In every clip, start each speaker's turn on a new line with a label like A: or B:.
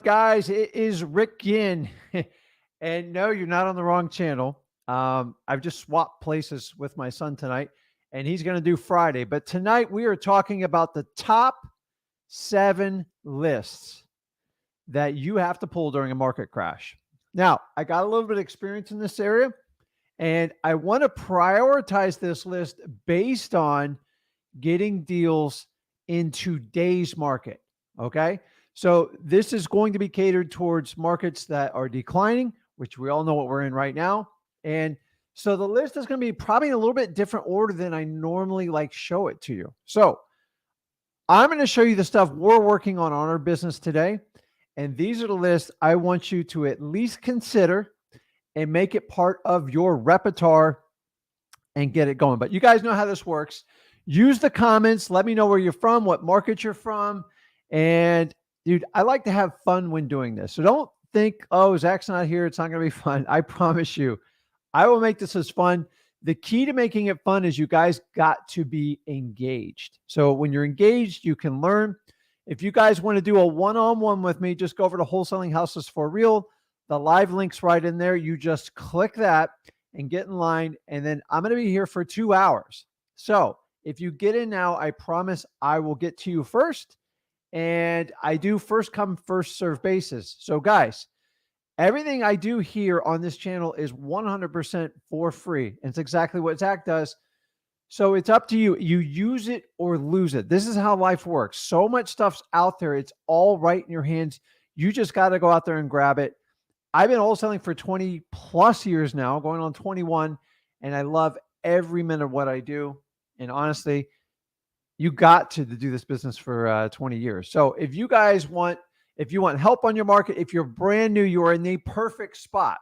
A: Guys, it is Rick Ginn. And no, you're not on the wrong channel. I've just swapped places with my son tonight, and he's going to do Friday. But tonight we are talking about the top 7 lists that you have to pull during a market crash. Now, I got a little bit of experience in this area, and I want to prioritize this list based on getting deals in today's market. Okay. So this is going to be catered towards markets that are declining, which we all know what we're in right now. And so the list is going to be probably in a little bit different order than I normally like show it to you. So I'm going to show you the stuff we're working on our business today. And these are the lists I want you to at least consider and make it part of your repertoire and get it going. But you guys know how this works. Use the comments. Let me know where you're from, what market you're from. And dude, I like to have fun when doing this. So don't think, oh, Zach's not here, it's not going to be fun. I promise you, I will make this as fun. The key to making it fun is you guys got to be engaged. So when you're engaged, you can learn. If you guys want to do a one-on-one with me, just go over to Wholesaling Houses for Real. The live link's right in there. You just click that and get in line. And then I'm going to be here for 2 hours. So if you get in now, I promise I will get to you first. And I do first come, first serve basis. So guys, everything I do here on this channel is 100% for free. And it's exactly what Zach does. So it's up to you. You use it or lose it. This is how life works. So much stuff's out there. It's all right in your hands. You just got to go out there and grab it. I've been wholesaling for 20 plus years now, going on 21. And I love every minute of what I do. And honestly, you got to do this business for 20 years. So if you guys want, if you want help on your market, if you're brand new, you are in the perfect spot.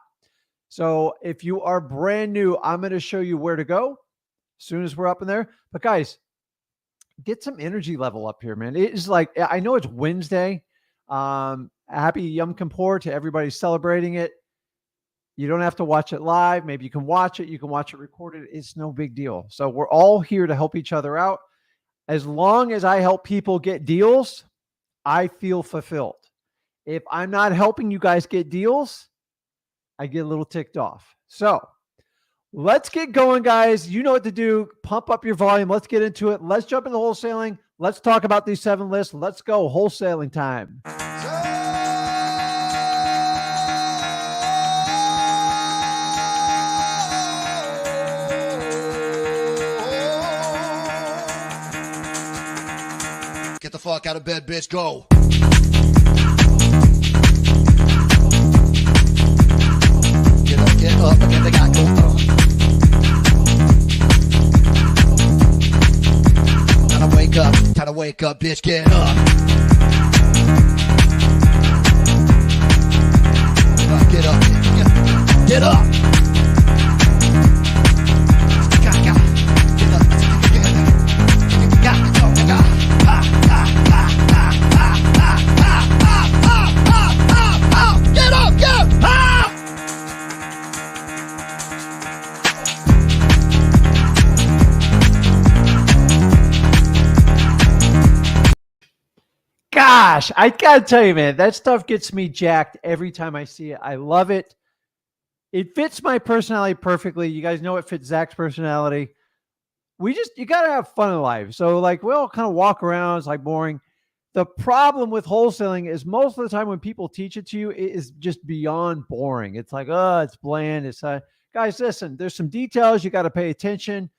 A: So if you are brand new, I'm going to show you where to go as soon as we're up in there. But guys, get some energy level up here, man. It is like, I know it's Wednesday. Happy Yom Kippur to everybody celebrating it. You don't have to watch it live. Maybe you can watch it. You can watch it recorded. It's no big deal. So we're all here to help each other out. As long as I help people get deals, I feel fulfilled. If I'm not helping you guys get deals, I get a little ticked off. So let's get going, guys. You know what to do. Pump up your volume. Let's get into it. Let's jump into wholesaling. Let's talk about these 7 lists. Let's go. Wholesaling time.
B: Get the fuck out of bed, bitch. Go. Get up, and then they got go on. Time to wake up, bitch. Get up. Get up. Get up.
A: Gosh, I gotta tell you, man, that stuff gets me jacked every time I see it. I love it. It fits my personality perfectly. You guys know it fits Zach's personality. You gotta have fun in life. So like, we all kind of walk around. It's like boring. The problem with wholesaling is most of the time when people teach it to you, it is just beyond boring. It's like, oh, it's bland. It's guys, listen, there's some details you got to pay attention.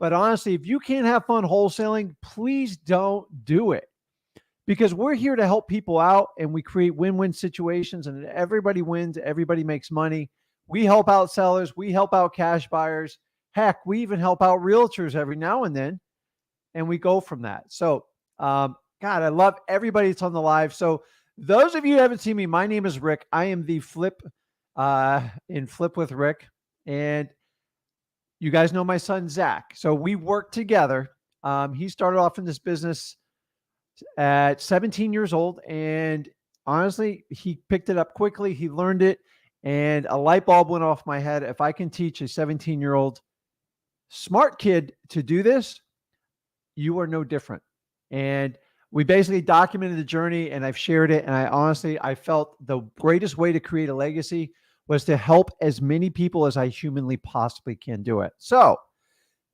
A: But honestly, if you can't have fun wholesaling, please don't do it. Because we're here to help people out and we create win-win situations and everybody wins, everybody makes money. We help out sellers, we help out cash buyers. Heck, we even help out realtors every now and then. And we go from that. So, God, I love everybody that's on the live. So those of you who haven't seen me, my name is Rick. I am the Flip in Flip with Rick. And you guys know my son, Zach. So we work together. He started off in this business at 17 years old. And honestly, he picked it up quickly. He learned it. And a light bulb went off my head. If I can teach a 17-year-old smart kid to do this, you are no different. And We basically documented the journey and I've shared it. And I felt the greatest way to create a legacy was to help as many people as I humanly possibly can do it. So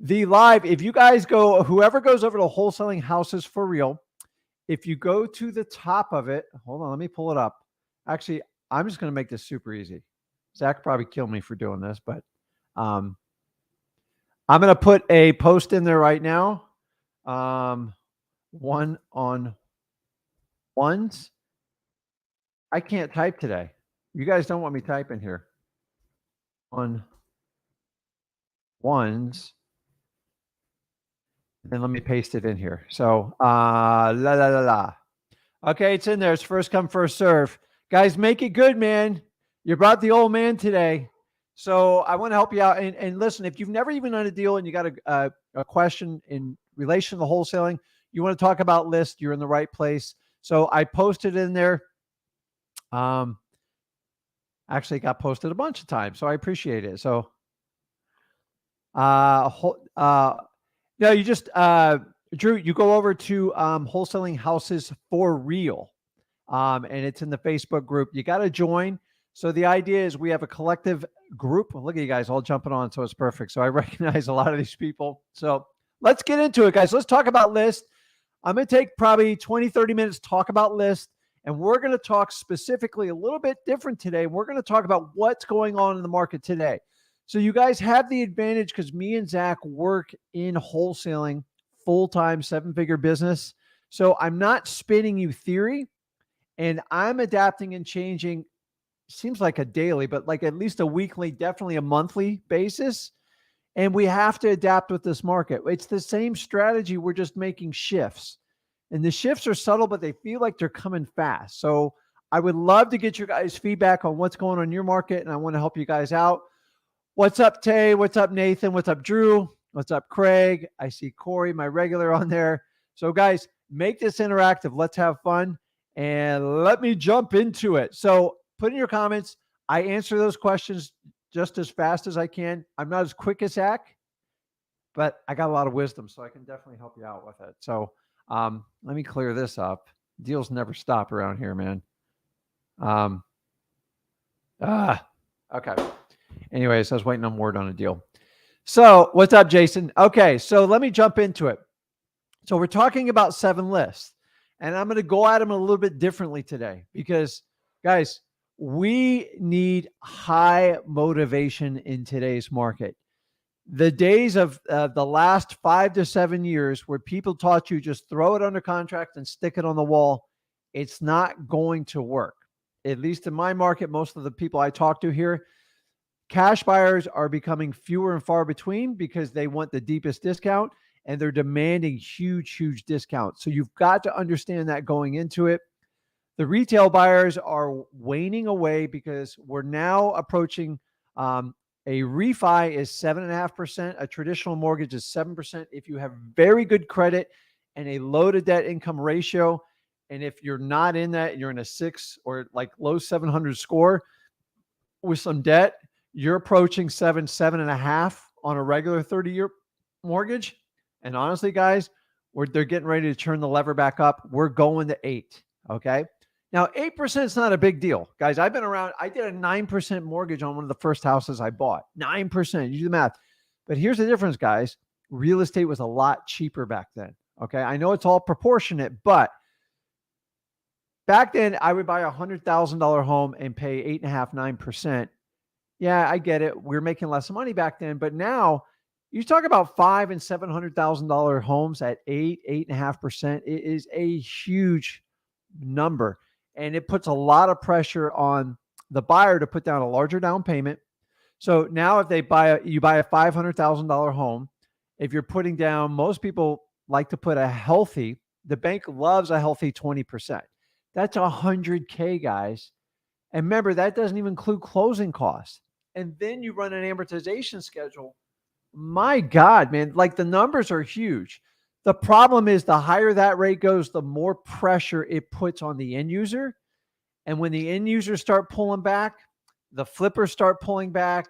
A: the live, if you guys go, whoever goes over to Wholesaling Houses for Real, if you go to the top of it, hold on, let me pull it up. Actually, I'm just going to make this super easy. Zach probably killed me for doing this, but I'm going to put a post in there right now. One on ones. I can't type today. You guys don't want me typing here. On ones. And let me paste it in here. So, Okay, it's in there. It's first come, first serve. Guys, make it good, man. You brought the old man today. So I want to help you out. And listen, if you've never even done a deal and you got a question in relation to wholesaling, you want to talk about list, you're in the right place. So I posted in there. Actually got posted a bunch of times, so I appreciate it. So, no, you just, Drew, you go over to Wholesaling Houses for Real, and it's in the Facebook group. You got to join. So the idea is we have a collective group. Look at you guys all jumping on, so it's perfect. So I recognize a lot of these people. So let's get into it, guys. Let's talk about list. I'm going to take probably 20, 30 minutes to talk about list. And we're going to talk specifically a little bit different today. We're going to talk about what's going on in the market today. So you guys have the advantage because me and Zach work in wholesaling, full-time, seven-figure business. So I'm not spinning you theory, and I'm adapting and changing, seems like a daily, but like at least a weekly, definitely a monthly basis. And we have to adapt with this market. It's the same strategy. We're just making shifts. And the shifts are subtle, but they feel like they're coming fast. So I would love to get your guys' feedback on what's going on in your market, and I want to help you guys out. What's up, Tay? What's up, Nathan? What's up, Drew? What's up, Craig? I see Corey, my regular, on there. So guys, make this interactive. Let's have fun, and let me jump into it. So put in your comments. I answer those questions just as fast as I can. I'm not as quick as Zach, but I got a lot of wisdom, so I can definitely help you out with it. So let me clear this up. Deals never stop around here, man. Okay. Anyways, I was waiting on word on a deal. So what's up, Jason? Okay, so let me jump into it. So we're talking about 7 lists, and I'm going to go at them a little bit differently today because, guys, we need high motivation in today's market. The days of the last 5 to 7 years where people taught you just throw it under contract and stick it on the wall, it's not going to work. At least in my market, most of the people I talk to here, cash buyers are becoming fewer and far between because they want the deepest discount and they're demanding huge, huge discounts. So you've got to understand that going into it. The retail buyers are waning away because we're now approaching a refi is 7.5%. A traditional mortgage is 7%. If you have very good credit and a low to debt income ratio, and if you're not in that, you're in a 6 or like low 700 score with some debt, you're approaching 7.5 on a regular 30-year mortgage. And honestly, guys, they're getting ready to turn the lever back up. We're going to 8. Okay. Now, 8% is not a big deal. Guys, I've been around. I did a 9% mortgage on one of the first houses I bought. 9%. You do the math. But here's the difference, guys. Real estate was a lot cheaper back then. Okay. I know it's all proportionate, but back then I would buy a $100,000 home and pay 8.5%, 9%. Yeah, I get it. We're making less money back then. But now you talk about $500,000 and $700,000 homes at 8.5%. It is a huge number. And it puts a lot of pressure on the buyer to put down a larger down payment. So now if you buy a $500,000 home, if you're putting down, most people like to put the bank loves a healthy 20%. That's $100K, guys. And remember, that doesn't even include closing costs. And then you run an amortization schedule. My God, man, like the numbers are huge. The problem is the higher that rate goes, the more pressure it puts on the end user. And when the end users start pulling back, the flippers start pulling back,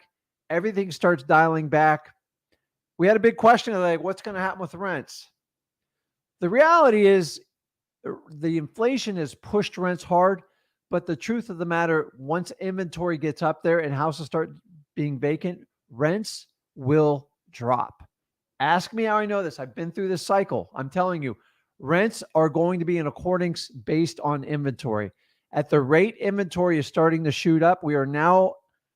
A: everything starts dialing back. We had a big question of like, what's going to happen with the rents? The reality is the inflation has pushed rents hard, but the truth of the matter, once inventory gets up there and houses start being vacant, rents will drop. Ask me how I know this. I've been through this cycle. I'm telling you, rents are going to be in accordance based on inventory. At the rate inventory is starting to shoot up, we are now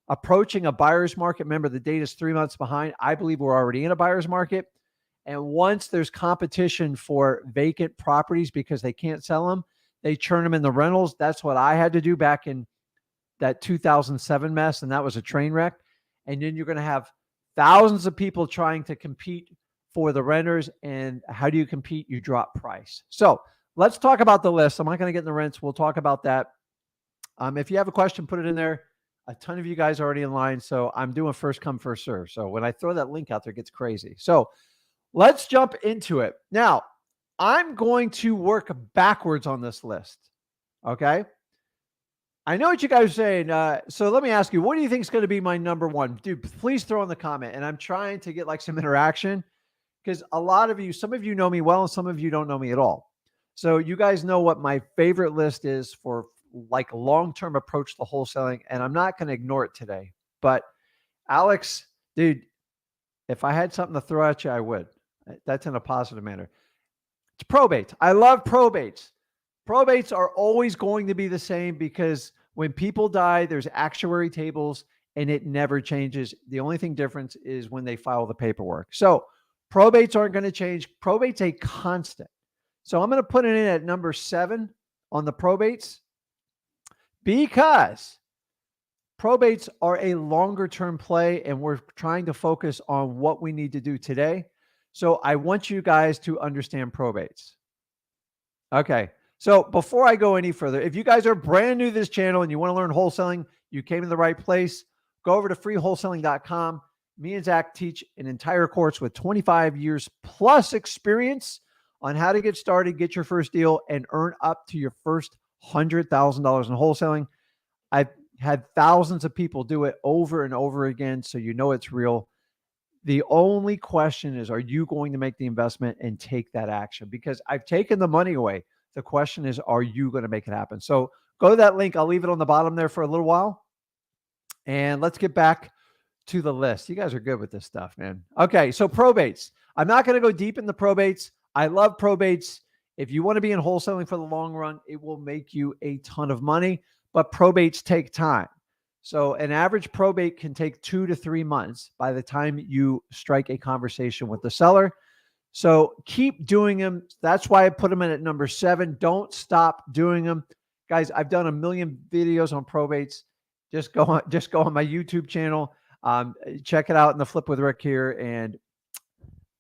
A: approaching a buyer's market. Remember, the data is 3 months behind. I believe we're already in a buyer's market. And once there's competition for vacant properties because they can't sell them, they churn them in the rentals. That's what I had to do back in that 2007 mess, and that was a train wreck. And then you're going to have thousands of people trying to compete for the renters. And how do you compete? You drop price. So let's talk about the list. I'm not going to get in the rents. We'll talk about that. If you have a question, put it in there. A ton of you guys are already in line. So I'm doing first come, first serve. So when I throw that link out there, it gets crazy. So let's jump into it. Now, I'm going to work backwards on this list. Okay. I know what you guys are saying. So let me ask you, what do you think is going to be my number one? Dude, please throw in the comment. And I'm trying to get like some interaction because a lot of you, some of you know me well, and some of you don't know me at all. So you guys know what my favorite list is for like long-term approach to wholesaling. And I'm not going to ignore it today. But Alex, dude, if I had something to throw at you, I would. That's in a positive manner. It's probates. I love probates. Probates are always going to be the same because when people die, there's actuary tables and it never changes. The only thing different is when they file the paperwork. So probates aren't going to change. Probate's a constant. So I'm going to put it in at number 7 on the probates because probates are a longer term play and we're trying to focus on what we need to do today. So I want you guys to understand probates. Okay. So before I go any further, if you guys are brand new to this channel and you want to learn wholesaling, you came to the right place. Go over to freewholesaling.com. Me and Zach teach an entire course with 25 years plus experience on how to get started, get your first deal, and earn up to your first $100,000 in wholesaling. I've had thousands of people do it over and over again, so you know it's real. The only question is, are you going to make the investment and take that action? Because I've taken the money away. The question is, are you going to make it happen? So go to that link. I'll leave it on the bottom there for a little while. And let's get back to the list. You guys are good with this stuff, man. Okay, so probates. I'm not going to go deep in the probates. I love probates. If you want to be in wholesaling for the long run, it will make you a ton of money, but probates take time. So an average probate can take 2 to 3 months by the time you strike a conversation with the seller. So keep doing them. That's why I put them in at number 7. Don't stop doing them. Guys, I've done a million videos on probates. Just go on my YouTube channel. Check it out in the Flip with Rick here and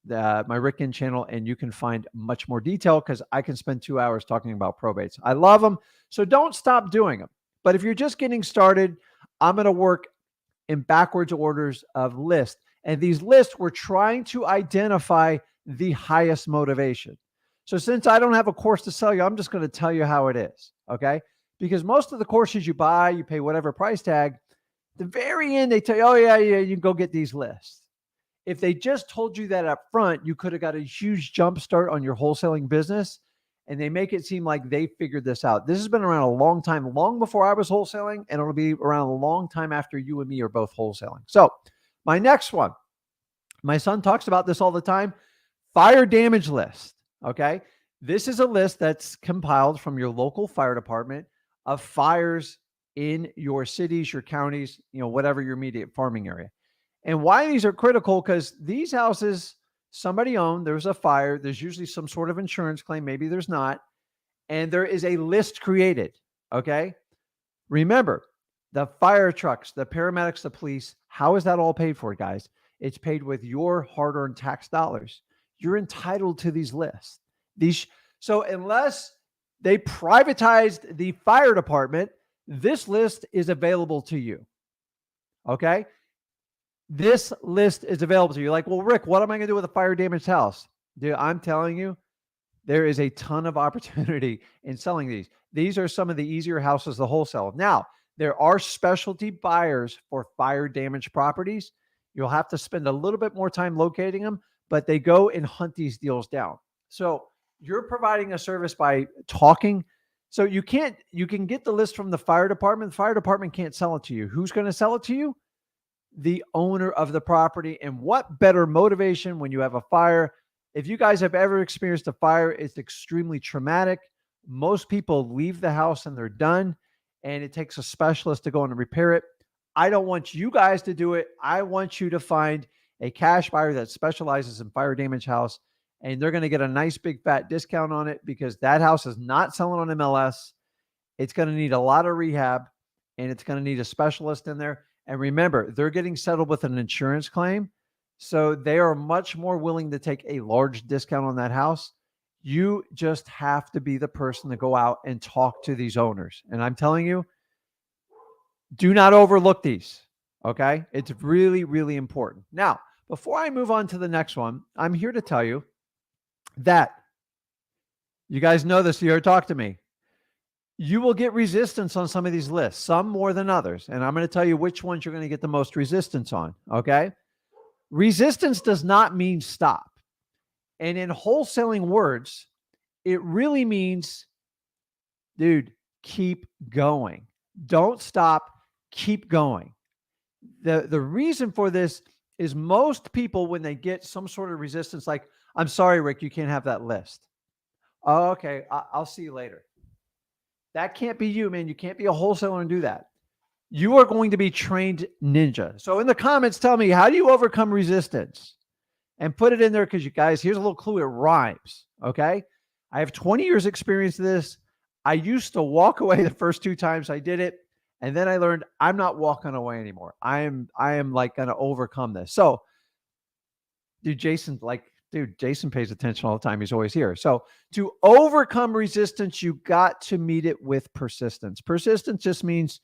A: my Rick Ginn channel, and you can find much more detail because I can spend 2 hours talking about probates. I love them. So don't stop doing them. But if you're just getting started, I'm going to work in backwards orders of lists. And these lists, we're trying to identify the highest motivation. So since I don't have a course to sell you, I'm just going to tell you how it is. Okay. Because most of the courses you buy, you pay whatever price tag. At the very end, they tell you, oh yeah, you can go get these lists. If they just told you that up front, you could have got a huge jump start on your wholesaling business. And they make it seem like they figured this out. This has been around a long time, long before I was wholesaling, and it'll be around a long time after you and me are both wholesaling. So my next one, my son talks about this all the time, fire damage list. Okay. This is a list that's compiled from your local fire department of fires in your cities, your counties, whatever your immediate farming area. And why these are critical, because these houses, somebody owned, there's a fire, there's usually some sort of insurance claim, maybe there's not, and there is a list created, okay? Remember, the fire trucks, the paramedics, the police, how is that all paid for, guys? It's paid with your hard-earned tax dollars. You're entitled to these lists. So unless they privatized the fire department, this list is available to you, okay? This list is available to you. You're like, well, Rick, what am I going to do with a fire damaged house? Dude, I'm telling you, there is a ton of opportunity in selling these. These are some of the easier houses to wholesale. Now, there are specialty buyers for fire damaged properties. You'll have to spend a little bit more time locating them, but they go and hunt these deals down. So you're providing a service by talking. So you can get the list from the fire department. The fire department can't sell it to you. Who's going to sell it to you? The owner of the property. And what better motivation when you have a fire? If you guys have ever experienced a fire, it's extremely traumatic. Most people leave the house and they're done, and it takes a specialist to go in and repair it. I don't want you guys to do it. I want you to find a cash buyer that specializes in fire damage house, and they're going to get a nice big fat discount on it because that house is not selling on MLS. It's going to need a lot of rehab, and it's going to need a specialist in there. And remember, they're getting settled with an insurance claim, so they are much more willing to take a large discount on that house. You just have to be the person to go out and talk to these owners. And I'm telling you, do not overlook these. Okay. It's really, really important. Now, before I move on to the next one, I'm here to tell you that you guys know this. You heard talk to me. You will get resistance on some of these lists, some more than others. And I'm going to tell you which ones you're going to get the most resistance on. Okay. Resistance does not mean stop. And in wholesaling words, it really means, dude, keep going. Don't stop. Keep going. The reason for this is most people, when they get some sort of resistance, like, I'm sorry, Rick, you can't have that list. Oh, okay. I'll see you later. That can't be you, man. You can't be a wholesaler and do that. You are going to be trained ninja. So in the comments, tell me, how do you overcome resistance? And put it in there because you guys, here's a little clue. It rhymes. Okay. I have 20 years experience in this. I used to walk away the first 2 times I did it. And then I learned I'm not walking away anymore. I am like going to overcome this. So Jason pays attention all the time. He's always here. So to overcome resistance, you got to meet it with persistence. Persistence just means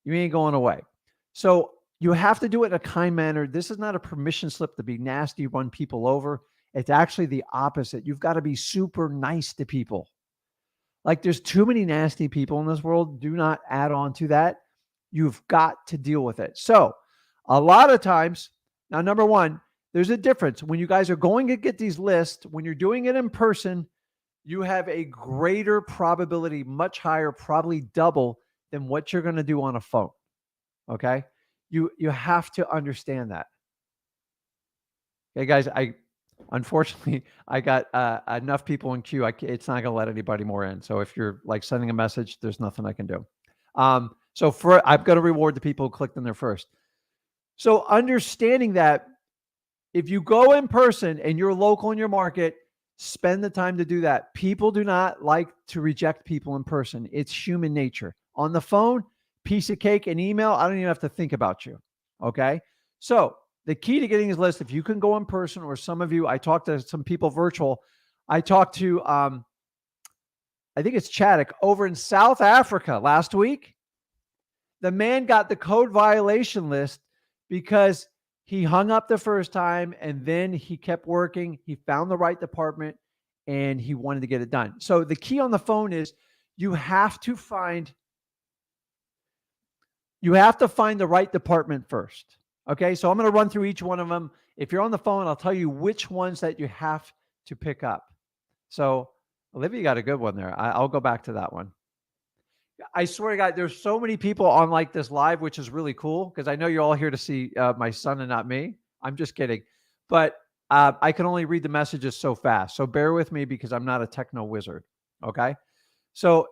A: you ain't going away. So you have to do it in a kind manner. This is not a permission slip to be nasty, run people over. It's actually the opposite. You've got to be super nice to people. Like, there's too many nasty people in this world. Do not add on to that. You've got to deal with it. So a lot of times, now, number one, there's a difference. When you guys are going to get these lists, when you're doing it in person, you have a greater probability, much higher, probably double than what you're going to do on a phone. Okay? You have to understand that. Okay, guys, unfortunately, I got enough people in queue. It's not going to let anybody more in. So if you're like sending a message, there's nothing I can do. So I've got to reward the people who clicked in there first. So understanding that if you go in person and you're local in your market, spend the time to do that. People do not like to reject people in person. It's human nature. On the phone, piece of cake, and email, I don't even have to think about you. Okay. So the key to getting his list, if you can go in person, or some of you, I talked to some people virtual. I talked to, I think it's Chaddock over in South Africa last week. The man got the code violation list because he hung up the first time and then he kept working. He found the right department and he wanted to get it done. So the key on the phone is you have to find the right department first. Okay. So I'm going to run through each one of them. If you're on the phone, I'll tell you which ones that you have to pick up. So Olivia got a good one there. I'll go back to that one. I swear to God, there's so many people on like this live, which is really cool because I know you're all here to see my son and not me. I'm just kidding. But I can only read the messages so fast. So bear with me because I'm not a techno wizard. Okay. So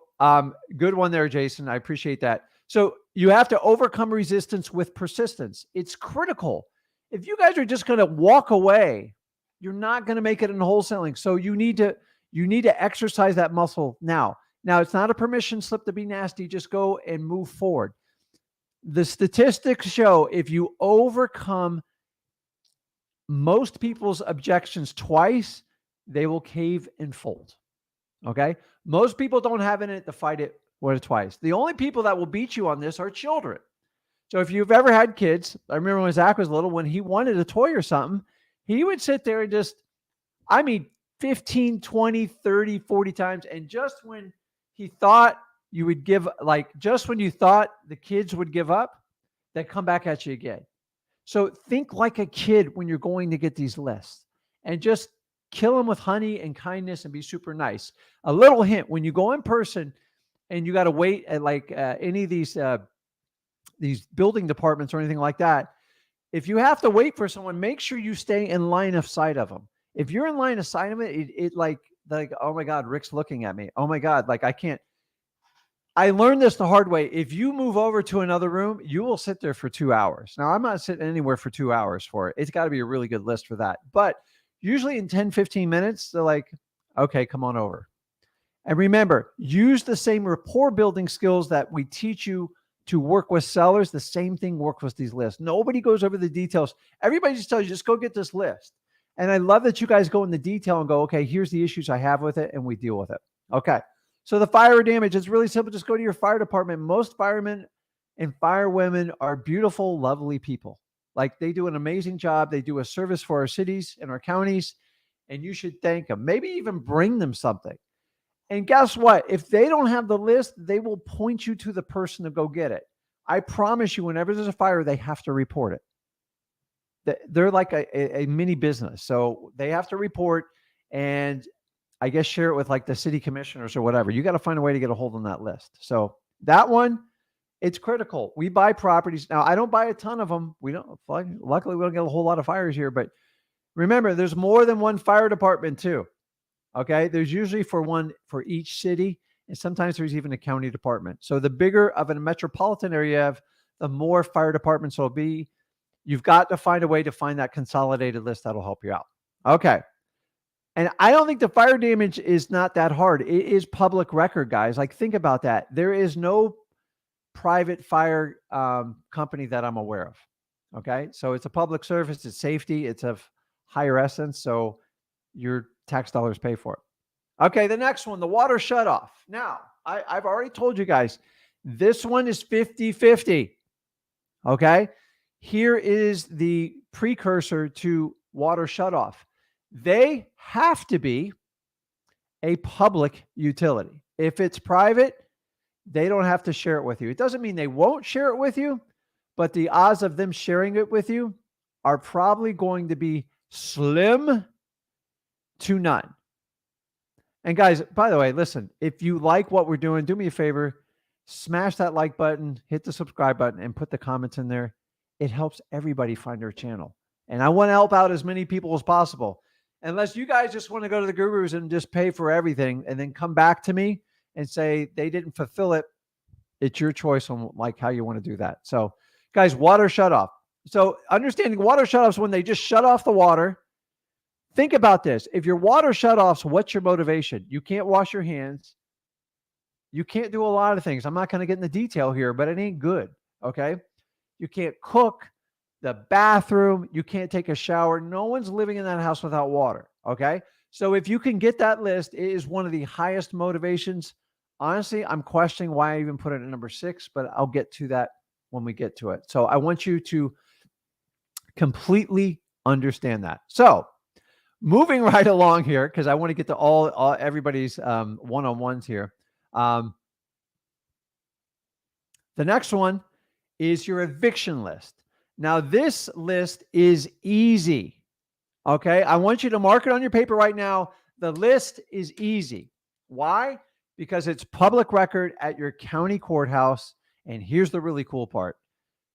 A: good one there, Jason. I appreciate that. So you have to overcome resistance with persistence. It's critical. If you guys are just going to walk away, you're not going to make it in wholesaling. So you need to exercise that muscle now. Now, it's not a permission slip to be nasty. Just go and move forward. The statistics show if you overcome most people's objections twice, they will cave and fold. Okay? Most people don't have it in it to fight it once or twice. The only people that will beat you on this are children. So if you've ever had kids, I remember when Zach was little, when he wanted a toy or something, he would sit there and 15, 20, 30, 40 times. And just when he thought you would give, just when you thought the kids would give up, they come back at you again. So think like a kid when you're going to get these lists and just kill them with honey and kindness and be super nice. A little hint, when you go in person and you got to wait at like any of these building departments or anything like that, if you have to wait for someone, make sure you stay in line of sight of them. If you're in line of sight of it like, oh my God, Rick's looking at me. Oh my God, like I can't. I learned this the hard way. If you move over to another room, you will sit there for 2 hours. Now, I'm not sitting anywhere for 2 hours for it. It's got to be a really good list for that. But usually in 10, 15 minutes, they're like, okay, come on over. And remember, use the same rapport building skills that we teach you to work with sellers. The same thing works with these lists. Nobody goes over the details. Everybody just tells you, just go get this list. And I love that you guys go into detail and go, okay, here's the issues I have with it, and we deal with it. Okay. So the fire damage is really simple. Just go to your fire department. Most firemen and firewomen are beautiful, lovely people. Like they do an amazing job. They do a service for our cities and our counties, and you should thank them. Maybe even bring them something. And guess what? If they don't have the list, they will point you to the person to go get it. I promise you, whenever there's a fire, they have to report it. They're like a mini business. So they have to report and I guess share it with like the city commissioners or whatever. You got to find a way to get a hold on that list. So that one, it's critical. We buy properties. Now, I don't buy a ton of them. Luckily, we don't get a whole lot of fires here. But remember, there's more than one fire department too. Okay. There's usually one for each city. And sometimes there's even a county department. So the bigger of a metropolitan area you have, the more fire departments will be. You've got to find a way to find that consolidated list that'll help you out. Okay. And I don't think the fire damage is not that hard. It is public record, guys. Like, think about that. There is no private fire company that I'm aware of. Okay. So it's a public service. It's safety. It's of higher essence. So your tax dollars pay for it. Okay. The next one, the water shutoff. Now, I've already told you guys, this one is 50-50. Okay. Here is the precursor to water shutoff. They have to be a public utility. If it's private, they don't have to share it with you. It doesn't mean they won't share it with you, but the odds of them sharing it with you are probably going to be slim to none. And guys, by the way, listen, if you like what we're doing, do me a favor, smash that like button, hit the subscribe button, and put the comments in there. It helps everybody find our channel. And I want to help out as many people as possible. Unless you guys just want to go to the gurus and just pay for everything and then come back to me and say they didn't fulfill it, it's your choice on like how you want to do that. So guys, water shutoff. So understanding water shutoffs, when they just shut off the water, think about this. If your water shutoffs, what's your motivation? You can't wash your hands. You can't do a lot of things. I'm not going to get into detail here, but it ain't good. Okay. You can't cook. The bathroom, you can't take a shower. No one's living in that house without water. Okay. So if you can get that list, it is one of the highest motivations. Honestly, I'm questioning why I even put it at number 6, but I'll get to that when we get to it. So I want you to completely understand that. So moving right along here, because I want to get to all everybody's one-on-ones here. The next one is your eviction list. Now, this list is easy. Okay. I want you to mark it on your paper right now. The list is easy. Why? Because it's public record at your county courthouse. And here's the really cool part.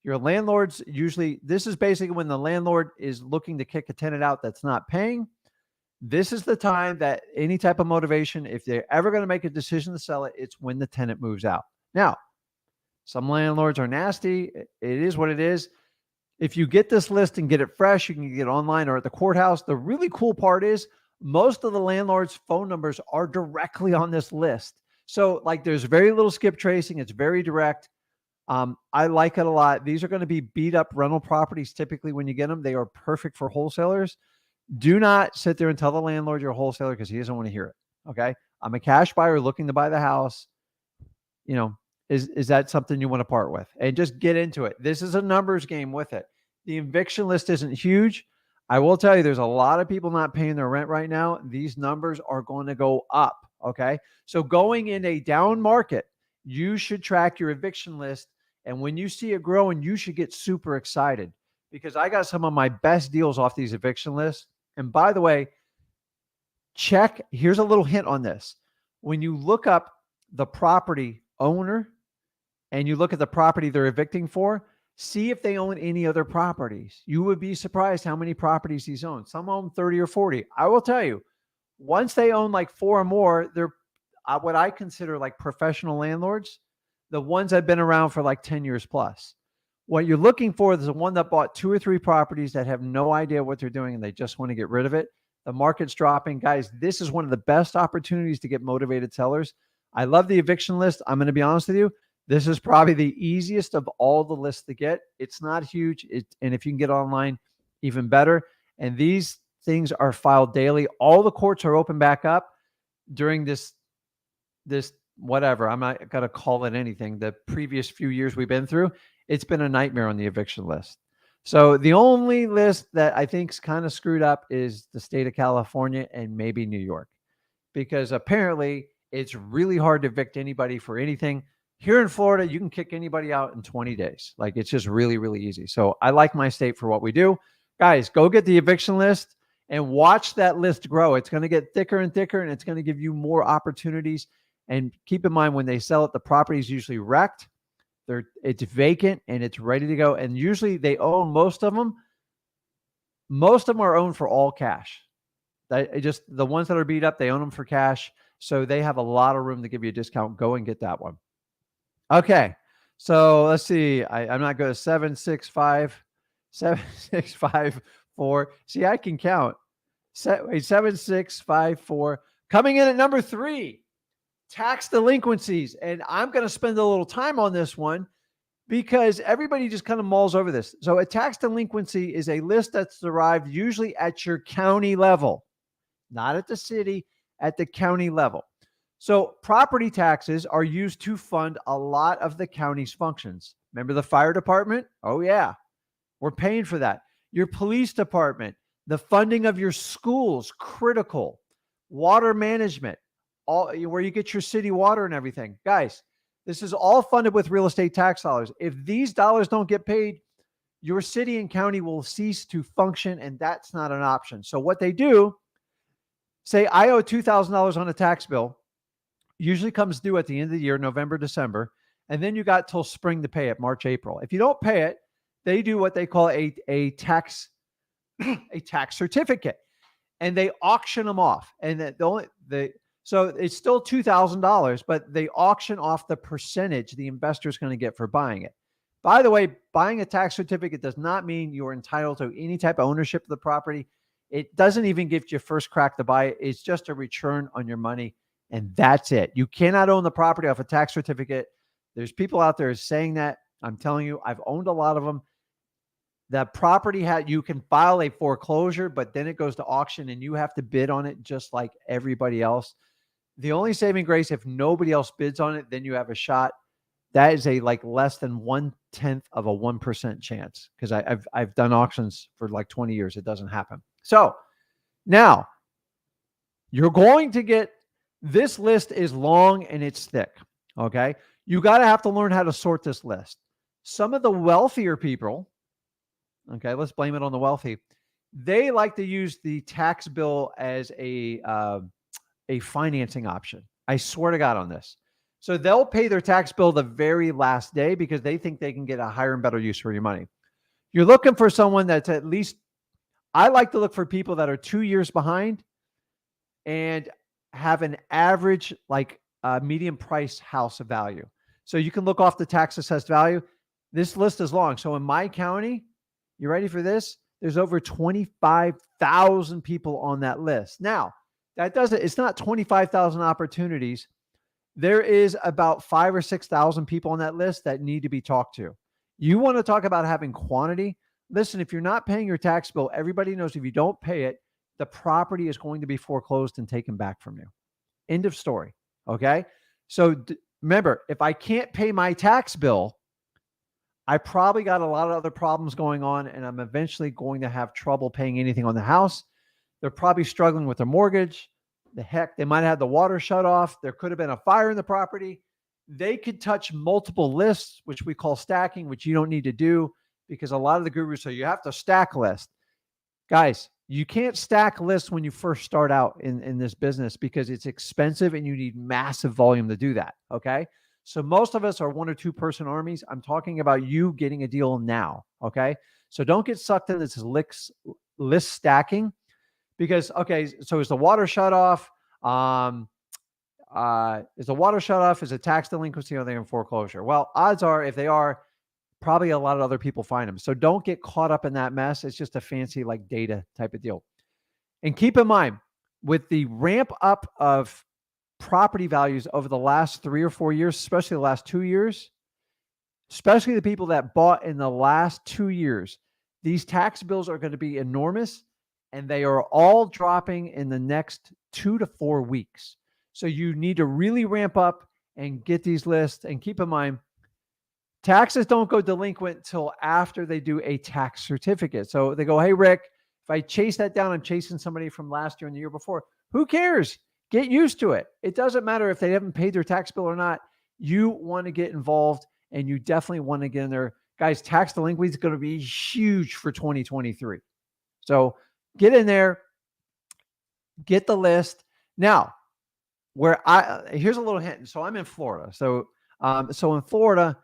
A: Your landlords usually, this is basically when the landlord is looking to kick a tenant out that's not paying. This is the time that any type of motivation, if they're ever going to make a decision to sell it, it's when the tenant moves out. Now, some landlords are nasty. It is what it is. If you get this list and get it fresh, you can get it online or at the courthouse. The really cool part is most of the landlords' phone numbers are directly on this list. So like there's very little skip tracing. It's very direct. I like it a lot. These are going to be beat up rental properties. Typically when you get them, they are perfect for wholesalers. Do not sit there and tell the landlord you're a wholesaler because he doesn't want to hear it. Okay. I'm a cash buyer looking to buy the house. You know, is that something you want to part with? And just get into it. This is a numbers game with it. The eviction list isn't huge. I will tell you, there's a lot of people not paying their rent right now. These numbers are going to go up. Okay. So going in a down market, you should track your eviction list. And when you see it growing, you should get super excited because I got some of my best deals off these eviction lists. And by the way, check. Here's a little hint on this. When you look up the property owner and you look at the property they're evicting for, see if they own any other properties. You would be surprised how many properties these own. Some own 30 or 40. I will tell you, once they own like 4 or more, they're what I consider like professional landlords, the ones that have been around for like 10 years plus. What you're looking for is the one that bought 2 or 3 properties that have no idea what they're doing and they just want to get rid of it. The market's dropping. Guys, this is one of the best opportunities to get motivated sellers. I love the eviction list. I'm going to be honest with you. This is probably the easiest of all the lists to get. It's not huge. And if you can get online, even better. And these things are filed daily. All the courts are open back up during this whatever. I'm not going to call it anything. The previous few years we've been through, it's been a nightmare on the eviction list. So the only list that I think is kind of screwed up is the state of California and maybe New York, because apparently it's really hard to evict anybody for anything. Here in Florida, you can kick anybody out in 20 days. Like, it's just really, really easy. So I like my state for what we do. Guys, go get the eviction list and watch that list grow. It's going to get thicker and thicker, and it's going to give you more opportunities. And keep in mind, when they sell it, the property is usually wrecked. It's vacant and it's ready to go. And usually they own most of them. Most of them are owned for all cash. Just the ones that are beat up, they own them for cash. So they have a lot of room to give you a discount. Go and get that one. Okay. So let's see. I'm not good. 7654. See, I can count. 7654. Coming in at number 3. Tax delinquencies. And I'm going to spend a little time on this one because everybody just kind of mulls over this. So a tax delinquency is a list that's derived usually at your county level, not at the city, at the county level. So property taxes are used to fund a lot of the county's functions. Remember the fire department? Oh yeah, we're paying for that. Your police department, the funding of your schools, critical. Water management, where you get your city water and everything. Guys, this is all funded with real estate tax dollars. If these dollars don't get paid, your city and county will cease to function, and that's not an option. So what they do, say I owe $2,000 on a tax bill, usually comes due at the end of the year, November, December, and then you got till spring to pay it, March, April. If you don't pay it, they do what they call a tax certificate, and they auction them off. And so it's still $2,000, but they auction off the percentage the investor is going to get for buying it. By the way, buying a tax certificate does not mean you're entitled to any type of ownership of the property. It doesn't even give you first crack to buy it. It's just a return on your money, and that's it. You cannot own the property off a tax certificate. There's people out there saying that. I'm telling you, I've owned a lot of them. That property you can file a foreclosure, but then it goes to auction and you have to bid on it just like everybody else. The only saving grace, if nobody else bids on it, then you have a shot. That is a like less than 1/10 of a 1% chance, because I've done auctions for like 20 years. It doesn't happen. So now you're going to get, this list is long and it's thick. Okay. You got to have to learn how to sort this list. Some of the wealthier people, okay, let's blame it on the wealthy, they like to use the tax bill as a financing option. I swear to God on this. So they'll pay their tax bill the very last day because they think they can get a higher and better use for your money. You're looking for someone that's at least, I like to look for people that are 2 years behind and have an average, like medium price house value. So you can look off the tax assessed value. This list is long. So in my county, you ready for this? There's over 25,000 people on that list. Now, it's not 25,000 opportunities. There is about 5,000 or 6,000 people on that list that need to be talked to. You want to talk about having quantity? Listen, if you're not paying your tax bill, everybody knows if you don't pay it, the property is going to be foreclosed and taken back from you. End of story. Okay. So remember, if I can't pay my tax bill, I probably got a lot of other problems going on, and I'm eventually going to have trouble paying anything on the house. They're probably struggling with their mortgage. They might have the water shut off. There could have been a fire in the property. They could touch multiple lists, which we call stacking, which you don't need to do because a lot of the gurus say you have to stack list. Guys, You can't stack lists when you first start out in this business because it's expensive and you need massive volume to do that. Okay. So most of us are 1 or 2 person armies. I'm talking about you getting a deal now. Okay. So don't get sucked into this list stacking because, okay, so is the water shut off? Is the water shut off? Is it tax delinquency? Or are they in foreclosure? Well, odds are if they are, probably a lot of other people find them. So don't get caught up in that mess. It's just a fancy like data type of deal. And keep in mind, with the ramp up of property values over the last 3 or 4 years, especially the last 2 years, especially the people that bought in the last 2 years, these tax bills are going to be enormous and they are all dropping in the next 2 to 4 weeks. So you need to really ramp up and get these lists. And keep in mind, taxes don't go delinquent till after they do a tax certificate. So they go, hey, Rick, if I chase that down, I'm chasing somebody from last year and the year before. Who cares? Get used to it. It doesn't matter if they haven't paid their tax bill or not. You want to get involved and you definitely want to get in there. Guys, tax delinquency is going to be huge for 2023. So get in there, get the list. Now, here's a little hint. So I'm in Florida. So in Florida,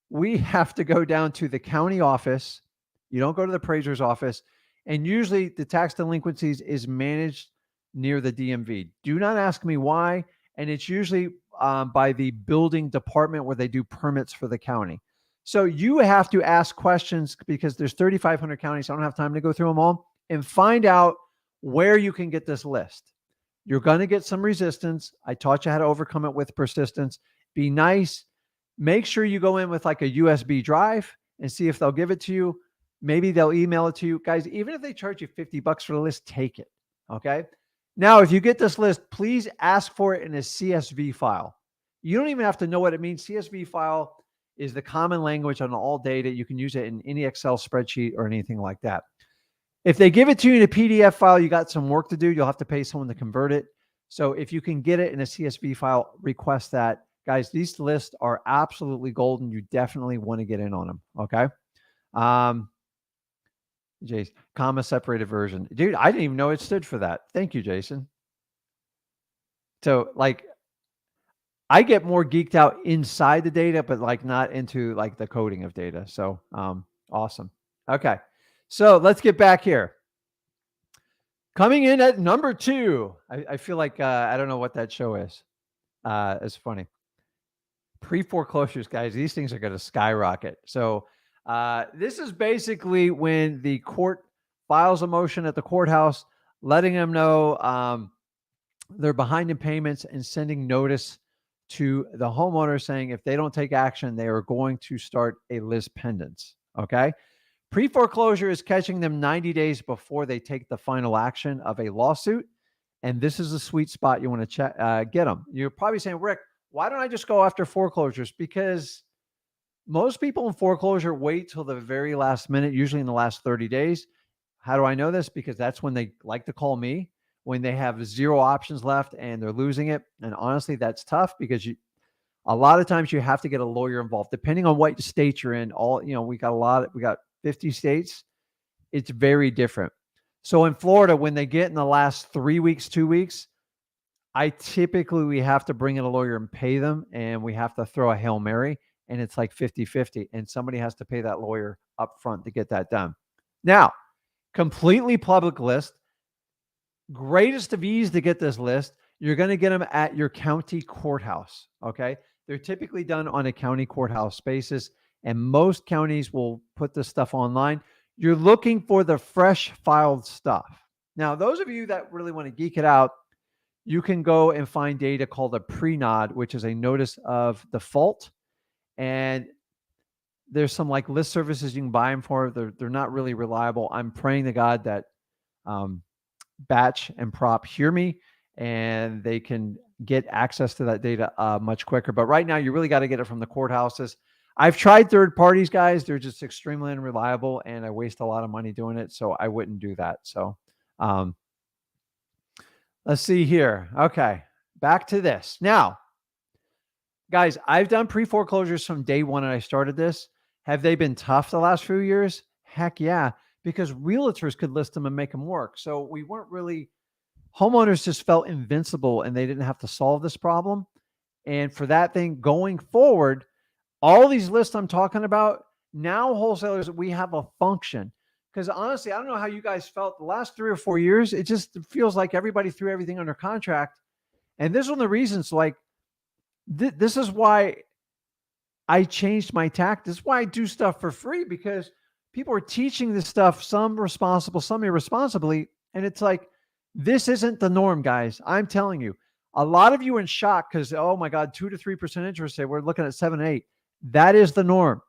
A: we have to go down to the county office. You don't go to the appraiser's office. And usually the tax delinquencies is managed near the DMV. Do not ask me why. And it's usually by the building department where they do permits for the county. So you have to ask questions because there's 3,500 counties. I don't have time to go through them all and find out where you can get this list. You're going to get some resistance. I taught you how to overcome it with persistence. Be nice. Make sure you go in with like a USB drive and see if they'll give it to you. Maybe they'll email it to you. Guys, even if they charge you $50 for the list, take it. Okay. Now, if you get this list, please ask for it in a CSV file. You don't even have to know what it means. CSV file is the common language on all data. You can use it in any Excel spreadsheet or anything like that. If they give it to you in a PDF file, you got some work to do. You'll have to pay someone to convert it. So if you can get it in a CSV file, request that. Guys, these lists are absolutely golden. You definitely want to get in on them. Okay. Jason, comma separated version. Dude, I didn't even know it stood for that. Thank you, Jason. So like, I get more geeked out inside the data, but like not into like the coding of data. So awesome. Okay. So let's get back here. Coming in at number 2. I feel like I don't know what that show is. It's funny. Pre-foreclosures, guys. These things are going to skyrocket. So this is basically when the court files a motion at the courthouse, letting them know they're behind in payments and sending notice to the homeowner saying if they don't take action, they are going to start a lis pendens. Okay. Pre-foreclosure is catching them 90 days before they take the final action of a lawsuit. And this is a sweet spot you want to get them. You're probably saying, Rick, why don't I just go after foreclosures? Because most people in foreclosure wait till the very last minute, usually in the last 30 days. How do I know this? Because that's when they like to call me, when they have 0 options left and they're losing it. And honestly, that's tough because a lot of times you have to get a lawyer involved, depending on what state you're in. We got 50 states. It's very different. So in Florida, when they get in the last 3 weeks, 2 weeks, we have to bring in a lawyer and pay them, and we have to throw a Hail Mary, and it's like 50-50, and somebody has to pay that lawyer up front to get that done. Now, completely public list, greatest of ease to get this list. You're going to get them at your county courthouse. Okay. They're typically done on a county courthouse basis, and most counties will put this stuff online. You're looking for the fresh filed stuff. Now, those of you that really want to geek it out, you can go and find data called a pre-nod, which is a notice of default. And there's some like list services you can buy them for. They're not really reliable. I'm praying to God that Batch and Prop hear me and they can get access to that data much quicker. But right now, you really got to get it from the courthouses. I've tried third parties, guys. They're just extremely unreliable, and I waste a lot of money doing it. So I wouldn't do that. So let's see here. Okay, back to this. Now, guys, I've done pre-foreclosures from day one and I started this. Have they been tough the last few years? Heck yeah, because realtors could list them and make them work. So we weren't really, homeowners just felt invincible and they didn't have to solve this problem. And for that thing going forward, all these lists I'm talking about, now wholesalers, we have a function. Because honestly, I don't know how you guys felt the last 3 or 4 years. It just feels like everybody threw everything under contract. And this is one of the reasons, like, this is why I changed my tact. This is why I do stuff for free, because people are teaching this stuff, some responsible, some irresponsibly. And it's like, this isn't the norm, guys. I'm telling you, a lot of you are in shock because, oh my God, 2 to 3% interest rate. We're looking at 7, 8. That is the norm.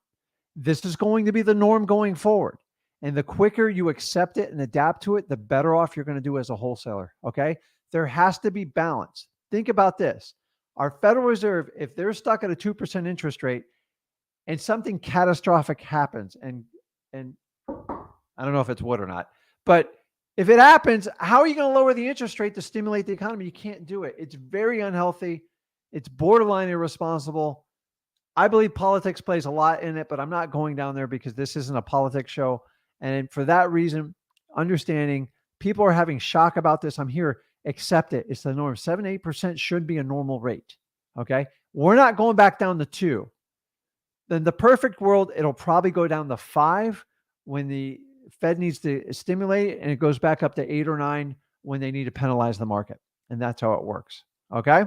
A: This is going to be the norm going forward. And the quicker you accept it and adapt to it, the better off you're going to do as a wholesaler. Okay. There has to be balance. Think about this. Our Federal Reserve, if they're stuck at a 2% interest rate and something catastrophic happens, and I don't know if it's wood or not, but if it happens, how are you going to lower the interest rate to stimulate the economy? You can't do it. It's very unhealthy. It's borderline irresponsible. I believe politics plays a lot in it, but I'm not going down there because this isn't a politics show. And for that reason, understanding people are having shock about this. I'm here. Accept it. It's the norm. 7, 8% should be a normal rate. Okay. We're not going back down to 2. Then the perfect world, it'll probably go down to 5 when the Fed needs to stimulate, and it goes back up to 8 or 9 when they need to penalize the market. And that's how it works. Okay.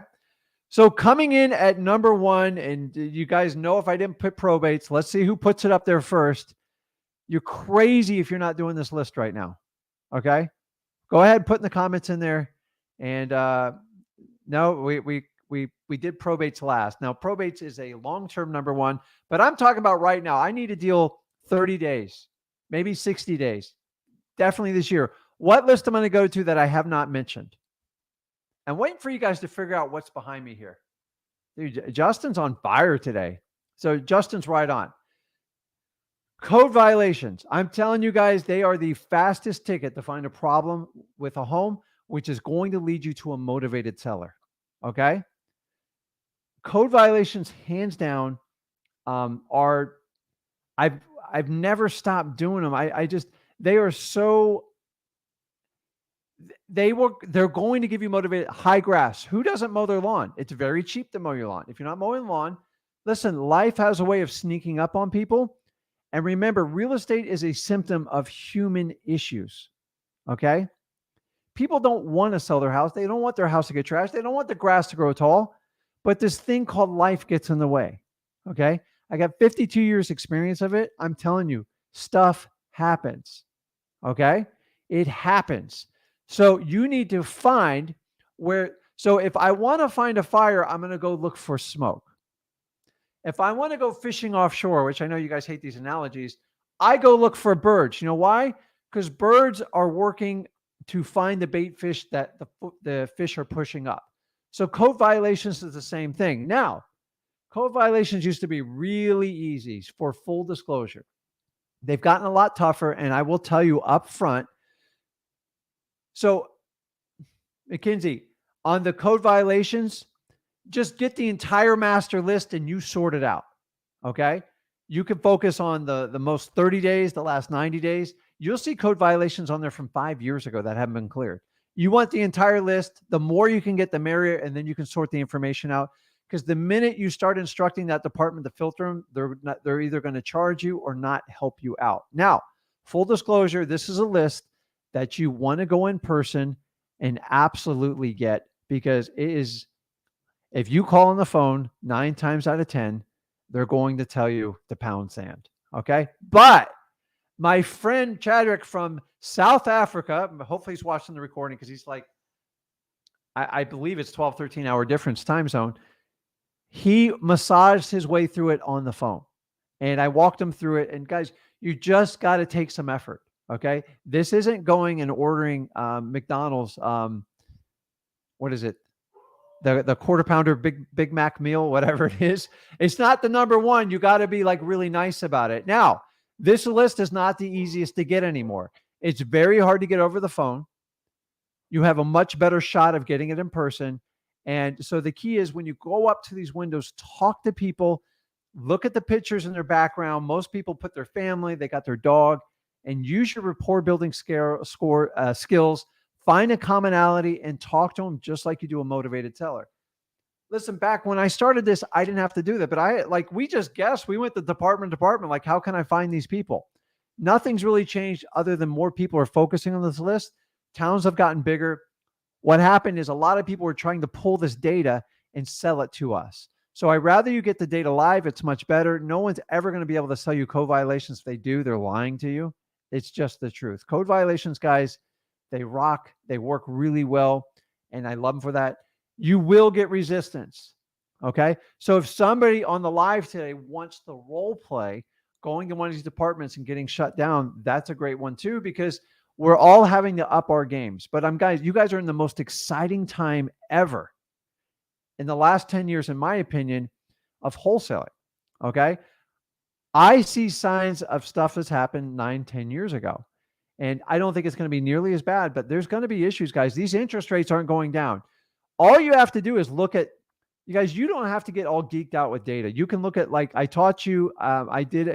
A: So coming in at number 1, and you guys know if I didn't put probates, let's see who puts it up there first. You're crazy if you're not doing this list right now. Okay. Go ahead, put in the comments in there. And no, we did probates last. Now, probates is a long-term number 1, but I'm talking about right now. I need a deal 30 days, maybe 60 days, definitely this year. What list am I going to go to that I have not mentioned? I'm waiting for you guys to figure out what's behind me here. Dude, Justin's on fire today. So Justin's right on. Code violations. I'm telling you guys, they are the fastest ticket to find a problem with a home, which is going to lead you to a motivated seller. Okay. Code violations, hands down, are, I've never stopped doing them. They are so, they're going to give you motivated. High grass. Who doesn't mow their lawn? It's very cheap to mow your lawn. If you're not mowing lawn, listen, life has a way of sneaking up on people. And remember, real estate is a symptom of human issues. Okay. People don't want to sell their house. They don't want their house to get trashed. They don't want the grass to grow tall, but this thing called life gets in the way. Okay. I got 52 years experience of it. I'm telling you, stuff happens. Okay. It happens. So you need to find where, so if I want to find a fire, I'm going to go look for smoke. If I want to go fishing offshore, which I know you guys hate these analogies, I go look for birds. You know why? Because birds are working to find the bait fish that the fish are pushing up. So code violations is the same thing. Now, code violations used to be really easy for full disclosure. They've gotten a lot tougher, and I will tell you up front. So, McKinsey, on the code violations, just get the entire master list and you sort it out. Okay. You can focus on the most 30 days, the last 90 days. You'll see code violations on there from 5 years ago that haven't been cleared. You want the entire list. The more you can get, the merrier, and then you can sort the information out. Because the minute you start instructing that department to filter them, they're either going to charge you or not help you out. Now, full disclosure, this is a list that you want to go in person and absolutely get, because it is, if you call on the phone 9 times out of 10, they're going to tell you to pound sand. Okay. But my friend Chadwick from South Africa, hopefully he's watching the recording because he's like, I believe it's 12, 13 hour difference time zone. He massaged his way through it on the phone, and I walked him through it. And guys, you just got to take some effort. Okay. This isn't going and ordering McDonald's. What is it? The quarter pounder Big Mac meal, whatever it is. It's not the number 1. You got to be like really nice about it. Now, this list is not the easiest to get anymore. It's very hard to get over the phone. You have a much better shot of getting it in person. And so the key is when you go up to these windows, talk to people, look at the pictures in their background. Most people put their family, they got their dog, and use your rapport building skills, find a commonality and talk to them just like you do a motivated seller. Listen, back when I started this, I didn't have to do that, but we just guessed. We went to department, like, how can I find these people? Nothing's really changed other than more people are focusing on this list. Towns have gotten bigger. What happened is a lot of people were trying to pull this data and sell it to us. So I'd rather you get the data live. It's much better. No one's ever going to be able to sell you code violations. If they do, they're lying to you. It's just the truth. Code violations, guys, they rock. They work really well. And I love them for that. You will get resistance. Okay. So if somebody on the live today wants to role play going to one of these departments and getting shut down, that's a great one too, because we're all having to up our games. But you guys are in the most exciting time ever in the last 10 years, in my opinion, of wholesaling. Okay. I see signs of stuff that's happened 9, 10 years ago. And I don't think it's going to be nearly as bad, but there's going to be issues, guys. These interest rates aren't going down. All you have to do is look at, you guys, you don't have to get all geeked out with data. You can look at, like I taught you, I did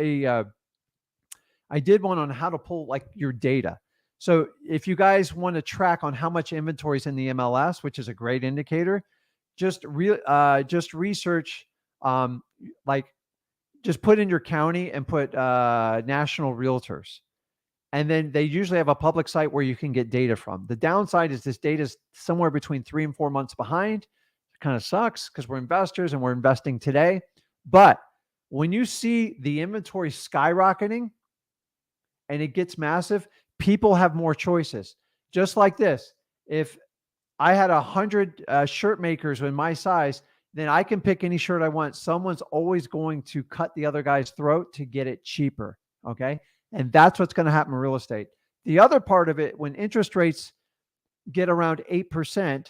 A: one on how to pull like your data. So if you guys want to track on how much inventory is in the MLS, which is a great indicator, just research, just put in your county and put national realtors. And then they usually have a public site where you can get data from. The downside is this data is somewhere between 3 and 4 months behind. It kind of sucks because we're investors and we're investing today. But when you see the inventory skyrocketing and it gets massive, people have more choices. Just like this. If I had 100 shirt makers in my size, then I can pick any shirt I want. Someone's always going to cut the other guy's throat to get it cheaper. Okay. And that's what's going to happen in real estate. The other part of it, when interest rates get around 8%,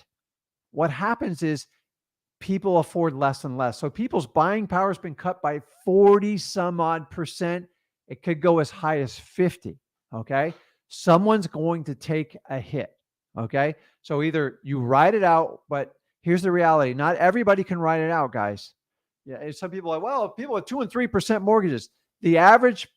A: what happens is people afford less and less. So people's buying power has been cut by 40 some odd percent. It could go as high as 50. Okay. Someone's going to take a hit. Okay. So either you ride it out, but here's the reality. Not everybody can ride it out, guys. Yeah. And some people are like, well, people with 2 and 3% mortgages, the average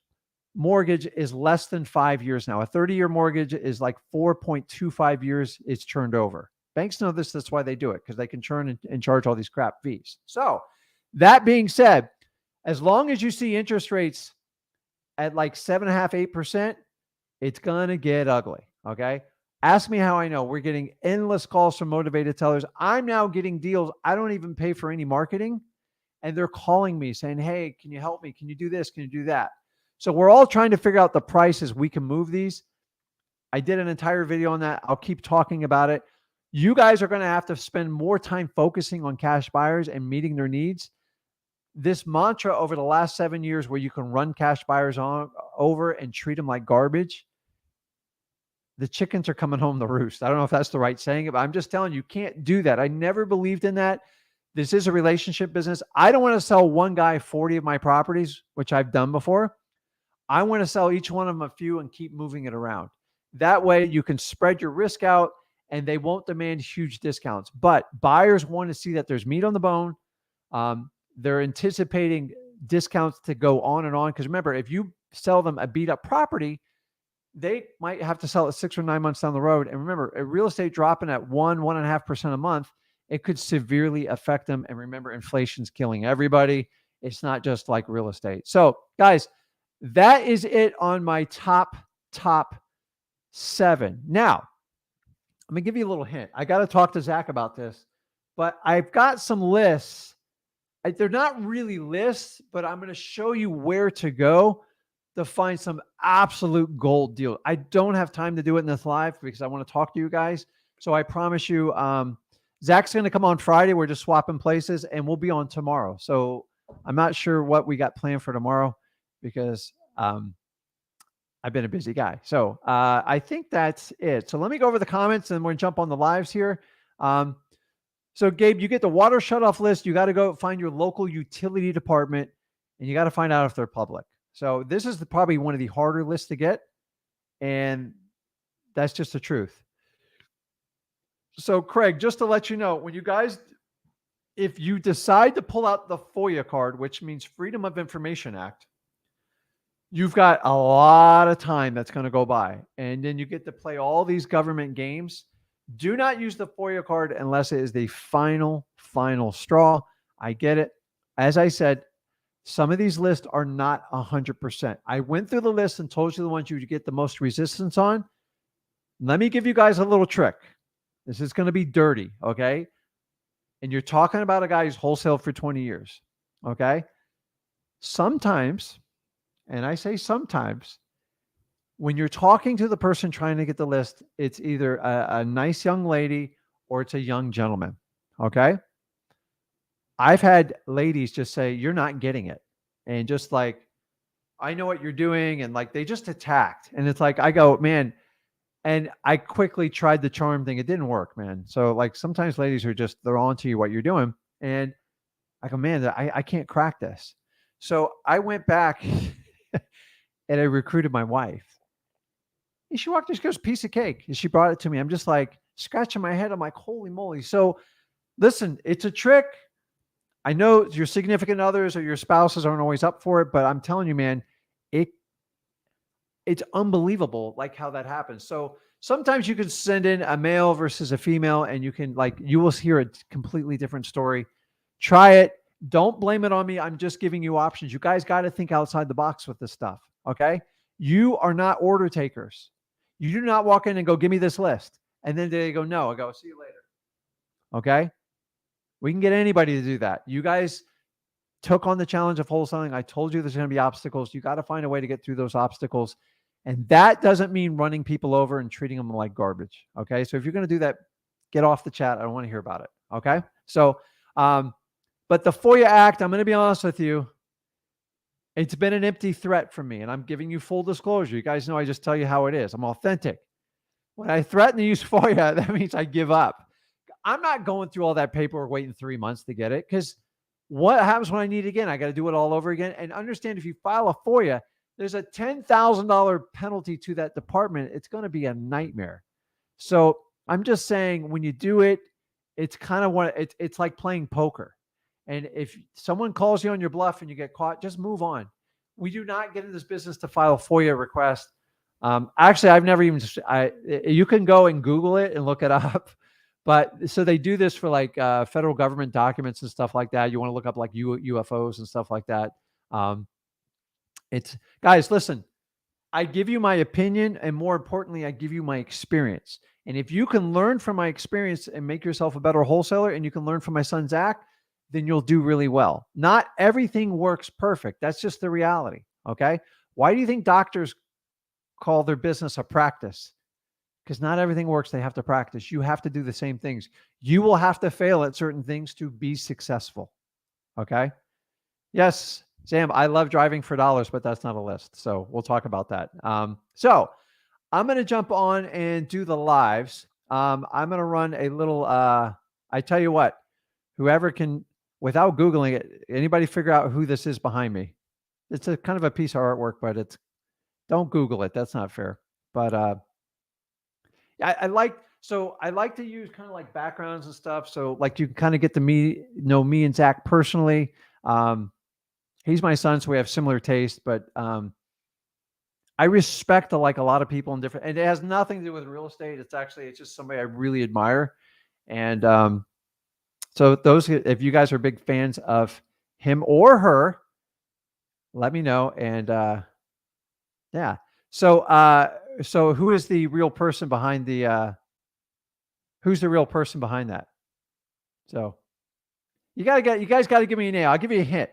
A: mortgage is less than 5 years now. A 30-year mortgage is like 4.25 years it's turned over. Banks know this. That's why they do it, because they can churn and charge all these crap fees. So that being said, as long as you see interest rates at like 7.5%, 8%, it's going to get ugly. Okay. Ask me how I know. We're getting endless calls from motivated sellers. I'm now getting deals. I don't even pay for any marketing. And they're calling me saying, hey, can you help me? Can you do this? Can you do that? So we're all trying to figure out the prices we can move these. I did an entire video on that. I'll keep talking about it. You guys are going to have to spend more time focusing on cash buyers and meeting their needs. This mantra over the last 7 years where you can run cash buyers over and treat them like garbage, the chickens are coming home to roost. I don't know if that's the right saying, but I'm just telling you, you can't do that. I never believed in that. This is a relationship business. I don't want to sell one guy 40 of my properties, which I've done before. I want to sell each one of them a few and keep moving it around. That way you can spread your risk out and they won't demand huge discounts. But buyers want to see that there's meat on the bone. They're anticipating discounts to go on and on. Because remember, if you sell them a beat up property, they might have to sell it 6 or 9 months down the road. And remember, a real estate dropping at 1.5% a month, it could severely affect them. And remember, inflation's killing everybody. It's not just like real estate. So guys, that is it on my top 7. Now, I'm going to give you a little hint. I got to talk to Zach about this, but I've got some lists. They're not really lists, but I'm going to show you where to go to find some absolute gold deal. I don't have time to do it in this live because I want to talk to you guys. So I promise you, Zach's going to come on Friday. We're just swapping places and we'll be on tomorrow. So I'm not sure what we got planned for tomorrow because I've been a busy guy. So I think that's it. So let me go over the comments and we're going to jump on the lives here. So Gabe, you get the water shutoff list. You got to go find your local utility department and you got to find out if they're public. So this is probably one of the harder lists to get. And that's just the truth. So Craig, just to let you know, when you guys, if you decide to pull out the FOIA card, which means Freedom of Information Act, you've got a lot of time that's going to go by. And then you get to play all these government games. Do not use the FOIA card unless it is the final straw. I get it. As I said, some of these lists are not 100%. I went through the list and told you the ones you would get the most resistance on. Let me give you guys a little trick. This is going to be dirty, okay? And you're talking about a guy who's wholesaled for 20 years, okay? Sometimes, and I say sometimes, when you're talking to the person trying to get the list, it's either a nice young lady or it's a young gentleman, okay? I've had ladies just say, "You're not getting it." And just like, "I know what you're doing." And like, they just attacked. And it's like, I go, man, and I quickly tried the charm thing. It didn't work, man. So like sometimes ladies are just, they're on to you what you're doing. And I go, man, I can't crack this. So I went back and I recruited my wife. And she walked in, she goes, "Piece of cake." And she brought it to me. I'm just like scratching my head. I'm like, holy moly. So listen, it's a trick. I know your significant others or your spouses aren't always up for it, but I'm telling you, man, it it's unbelievable like how that happens. So sometimes you can send in a male versus a female and you can like, you will hear a completely different story. Try it. Don't blame it on me. I'm just giving you options. You guys got to think outside the box with this stuff. Okay. You are not order takers. You do not walk in and go, "Give me this list." And then they go, "No." I go, "See you later." Okay. We can get anybody to do that. You guys took on the challenge of wholesaling. I told you there's going to be obstacles. You got to find a way to get through those obstacles. And that doesn't mean running people over and treating them like garbage. Okay. So if you're going to do that, get off the chat. I don't want to hear about it. Okay. So, but the FOIA Act, I'm going to be honest with you, it's been an empty threat from me. And I'm giving you full disclosure. You guys know I just tell you how it is. I'm authentic. When I threaten to use FOIA, that means I give up. I'm not going through all that paperwork waiting 3 months to get it, because what happens when I need it again? I got to do it all over again. And understand, if you file a FOIA, there's a $10,000 penalty to that department. It's going to be a nightmare. So I'm just saying, when you do it, it's kind of what it's like playing poker. And if someone calls you on your bluff and you get caught, just move on. We do not get in this business to file FOIA requests. Actually, I've never even, you can go and Google it and look it up. But so they do this for like federal government documents and stuff like that. You want to look up like UFOs and stuff like that. It's, guys, listen, I give you my opinion, and more importantly, I give you my experience. And if you can learn from my experience and make yourself a better wholesaler, and you can learn from my son, Zach, then you'll do really well. Not everything works perfect. That's just the reality. Okay. Why do you think doctors call their business a practice? Because not everything works. They have to practice. You have to do the same things. You will have to fail at certain things to be successful. Okay. Yes, Sam, I love driving for dollars, but that's not a list. So we'll talk about that. So I'm going to jump on and do the lives. I'm going to run a little, I tell you what, whoever can, without Googling it, anybody figure out who this is behind me? It's a kind of a piece of artwork, but don't Google it. That's not fair. But I like to use kind of like backgrounds and stuff. So like you can kind of get to know me and Zach personally. He's my son, so we have similar taste, but I respect a lot of people in different, and it has nothing to do with real estate. It's just somebody I really admire. And so if you guys are big fans of him or her, let me know. And yeah. So who is the real person behind who's the real person behind that? So you guys got to give me a name. I'll give you a hint.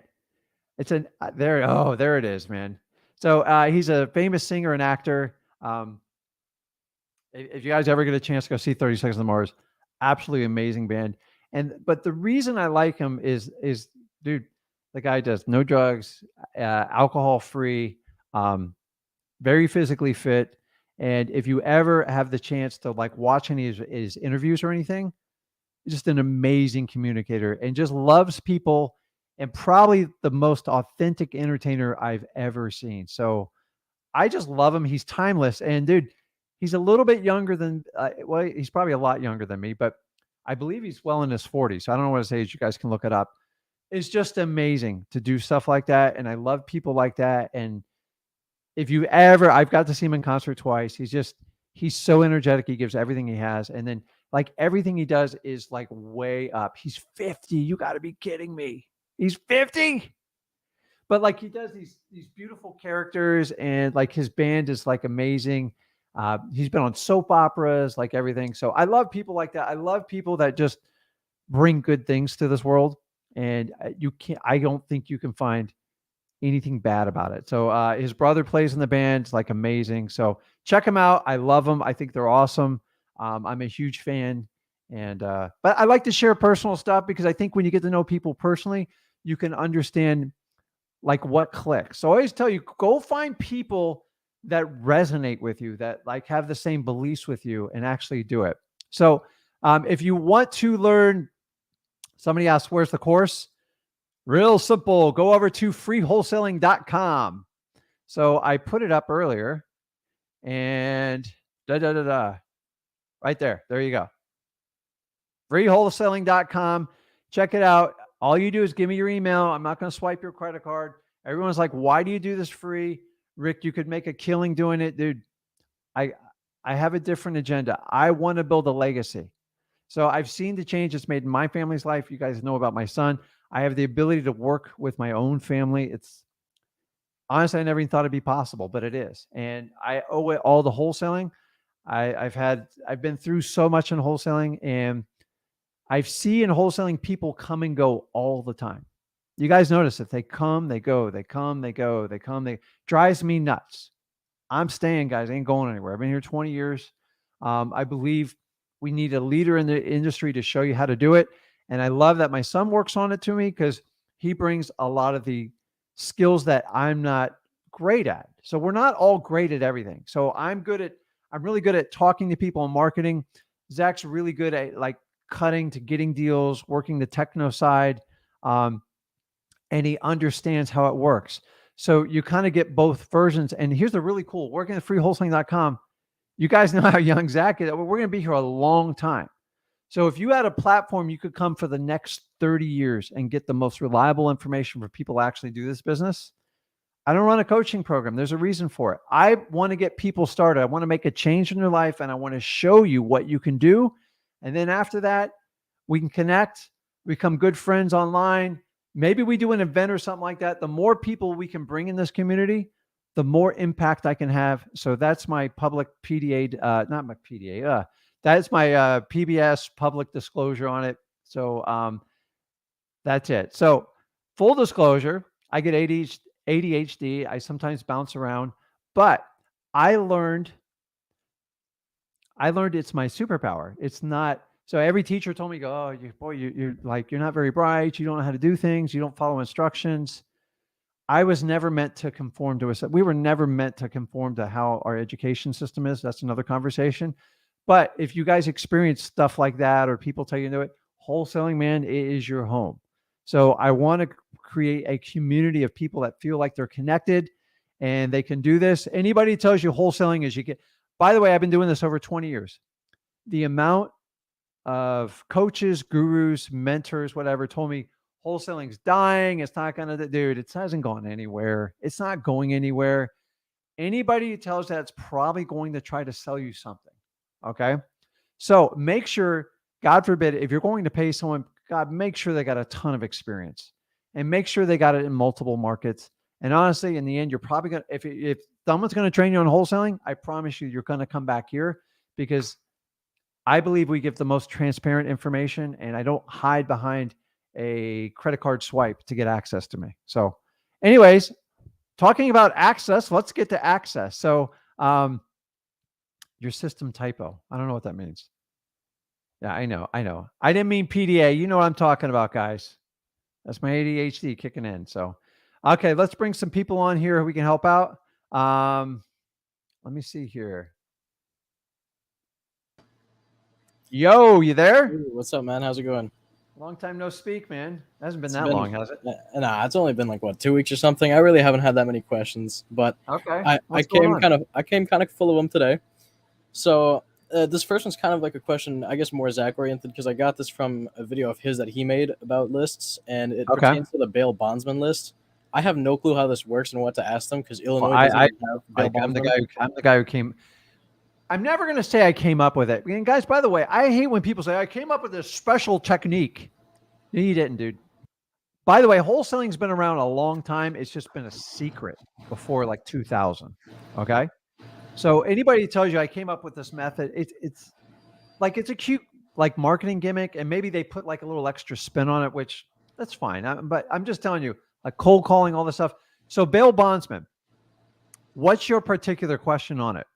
A: It's there it is, man. So he's a famous singer and actor. If you guys ever get a chance to go see 30 Seconds to Mars, absolutely amazing band. But the reason I like him is dude, the guy does no drugs, alcohol free, very physically fit. And if you ever have the chance to like watch any of his interviews or anything, he's just an amazing communicator and just loves people, and probably the most authentic entertainer I've ever seen. So I just love him. He's timeless. And dude, he's a little bit younger than, he's probably a lot younger than me, but I believe he's well in his 40s. So I don't know what his age. You guys can look it up. It's just amazing to do stuff like that. And I love people like that. And if you ever, I've got to see him in concert twice. He's so energetic. He gives everything he has. And then like everything he does is like way up. He's 50. You got to be kidding me. He's 50. But like he does these beautiful characters, and like his band is like amazing. He's been on soap operas, like everything. So I love people like that. I love people that just bring good things to this world. And I don't think you can find anything bad about it. So his brother plays in the band. It's like amazing. So check him out. I love them. I think they're awesome. I'm a huge fan. And but I like to share personal stuff because I think when you get to know people personally, you can understand like what clicks. So I always tell you, go find people that resonate with you, that like have the same beliefs with you, and actually do it. So if you want to learn, somebody asked, where's the course? Real simple. Go over to freewholesaling.com. So I put it up earlier, and right there. There you go. Freewholesaling.com. Check it out. All you do is give me your email. I'm not going to swipe your credit card. Everyone's like, why do you do this free? Rick, you could make a killing doing it. Dude, I have a different agenda. I want to build a legacy. So I've seen the change it's made in my family's life. You guys know about my son. I have the ability to work with my own family. It's honestly, I never even thought it'd be possible, but it is. And I owe it all to wholesaling. I've been through so much in wholesaling, and I see in wholesaling people come and go all the time. You guys notice if they come, they go, they come, they go, they come, they drives me nuts. I'm staying, guys. I ain't going anywhere. I've been here 20 years. I believe we need a leader in the industry to show you how to do it. And I love that my son works on it to me because he brings a lot of the skills that I'm not great at. So we're not all great at everything. So I'm really good at talking to people and marketing. Zach's really good at like cutting to getting deals, working the techno side. And he understands how it works. So you kind of get both versions. And here's the really cool, working at freewholesaling.com. You guys know how young Zach is. We're going to be here a long time. So if you had a platform, you could come for the next 30 years and get the most reliable information for people to actually do this business. I don't run a coaching program. There's a reason for it. I want to get people started. I want to make a change in their life, and I want to show you what you can do. And then after that, we can connect, become good friends online. Maybe we do an event or something like that. The more people we can bring in this community, the more impact I can have. So that's my public PDA, not my PDA. That's my PBS public disclosure on it. So that's it. So full disclosure, I get ADHD. I sometimes bounce around, but I learned it's my superpower. It's not. So every teacher told me, "Oh, you're like, you're not very bright. You don't know how to do things. You don't follow instructions." I was never meant to conform to a. We were never meant to conform to how our education system is. That's another conversation. But if you guys experience stuff like that, or people tell you to do it, wholesaling, man, it is your home. So I want to create a community of people that feel like they're connected and they can do this. Anybody tells you wholesaling is you get. By the way, I've been doing this over 20 years. The amount of coaches, gurus, mentors, whatever, told me wholesaling's dying. It's not going to, dude, it hasn't gone anywhere. It's not going anywhere. Anybody who tells that, it's probably going to try to sell you something. Okay. So make sure, God forbid, if you're going to pay someone, God, make sure they got a ton of experience and make sure they got it in multiple markets. And honestly, in the end, you're probably going to, if someone's going to train you on wholesaling, I promise you, you're going to come back here because I believe we give the most transparent information, and I don't hide behind a credit card swipe to get access to me. So anyways, talking about access, let's get to access. So your system typo. I don't know what that means. Yeah, I know. I didn't mean PDA. You know what I'm talking about, guys. That's my ADHD kicking in. So, okay, let's bring some people on here who we can help out. Let me see here. Yo, you there?
C: Hey, what's up, man? How's it going?
A: Long time no speak, man. It hasn't been long, has it?
C: Nah, it's only been like 2 weeks or something. I really haven't had that many questions, but
A: okay.
C: I came kind of full of them today. So this first one's kind of like a question, I guess more Zach oriented, because I got this from a video of his that he made about lists, and it pertains to the bail bondsman list. I have no clue how this works and what to ask them because Illinois
A: Well,
C: doesn't even have bail
A: I'm the
C: bondsmen.
A: guy. I'm the guy who came. I'm never going to say I came up with it. And guys, by the way, I hate when people say I came up with this special technique. No, you didn't, dude. By the way, wholesaling's been around a long time. It's just been a secret before like 2000. Okay. So anybody who tells you I came up with this method, it's like it's a cute like marketing gimmick, and maybe they put like a little extra spin on it, which that's fine. But I'm just telling you, like cold calling, all this stuff. So bail bondsman, what's your particular question on it?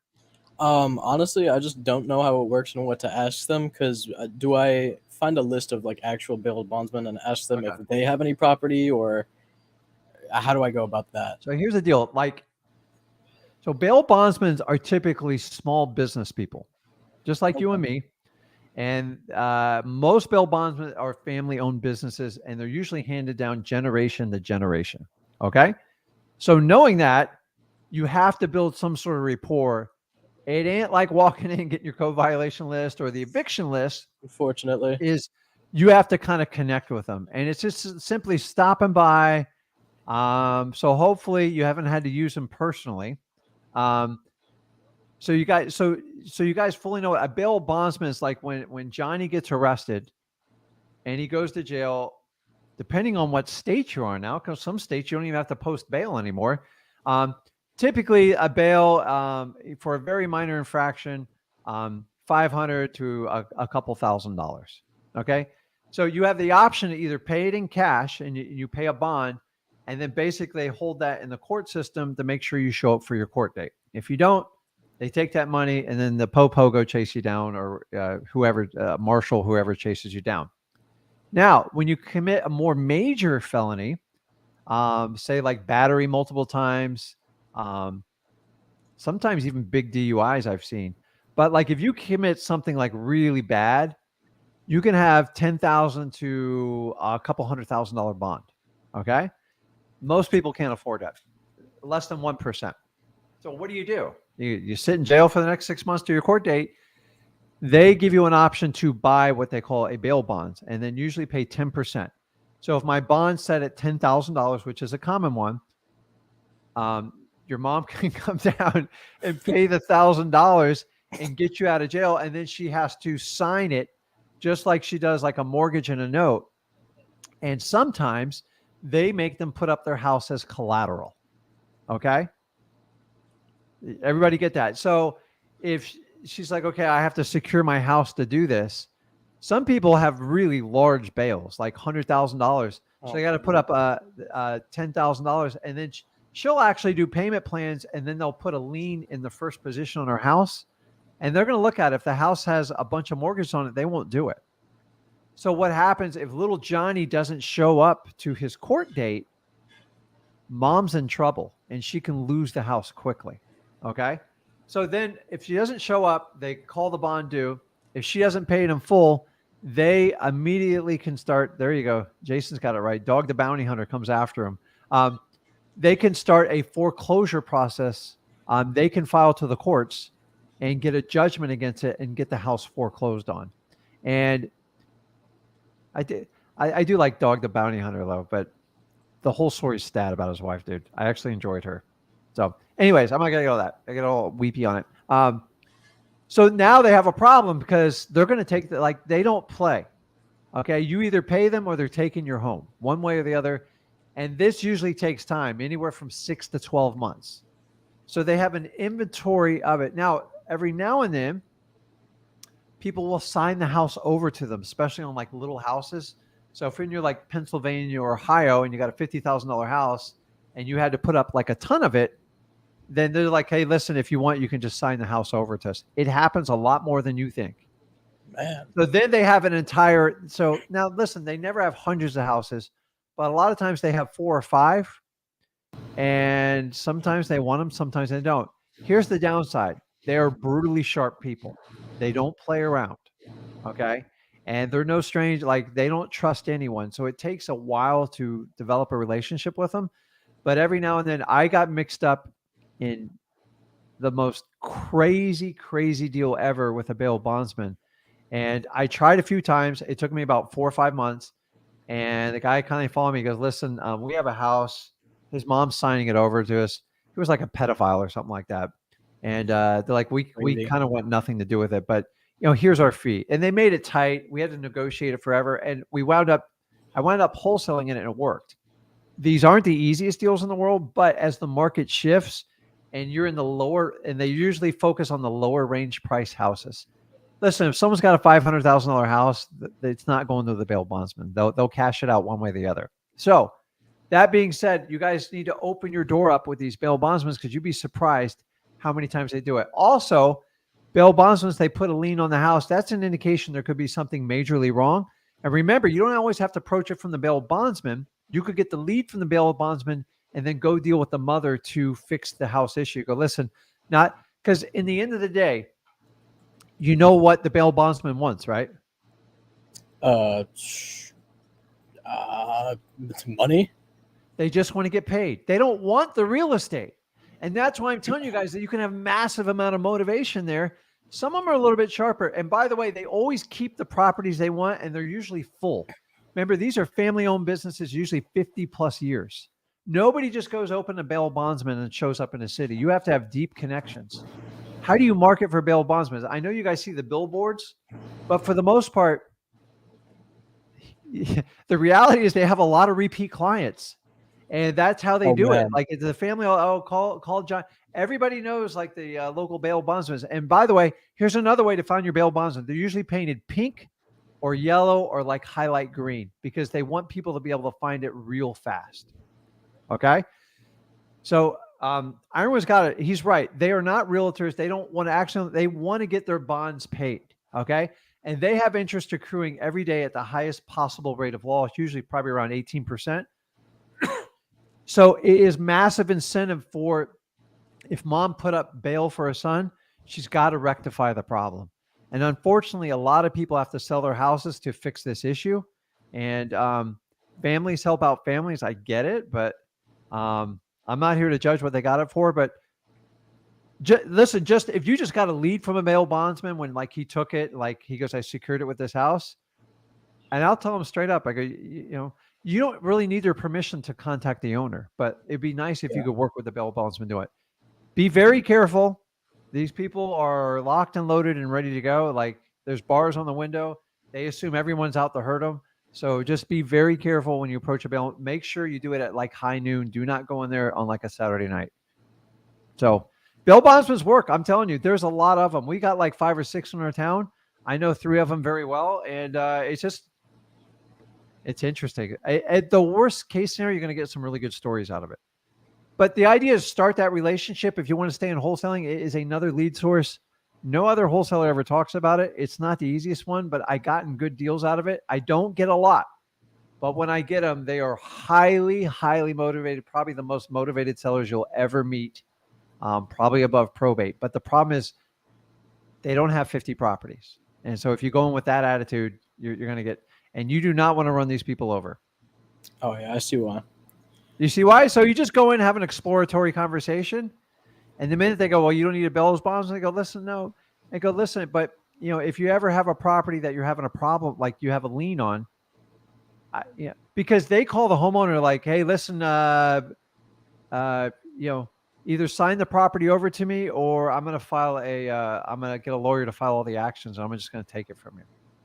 C: Honestly, I just don't know how it works and what to ask them because do I find a list of like actual bail bondsmen and ask them if they have any property, or how do I go about that?
A: So here's the deal. So bail bondsmen are typically small business people, just like you and me. And most bail bondsmen are family-owned businesses, and they're usually handed down generation to generation. Okay. So knowing that, you have to build some sort of rapport. It ain't like walking in and getting your code violation list or the eviction list.
C: Unfortunately,
A: Is you have to kind of connect with them, and it's just simply stopping by. So hopefully you haven't had to use them personally. So you guys fully know a bail bondsman is like when Johnny gets arrested and he goes to jail, depending on what state you are now, because some states you don't even have to post bail anymore. Typically a bail for a very minor infraction, $500 to a couple $1,000s. Okay. So you have the option to either pay it in cash and you pay a bond, and then basically they hold that in the court system to make sure you show up for your court date. If you don't, they take that money and then the po-po go chase you down, or whoever, marshal, whoever chases you down. Now, when you commit a more major felony, say like battery multiple times, sometimes even big DUIs I've seen. But like if you commit something like really bad, you can have $10,000 to a couple $100,000 bond. Okay. Most people can't afford that. Less than 1%. So what do? You sit in jail for the next 6 months to your court date. They give you an option to buy what they call a bail bond, and then usually pay 10%. So if my bond's set at $10,000, which is a common one, your mom can come down and pay the $1,000 and get you out of jail, and then she has to sign it just like she does like a mortgage and a note. And sometimes they make them put up their house as collateral. Okay. Everybody get that? So if she's like, okay, I have to secure my house to do this. Some people have really large bails, like $100,000. So they got to put up $10,000, and then she'll actually do payment plans, and then they'll put a lien in the first position on her house, and they're going to look at it. If the house has a bunch of mortgage on it, they won't do it. So what happens if little Johnny doesn't show up to his court date? Mom's in trouble, and she can lose the house quickly. Okay. So then if she doesn't show up, they call the bond due. If she hasn't paid in full, they immediately can start. There you go. Jason's got it right. Dog the bounty hunter comes after him. They can start a foreclosure process. They can file to the courts and get a judgment against it and get the house foreclosed on. And I do like Dog the bounty hunter though, but the whole story's sad about his wife, dude. I actually enjoyed her. So anyways, I'm not going to go that. I get all weepy on it. So now they have a problem because they're going to take they don't play. Okay. You either pay them or they're taking your home, one way or the other. And this usually takes time, anywhere from 6 to 12 months. So they have an inventory of it. Now, every now and then, people will sign the house over to them, especially on like little houses. So if you're like Pennsylvania or Ohio and you got a $50,000 house and you had to put up like a ton of it, then they're like, hey, listen, if you want, you can just sign the house over to us. It happens a lot more than you think.
C: Man.
A: So then they have an entire, so now listen, they never have hundreds of houses, but a lot of times they have 4 or 5, and sometimes they want them, sometimes they don't. Here's the downside. They are brutally sharp people. They don't play around. Okay. And they're no strange, like they don't trust anyone. So it takes a while to develop a relationship with them. But every now and then I got mixed up in the most crazy deal ever with a bail bondsman. And I tried a few times. It took me about 4 or 5 months. And the guy kind of followed me. He goes, listen, we have a house. his mom's signing it over to us. He was like a pedophile or something like that. And they're like, we
C: Crazy.
A: kind of want nothing to do with it, but here's our fee. And they made it tight. We had to negotiate it forever. And I wound up wholesaling it, and it worked. These aren't the easiest deals in the world, but as the market shifts and you're in the lower, and they usually focus on the lower range price houses. Listen, if someone's got a $500,000 house, it's not going to the bail bondsman. They'll cash it out one way or the other. So that being said, you guys need to open your door up with these bail bondsmen, because you'd be surprised how many times they do it. Also, bail bondsmen, they put a lien on the house. That's an indication there could be something majorly wrong. And remember, you don't always have to approach it from the bail bondsman. You could get the lead from the bail bondsman and then go deal with the mother to fix the house issue. Go, listen, not because in the end of the day, you know what the bail bondsman wants, right?
C: Money.
A: They just want to get paid. They don't want the real estate. And that's why I'm telling you guys that you can have massive amount of motivation there. Some of them are a little bit sharper. And by the way, they always keep the properties they want, and they're usually full. Remember, these are family-owned businesses, usually 50 plus years. Nobody just goes open a bail bondsman and shows up in a city. You have to have deep connections. How do you market for bail bondsmen? I know you guys see the billboards, but for the most part, the reality is they have a lot of repeat clients. And that's how they do it. Like, it's the family, call John. Everybody knows, like, the local bail bondsmen. And by the way, here's another way to find your bail bondsman. They're usually painted pink or yellow or like highlight green, because they want people to be able to find it real fast. Okay. So Ironwood's got it. He's right. They are not realtors. They don't want to actually, they want to get their bonds paid. Okay. And they have interest accruing every day at the highest possible rate of loss, usually probably around 18%. So it is massive incentive for, if mom put up bail for a son, she's got to rectify the problem. And unfortunately, a lot of people have to sell their houses to fix this issue. And families help out families. I get it, but I'm not here to judge what they got it for. But listen, if you just got a lead from a bail bondsman when, like, he took it, like he goes, I secured it with this house. And I'll tell him straight up, I go, you don't really need their permission to contact the owner, but it'd be nice if you could work with the bail bondsman, do it. Be very careful. These people are locked and loaded and ready to go. Like, there's bars on the window. They assume everyone's out to hurt them. So just be very careful when you approach a bail. Make sure you do it at like high noon. Do not go in there on like a Saturday night. So bail bondsmen's work. I'm telling you, there's a lot of them. We got like 5 or 6 in our town. I know 3 of them very well. And it's interesting. At the worst case scenario, you're going to get some really good stories out of it. But the idea is start that relationship. If you want to stay in wholesaling, it is another lead source. No other wholesaler ever talks about it. It's not the easiest one, but I gotten good deals out of it. I don't get a lot, but when I get them, they are highly, highly motivated. Probably the most motivated sellers you'll ever meet, probably above probate. But the problem is they don't have 50 properties. And so if you go in with that attitude, you're going to get, and you do not want to run these people over.
C: Oh yeah, I see why.
A: You see why? So you just go in, have an exploratory conversation. And the minute they go, well, you don't need a bail bondsman, they go, listen, no. They go, listen, but if you ever have a property that you're having a problem, like you have a lien on, because they call the homeowner like, hey, listen, either sign the property over to me, or I'm going to I'm going to get a lawyer to file all the actions, and I'm just going to take it from you.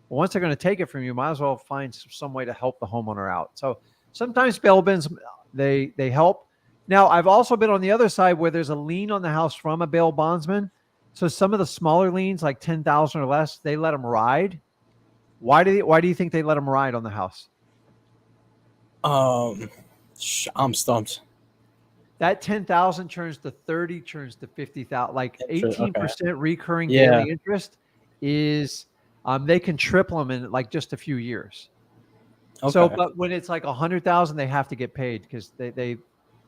A: Well, once they're going to take it from you, might as well find some way to help the homeowner out. So sometimes bail bonds, they help. Now, I've also been on the other side where there's a lien on the house from a bail bondsman. So some of the smaller liens, like 10,000 or less, they let them ride. Why do you think they let them ride on the house?
C: I'm stumped.
A: That 10,000 turns to 30, turns to 50,000. Like 18% recurring daily interest is, they can triple them in like just a few years. Okay. So, but when it's like 100,000, they have to get paid because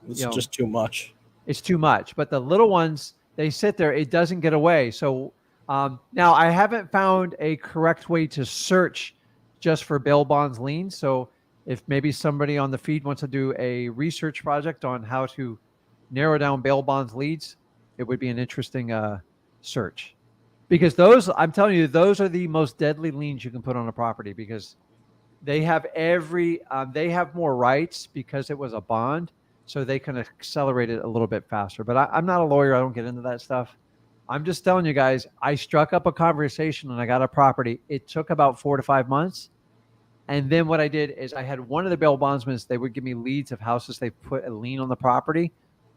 A: it's
C: just too much.
A: It's too much. But the little ones, they sit there. It doesn't get away. So now I haven't found a correct way to search just for bail bonds liens. So if maybe somebody on the feed wants to do a research project on how to narrow down bail bonds leads, it would be an interesting search. Because those, I'm telling you, those are the most deadly liens you can put on a property, because they have they have more rights because it was a bond. so they can accelerate it a little bit faster. But I'm not a lawyer. I don't get into that stuff. I'm just telling you guys, I struck up a conversation and I got a property. It took about 4 to 5 months. And then what I did is I had one of the bail bondsmen, they would give me leads of houses they put a lien on the property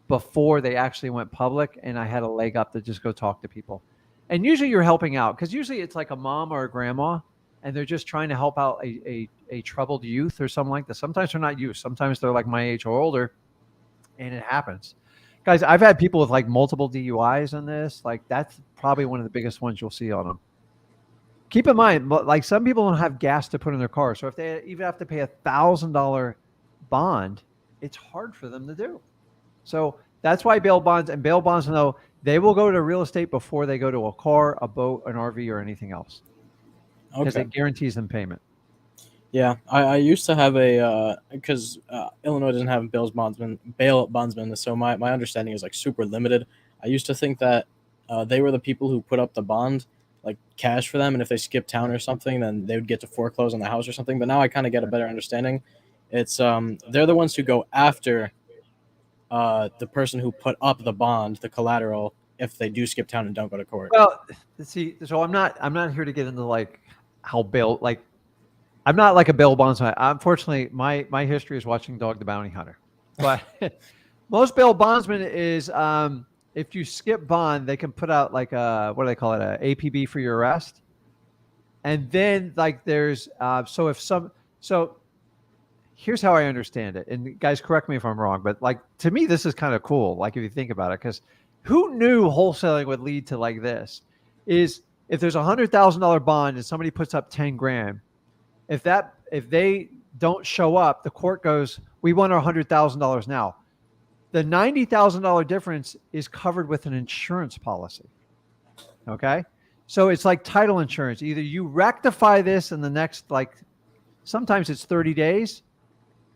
A: before they actually went public. And I had a leg up to just go talk to people. And usually you're helping out because usually it's like a mom or a grandma and they're just trying to help out a troubled youth or something like that. Sometimes they're not youth. Sometimes they're like my age or older, and it happens. Guys, I've had people with like multiple DUIs on this. Like that's probably one of the biggest ones you'll see on them. Keep in mind, like some people don't have gas to put in their car. So if they even have to pay $1,000 bond, it's hard for them to do. So that's why bail bonds, though, they will go to real estate before they go to a car, a boat, an RV, or anything else. Because it guarantees them payment.
C: Yeah, I used to have because Illinois doesn't have bail bondsmen, so my understanding is like super limited. I used to think that they were the people who put up the bond, like cash for them, and if they skip town or something, then they would get to foreclose on the house or something. But now I kind of get a better understanding. It's they're the ones who go after the person who put up the bond, the collateral, if they do skip town and don't go to court.
A: Well, see, so I'm not here to get into like how bail, like I'm not like a bail bondsman. Unfortunately, my history is watching Dog the Bounty Hunter. But most bail bondsmen is if you skip bond, they can put out like a, what do they call it, a APB for your arrest. And then like there's so here's how I understand it. And guys, correct me if I'm wrong, but like to me, this is kind of cool. Like if you think about it, because who knew wholesaling would lead to like this? Is if there's $100,000 bond and somebody puts up 10 grand, if they don't show up, the court goes, we want our $100,000 now. The $90,000 difference is covered with an insurance policy. Okay. So it's like title insurance. Either you rectify this in the next, like sometimes it's 30 days,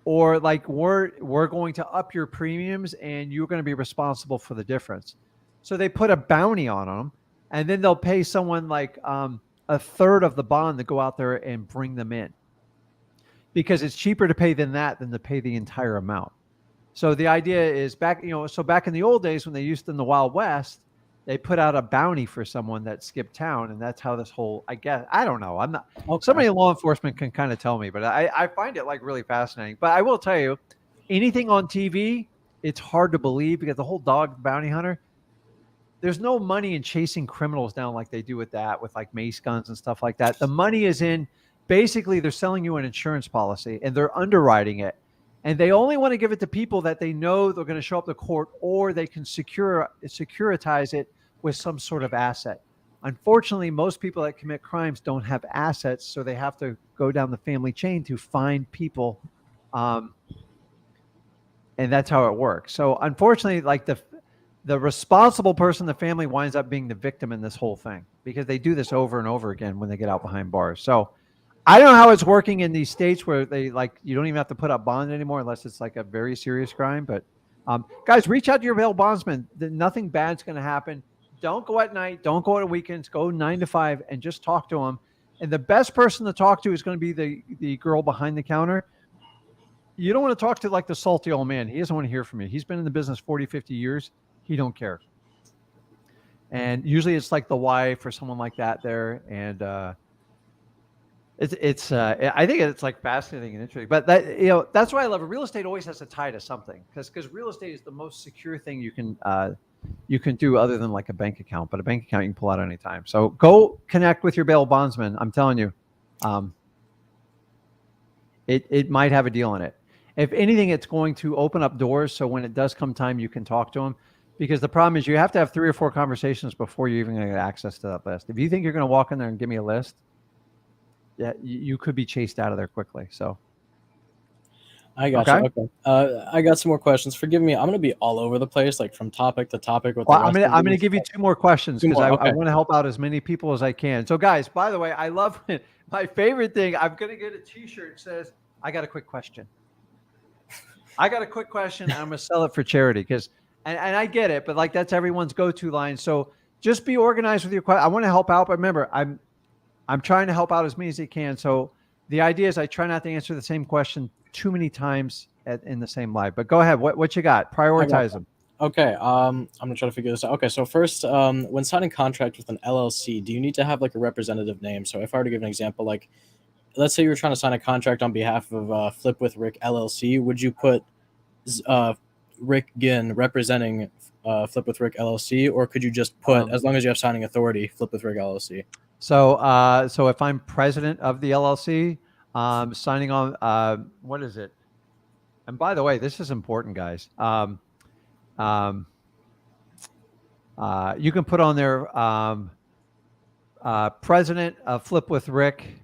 A: or like we're going to up your premiums and you're going to be responsible for the difference. So they put a bounty on them, and then they'll pay someone like a third of the bond to go out there and bring them in, because it's cheaper to pay than to pay the entire amount. So the idea is back in the old days when they used in the Wild West, they put out a bounty for someone that skipped town, and that's how this whole, I guess, I don't know. I'm not, okay. Somebody in law enforcement can kind of tell me, but I find it like really fascinating. But I will tell you, anything on TV, it's hard to believe, because the whole Dog Bounty Hunter, there's no money in chasing criminals down like they do with like mace guns and stuff like that. The money is in, basically they're selling you an insurance policy and they're underwriting it. And they only want to give it to people that they know they're going to show up to court, or they can securitize it with some sort of asset. Unfortunately, most people that commit crimes don't have assets, so they have to go down the family chain to find people. And that's how it works. So unfortunately, like the responsible person in the family winds up being the victim in this whole thing, because they do this over and over again when they get out behind bars. So I don't know how it's working in these states where they like, you don't even have to put up bond anymore unless it's like a very serious crime. But guys, reach out to your bail bondsman. Nothing bad's going to happen. Don't go at night. Don't go at weekends. Go 9 to 5 and just talk to them. And the best person to talk to is going to be the girl behind the counter. You don't want to talk to like the salty old man. He doesn't want to hear from you. He's been in the business 40, 50 years. He don't care. And usually it's like the wife or someone like that there. And I think it's like fascinating and interesting. But that's why I love it. Real estate always has a tie to something, because real estate is the most secure thing you can do, other than like a bank account. But a bank account you can pull out anytime. So go connect with your bail bondsman. I'm telling you, it might have a deal in it. If anything, it's going to open up doors. So when it does come time, you can talk to them. Because the problem is you have to have 3 or 4 conversations before you're even going to get access to that list. If you think you're going to walk in there and give me a list, yeah, you could be chased out of there quickly. So
C: I got you. Okay. I got some more questions. Forgive me. I'm going to be all over the place, like from topic to topic.
A: I'm going to give you 2 more questions, because I want to help out as many people as I can. So guys, by the way, I love it. My favorite thing, I'm going to get a t-shirt that says, I got a quick question. I got a quick question. I'm going to sell it for charity, because, and I get it, but like that's everyone's go-to line. So just be organized with your question. I want to help out, but remember, I'm trying to help out as many as I can. So the idea is I try not to answer the same question too many times in the same light. But go ahead. What you got? Prioritize them.
C: Okay, I'm gonna try to figure this out. Okay, so first, when signing contract with an LLC, do you need to have like a representative name? So if I were to give an example, like let's say you were trying to sign a contract on behalf of Flip with Rick LLC, would you put Rick Ginn representing Flip with Rick LLC, or could you just put, as long as you have signing authority, Flip with Rick LLC?
A: So if I'm president of the LLC, signing on, what is it? And by the way, this is important, guys. You can put on there president of Flip with Rick.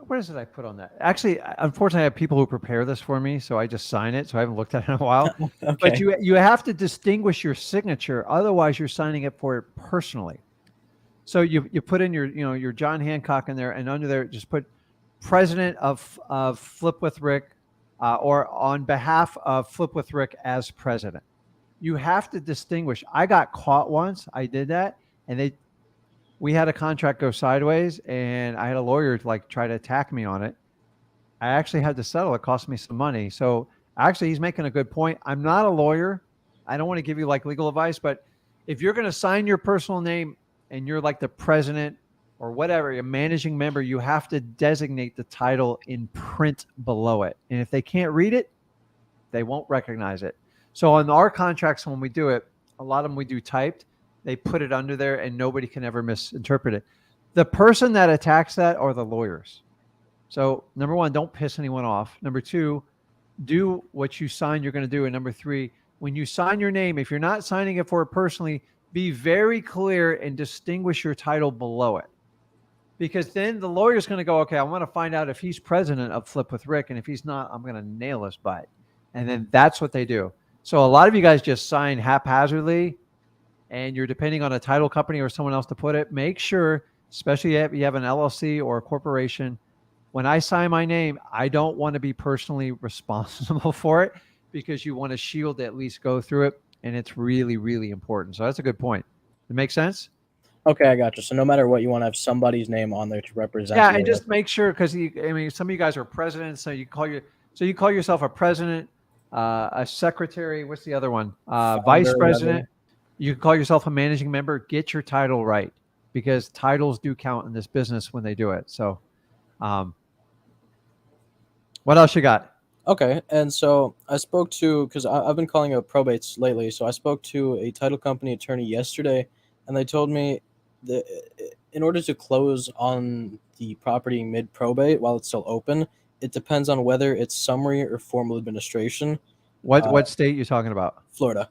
A: What is it I put on that? Actually, unfortunately, I have people who prepare this for me, so I just sign it. So I haven't looked at it in a while.
C: Okay.
A: But you have to distinguish your signature, otherwise you're signing it for it personally. So you put in your John Hancock in there, and under there just put president of Flip with Rick, or on behalf of Flip with Rick as president. You have to distinguish. I got caught once. I did that, and we had a contract go sideways, and I had a lawyer like try to attack me on it. I actually had to settle. It cost me some money. So actually, he's making a good point. I'm not a lawyer. I don't want to give you like legal advice, but if you're going to sign your personal name and you're like the president or whatever, a managing member, you have to designate the title in print below it. And if they can't read it, they won't recognize it. So on our contracts, when we do it, a lot of them we do typed. They put it under there and nobody can ever misinterpret it. The person that attacks that are the lawyers. So number one, don't piss anyone off. Number two, do what you sign you're going to do. And number three, when you sign your name, if you're not signing it for it personally, be very clear and distinguish your title below it. Because then the lawyer's going to go, okay, I want to find out if he's president of Flip with Rick. And if he's not, I'm going to nail his butt. And then that's what they do. So a lot of you guys just sign haphazardly, and you're depending on a title company or someone else to put it. Make sure, especially if you have an LLC or a corporation, when I sign my name, I don't want to be personally responsible for it, because you want to shield at least go through it. And it's really, really important. So that's a good point. It makes sense?
C: Okay, I got you. So no matter what, you want to have somebody's name on there to represent.
A: Yeah, and just make sure, because some of you guys are presidents, so you call yourself a president, a secretary. What's the other one? Vice president. You can call yourself a managing member. Get your title right, because titles do count in this business when they do it. So, what else you got?
C: Okay, and so I spoke to, because I've been calling out probates lately, so I spoke to a title company attorney yesterday, and they told me that in order to close on the property mid-probate while it's still open, it depends on whether it's summary or formal administration.
A: What state you talking about?
C: Florida.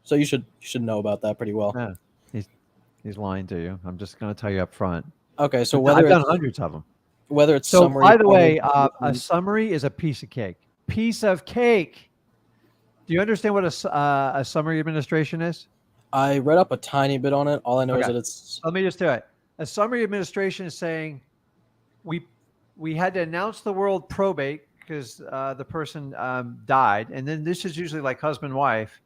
C: So you should know about that pretty well.
A: Yeah, he's lying to you. I'm just going to tell you up front.
C: Okay, so
A: I've done hundreds of them.
C: Whether it's
A: so,
C: summary.
A: By the way, a summary is a piece of cake. Piece of cake. Do you understand what a summary administration is?
C: I read up a tiny bit on it. All I know is that it's.
A: Let me just do it. A summary administration is saying we had to announce the world probate because the person died, and then this is usually like husband wife.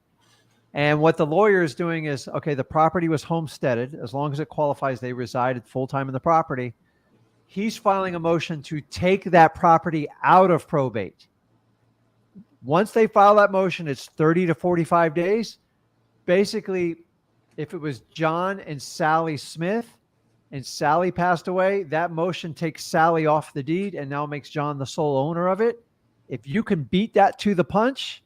A: And what the lawyer is doing is, okay, the property was homesteaded. As long as it qualifies, they resided full-time in the property. He's filing a motion to take that property out of probate. Once they file that motion, it's 30 to 45 days. Basically, if it was John and Sally Smith and Sally passed away, that motion takes Sally off the deed and now makes John the sole owner of it. If you can beat that to the punch,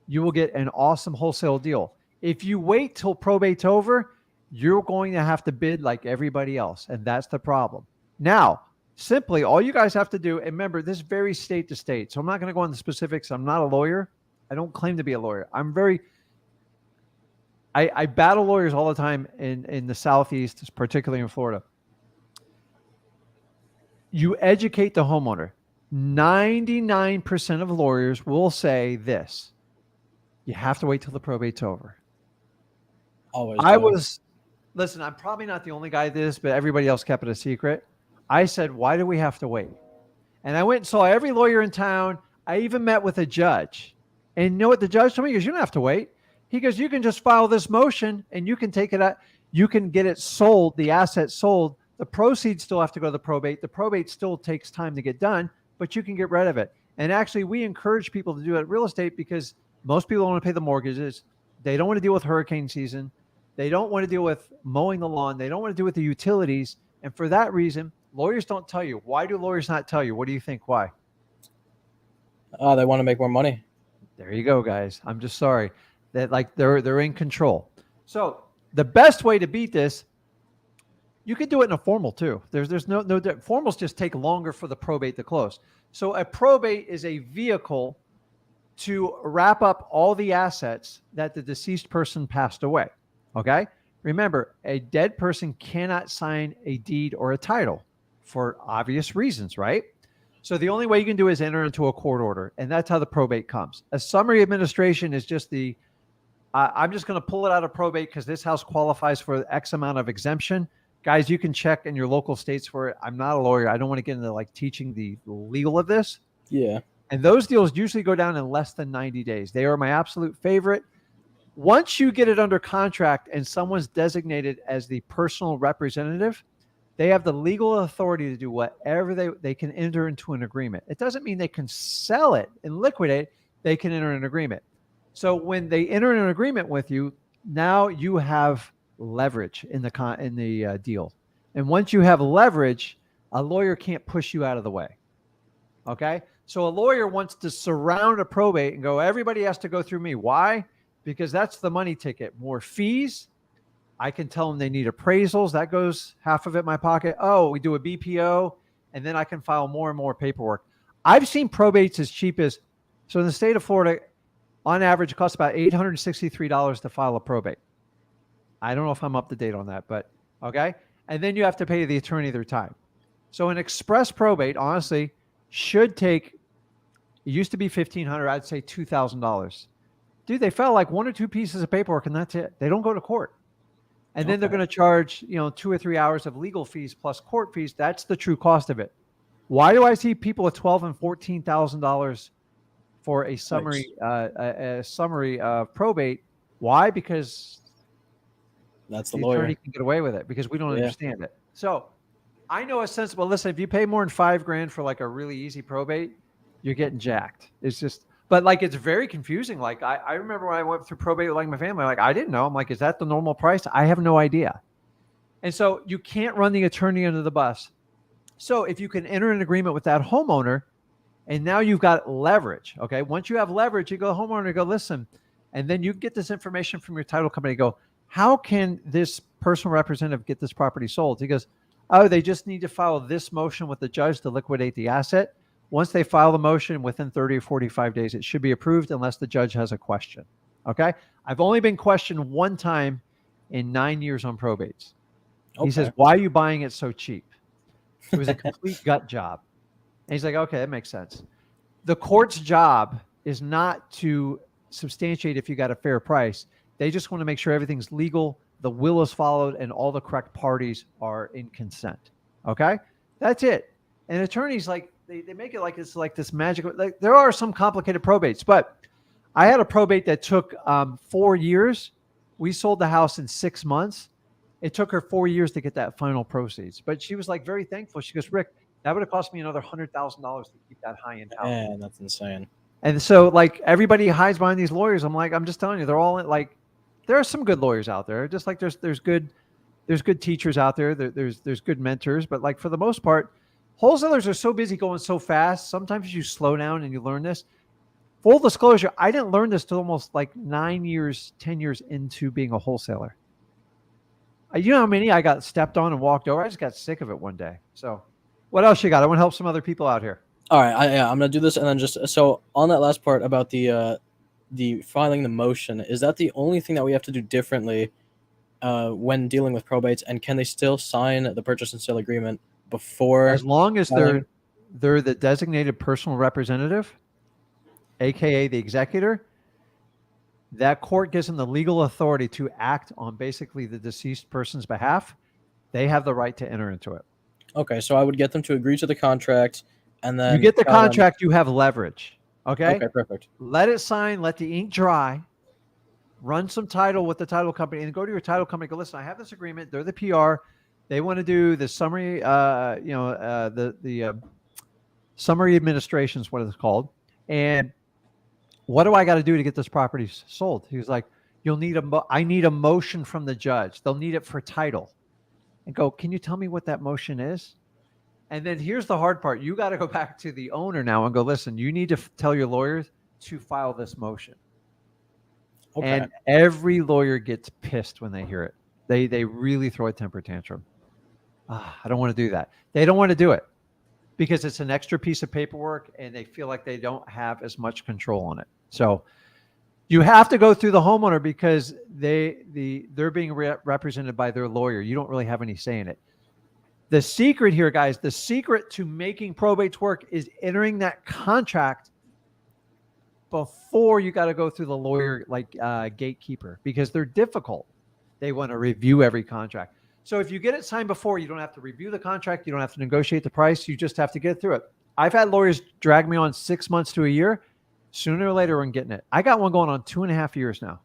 A: you will get an awesome wholesale deal. If you wait till probate's over, you're going to have to bid like everybody else, and that's the problem. Now, simply, all you guys have to do, and remember, this varies state to state, so I'm not going to go into specifics. I'm not a lawyer. I don't claim to be a lawyer. I battle lawyers all the time in the Southeast, particularly in Florida. You educate the homeowner. 99% of lawyers will say this: you have to wait till the probate's over.
C: Always.
A: Listen, I'm probably not the only guy that did this, but everybody else kept it a secret. I said, why do we have to wait? And I went and saw every lawyer in town. I even met with a judge. And you know what the judge told me? He goes, you don't have to wait. He goes, you can just file this motion and you can take it out. You can get it sold, the asset sold The proceeds still have to go to the probate. The probate still takes time to get done, but you can get rid of it. And actually, we encourage people to do it in real estate because most people don't want to pay the mortgages. They don't want to deal with hurricane season. They don't want to deal with mowing the lawn. They don't want to deal with the utilities. And for that reason, lawyers don't tell you. Why do lawyers not tell you? What do you think? Why?
C: They want to make more money.
A: There you go, guys. I'm just sorry that like they're in control. So the best way to beat this, you could do it in a formal too. There's no formals just take longer for the probate to close. So a probate is a vehicle to wrap up all the assets that the deceased person passed away. Okay. Remember, a dead person cannot sign a deed or a title for obvious reasons, right? So the only way you can do is enter into a court order, and that's how the probate comes. A summary administration is just the, I'm just going to pull it out of probate because this house qualifies for X amount of exemption. Guys, you can check in your local states for it. I'm not a lawyer. I don't want to get into like teaching the legal of this.
C: Yeah.
A: And those deals usually go down in less than 90 days. They are my absolute favorite. Once you get it under contract and someone's designated as the personal representative, they have the legal authority to do whatever they can enter into an agreement. It doesn't mean they can sell it and liquidate. They can enter an agreement. So when they enter an agreement with you, now you have leverage in the deal. And once you have leverage, a lawyer can't push you out of the way. Okay? So a lawyer wants to surround a probate and go, everybody has to go through me. Why? Because that's the money ticket. More fees. I can tell them they need appraisals. That goes half of it in my pocket. Oh, we do a BPO, and then I can file more and more paperwork. I've seen probates as cheap as, so in the state of Florida, on average, it costs about $863 to file a probate. I don't know if I'm up to date on that, but okay. And then you have to pay the attorney their time. So an express probate, honestly, should take, it used to be $1,500, I'd say $2,000. Dude, they file like 1 or 2 pieces of paperwork and that's it. They don't go to court. And then they're going to charge, 2 or 3 hours of legal fees plus court fees. That's the true cost of it. Why do I see people with $12,000 and $14,000 for a summary, a summary of probate? Why? Because
C: that's the
A: attorney
C: lawyer
A: can get away with it because we don't understand it. So I know a sensible. Listen, if you pay more than $5,000 for like a really easy probate, you're getting jacked. It's just. But like, it's very confusing. Like I remember when I went through probate with like my family, like I didn't know. I'm like, is that the normal price? I have no idea. And so you can't run the attorney under the bus. So if you can enter an agreement with that homeowner and now you've got leverage, okay? Once you have leverage, you go to the homeowner and go, listen, and then you get this information from your title company, go, how can this personal representative get this property sold? He goes, oh, they just need to file this motion with the judge to liquidate the asset. Once they file the motion within 30 or 45 days, it should be approved unless the judge has a question. Okay. I've only been questioned one time in 9 years on probates. Okay. He says, why are you buying it so cheap? It was a complete gut job. And he's like, okay, that makes sense. The court's job is not to substantiate if you got a fair price. They just want to make sure everything's legal, the will is followed, and all the correct parties are in consent. Okay. That's it. And attorneys, like, they make it like it's like this magical, like there are some complicated probates, but I had a probate that took 4 years. We sold the house in 6 months. It took her 4 years to get that final proceeds, but she was like very thankful. She goes, Rick, that would have cost me another $100,000 to keep that high end house.
C: Man, that's insane.
A: And so like everybody hides behind these lawyers. I'm like, I'm just telling you, they're all like, there are some good lawyers out there. Just like there's good teachers out there. There's good mentors, but like for the most part, wholesalers are so busy going so fast. Sometimes you slow down and you learn this. Full disclosure, I didn't learn this till almost like 9 years, 10 years into being a wholesaler. You know how many I got stepped on and walked over? I just got sick of it one day. So what else you got? I want to help some other people out here.
C: All right. I'm going to do this. And then just, so on that last part about the filing the motion, is that the only thing that we have to do differently when dealing with probates? And can they still sign the purchase and sale agreement before,
A: as long as they're the designated personal representative, aka the executor? That court gives them the legal authority to act on basically the deceased person's behalf. They have the right to enter into it.
C: Okay, so I would get them to agree to the contract, and then
A: you get the contract, you have leverage. Okay,
C: perfect.
A: Let it sign, let the ink dry, run some title with the title company, and go to your title company and go, listen, I have this agreement. They're the PR. They want to do the summary, the summary administration is what it's called. And what do I got to do to get this property sold? He was like, I need a motion from the judge. They'll need it for title. And go, can you tell me what that motion is? And then here's the hard part. You got to go back to the owner now and go, listen, you need to tell your lawyers to file this motion.
C: Okay.
A: And every lawyer gets pissed when they hear it. They really throw a temper tantrum. I don't want to do that. They don't want to do it because it's an extra piece of paperwork and they feel like they don't have as much control on it. So you have to go through the homeowner because they're being represented by their lawyer. You don't really have any say in it. The secret here, guys, the secret to making probates work is entering that contract before you got to go through the lawyer gatekeeper because they're difficult. They want to review every contract. So if you get it signed before, you don't have to review the contract. You don't have to negotiate the price. You just have to get through it. I've had lawyers drag me on 6 months to a year. Sooner or later, I'm getting it. I got one going on 2.5 years now.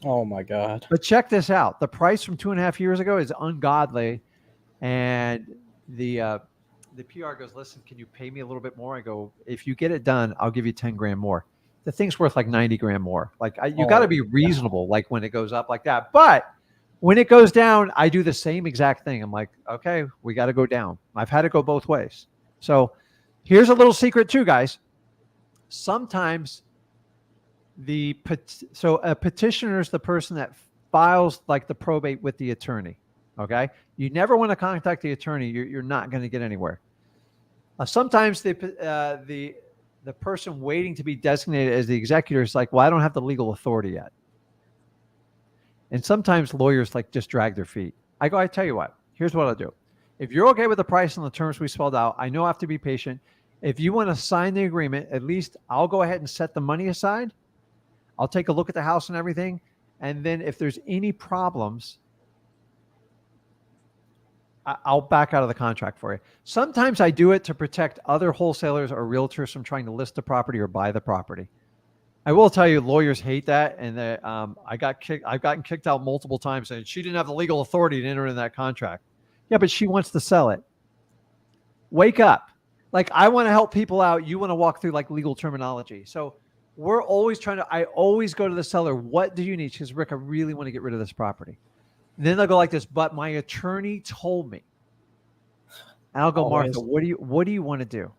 C: Oh my God.
A: But check this out. The price from 2.5 years ago is ungodly. And the PR goes, listen, can you pay me a little bit more? I go, if you get it done, I'll give you 10 grand more. The thing's worth like 90 grand more. You got to be reasonable, like when it goes up like that. But when it goes down, I do the same exact thing. I'm like, okay, we got to go down. I've had it go both ways. So here's a little secret too, guys. Sometimes a petitioner is the person that files like the probate with the attorney. Okay. You never want to contact the attorney. You're not going to get anywhere. Sometimes the person waiting to be designated as the executor is like, well, I don't have the legal authority yet. And sometimes lawyers just drag their feet. I tell you what, here's what I'll do. If you're okay with the price and the terms we spelled out, I know I have to be patient. If you want to sign the agreement, at least I'll go ahead and set the money aside. I'll take a look at the house and everything. And then if there's any problems, I'll back out of the contract for you. Sometimes I do it to protect other wholesalers or realtors from trying to list the property or buy the property. I will tell you, lawyers hate that, and I've gotten kicked out multiple times saying she didn't have the legal authority to enter in that contract. Yeah, but she wants to sell it. Wake up! I want to help people out. You want to walk through legal terminology. So we're always I always go to the seller. What do you need? She says, Rick, I really want to get rid of this property. And then they'll go like this, but my attorney told me. And I'll go, Martha, what do you want to do?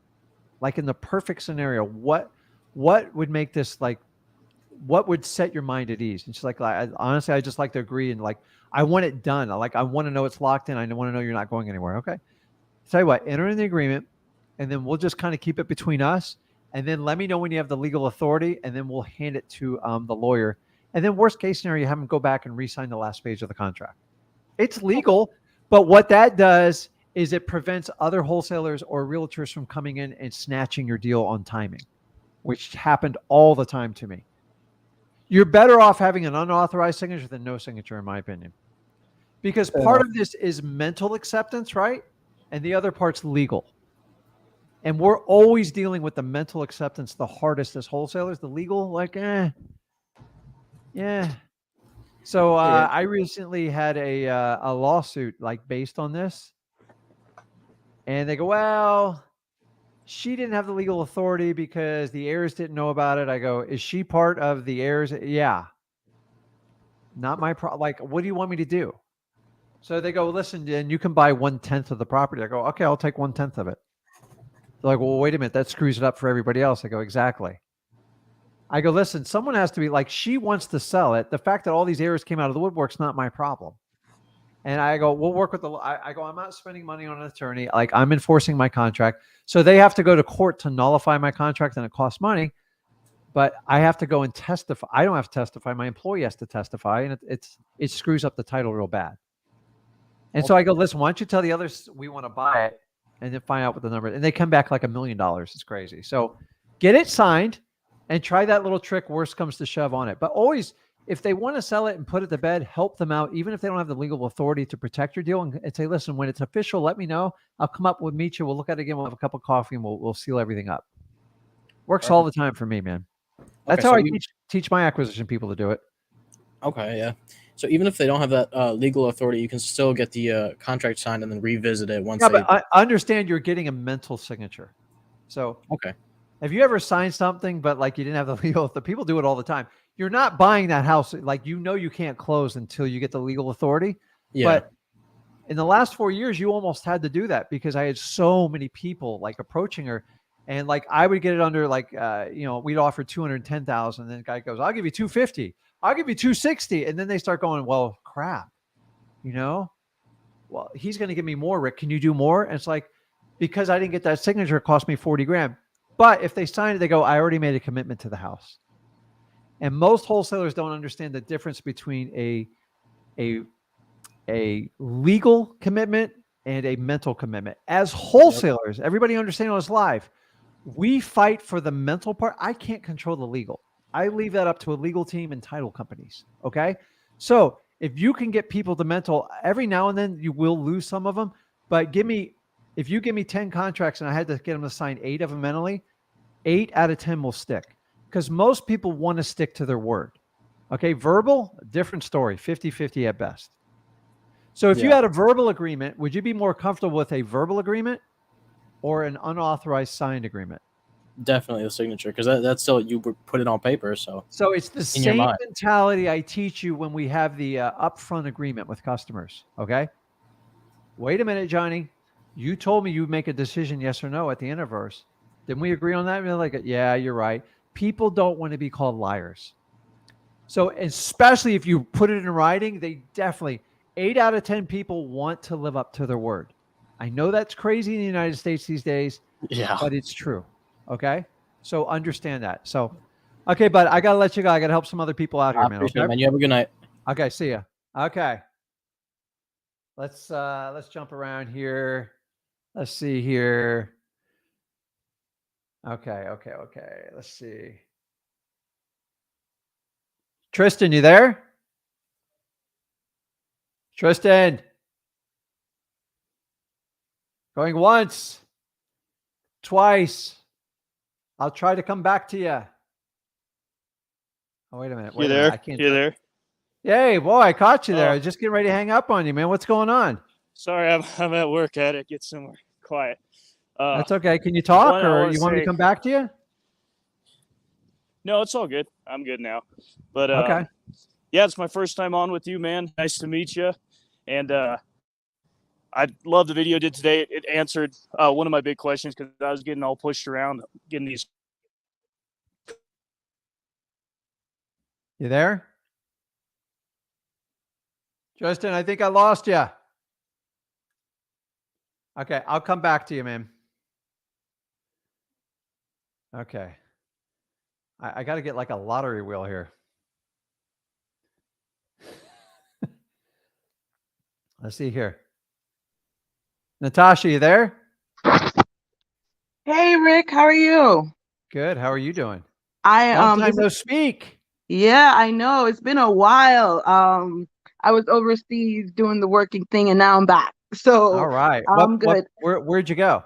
A: In the perfect scenario, what would make this what would set your mind at ease? And she's like, honestly, I just like to agree. And I want it done. I want to know it's locked in. I want to know you're not going anywhere. Okay. Tell you what, enter in the agreement and then we'll just kind of keep it between us. And then let me know when you have the legal authority and then we'll hand it to the lawyer. And then worst case scenario, you have them go back and re-sign the last page of the contract. It's legal, but what that does is it prevents other wholesalers or realtors from coming in and snatching your deal on timing, which happened all the time to me. You're better off having an unauthorized signature than no signature, in my opinion. Because part of this is mental acceptance, right? And the other part's legal. And we're always dealing with the mental acceptance the hardest as wholesalers. The legal, yeah. So I recently had a lawsuit based on this. And they go, well, she didn't have the legal authority because the heirs didn't know about it. I go, is she part of the heirs? Yeah. Not my problem. What do you want me to do? So they go, listen, and you can buy 1/10 of the property. I go, okay, I'll take 1/10 of it. They're like, well, wait a minute. That screws it up for everybody else. I go, exactly. I go, listen, someone has to be she wants to sell it. The fact that all these heirs came out of the woodwork's not my problem. And I go, we'll work with I go, I'm not spending money on an attorney. I'm enforcing my contract. So they have to go to court to nullify my contract and it costs money, but I have to go and testify. I don't have to testify. My employee has to testify and it screws up the title real bad. And so I go, listen, why don't you tell the others we want to buy it and then find out what the number is. And they come back $1 million. It's crazy. So get it signed and try that little trick. Worst comes to shove on it. But always, if they want to sell it and put it to bed, help them out, even if they don't have the legal authority to protect your deal and say, listen, when it's official, let me know. I'll come up, we'll meet you. We'll look at it again. We'll have a cup of coffee and we'll seal everything up. Works all the time for me, man. That's how I teach my acquisition people to do it.
C: Okay, yeah. So even if they don't have that legal authority, you can still get the contract signed and then revisit it once
A: Yeah,
C: they.
A: but I understand you're getting a mental signature. So
C: Okay.
A: have you ever signed something, but like you didn't have the legal, the people do it all the time. You're not buying that house. Like, you can't close until you get the legal authority.
C: Yeah.
A: But in the last 4 years, you almost had to do that because I had so many people like approaching her. And like, I would get it under like, we'd offer 210,000. And then the guy goes, I'll give you 250. I'll give you 260. And then they start going, well, crap, you know, well, he's going to give me more, Rick. Can you do more? And it's like, because I didn't get that signature, it cost me 40 grand. But if they sign it, they go, I already made a commitment to the house. And most wholesalers don't understand the difference between a legal commitment and a mental commitment. As wholesalers, everybody understand on this live, we fight for the mental part. I can't control the legal. I leave that up to a legal team and title companies. Okay. So if you can get people to mental, every now and then you will lose some of them, but if you give me 10 contracts and I had to get them to sign 8 of them mentally, 8 out of 10 will stick because most people want to stick to their word. Okay. Verbal, different story, 50-50 at best. So if you had a verbal agreement, would you be more comfortable with a verbal agreement or an unauthorized signed agreement?
C: Definitely the signature, because that's still, you would put it on paper. So
A: it's the same mentality I teach you when we have the upfront agreement with customers. Okay. Wait a minute, Johnny. You told me you'd make a decision, yes or no, at the end of ours. Didn't we agree on that? And they're like, yeah, you're right. People don't want to be called liars. So especially if you put it in writing, they definitely, 8 out of 10 people want to live up to their word. I know that's crazy in the United States these days, but it's true. Okay. So understand that. So, okay, but I got to let you go. I got to help some other people out here, man.
C: Appreciate
A: Okay.
C: it, man. You have a good night.
A: Okay. See ya. Okay. Let's jump around here. Let's see here. Okay. Let's see. Tristan, you there? Tristan. Going once. Twice. I'll try to come back to you. Oh, wait a minute.
D: You there?
A: I can't.
D: You there?
A: Hey, boy, I caught you there. I was just getting ready to hang up on you, man. What's going on?
D: Sorry, I'm at work. I had to get somewhere quiet.
A: That's okay. Can you talk, or you want me to come back to you?
D: No, it's all good. I'm good now. But
A: okay.
D: Yeah, it's my first time on with you, man. Nice to meet you. And I love the video you did today. It answered one of my big questions because I was getting all pushed around, getting these.
A: You there? Justin, I think I lost you. Okay, I'll come back to you, man. Okay. I got to get like a lottery wheel here. Let's see here. Natasha, you there?
E: Hey, Rick, how are you?
A: Good. How are you doing?
E: Long
A: time no speak.
E: Yeah, I know. It's been a while. I was overseas doing the working thing, and now I'm back. So
A: all right.
E: I'm good.
A: Where'd you go?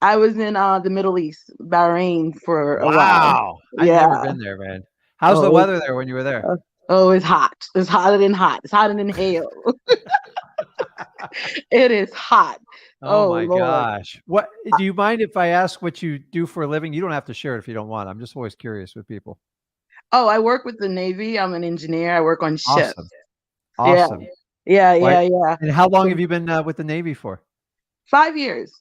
E: I was in the Middle East, Bahrain, for a while.
A: Wow. I've
E: Yeah.
A: never been there, man. How's the weather there when you were there?
E: It's hot. It's hotter than hot. It's hotter than hell. It is hot.
A: Oh my gosh. What do you mind if I ask what you do for a living? You don't have to share it if you don't want. I'm just always curious with people.
E: Oh, I work with the Navy. I'm an engineer. I work on ships.
A: Awesome.
E: Yeah.
A: And how long have you been with the Navy for?
E: 5 years.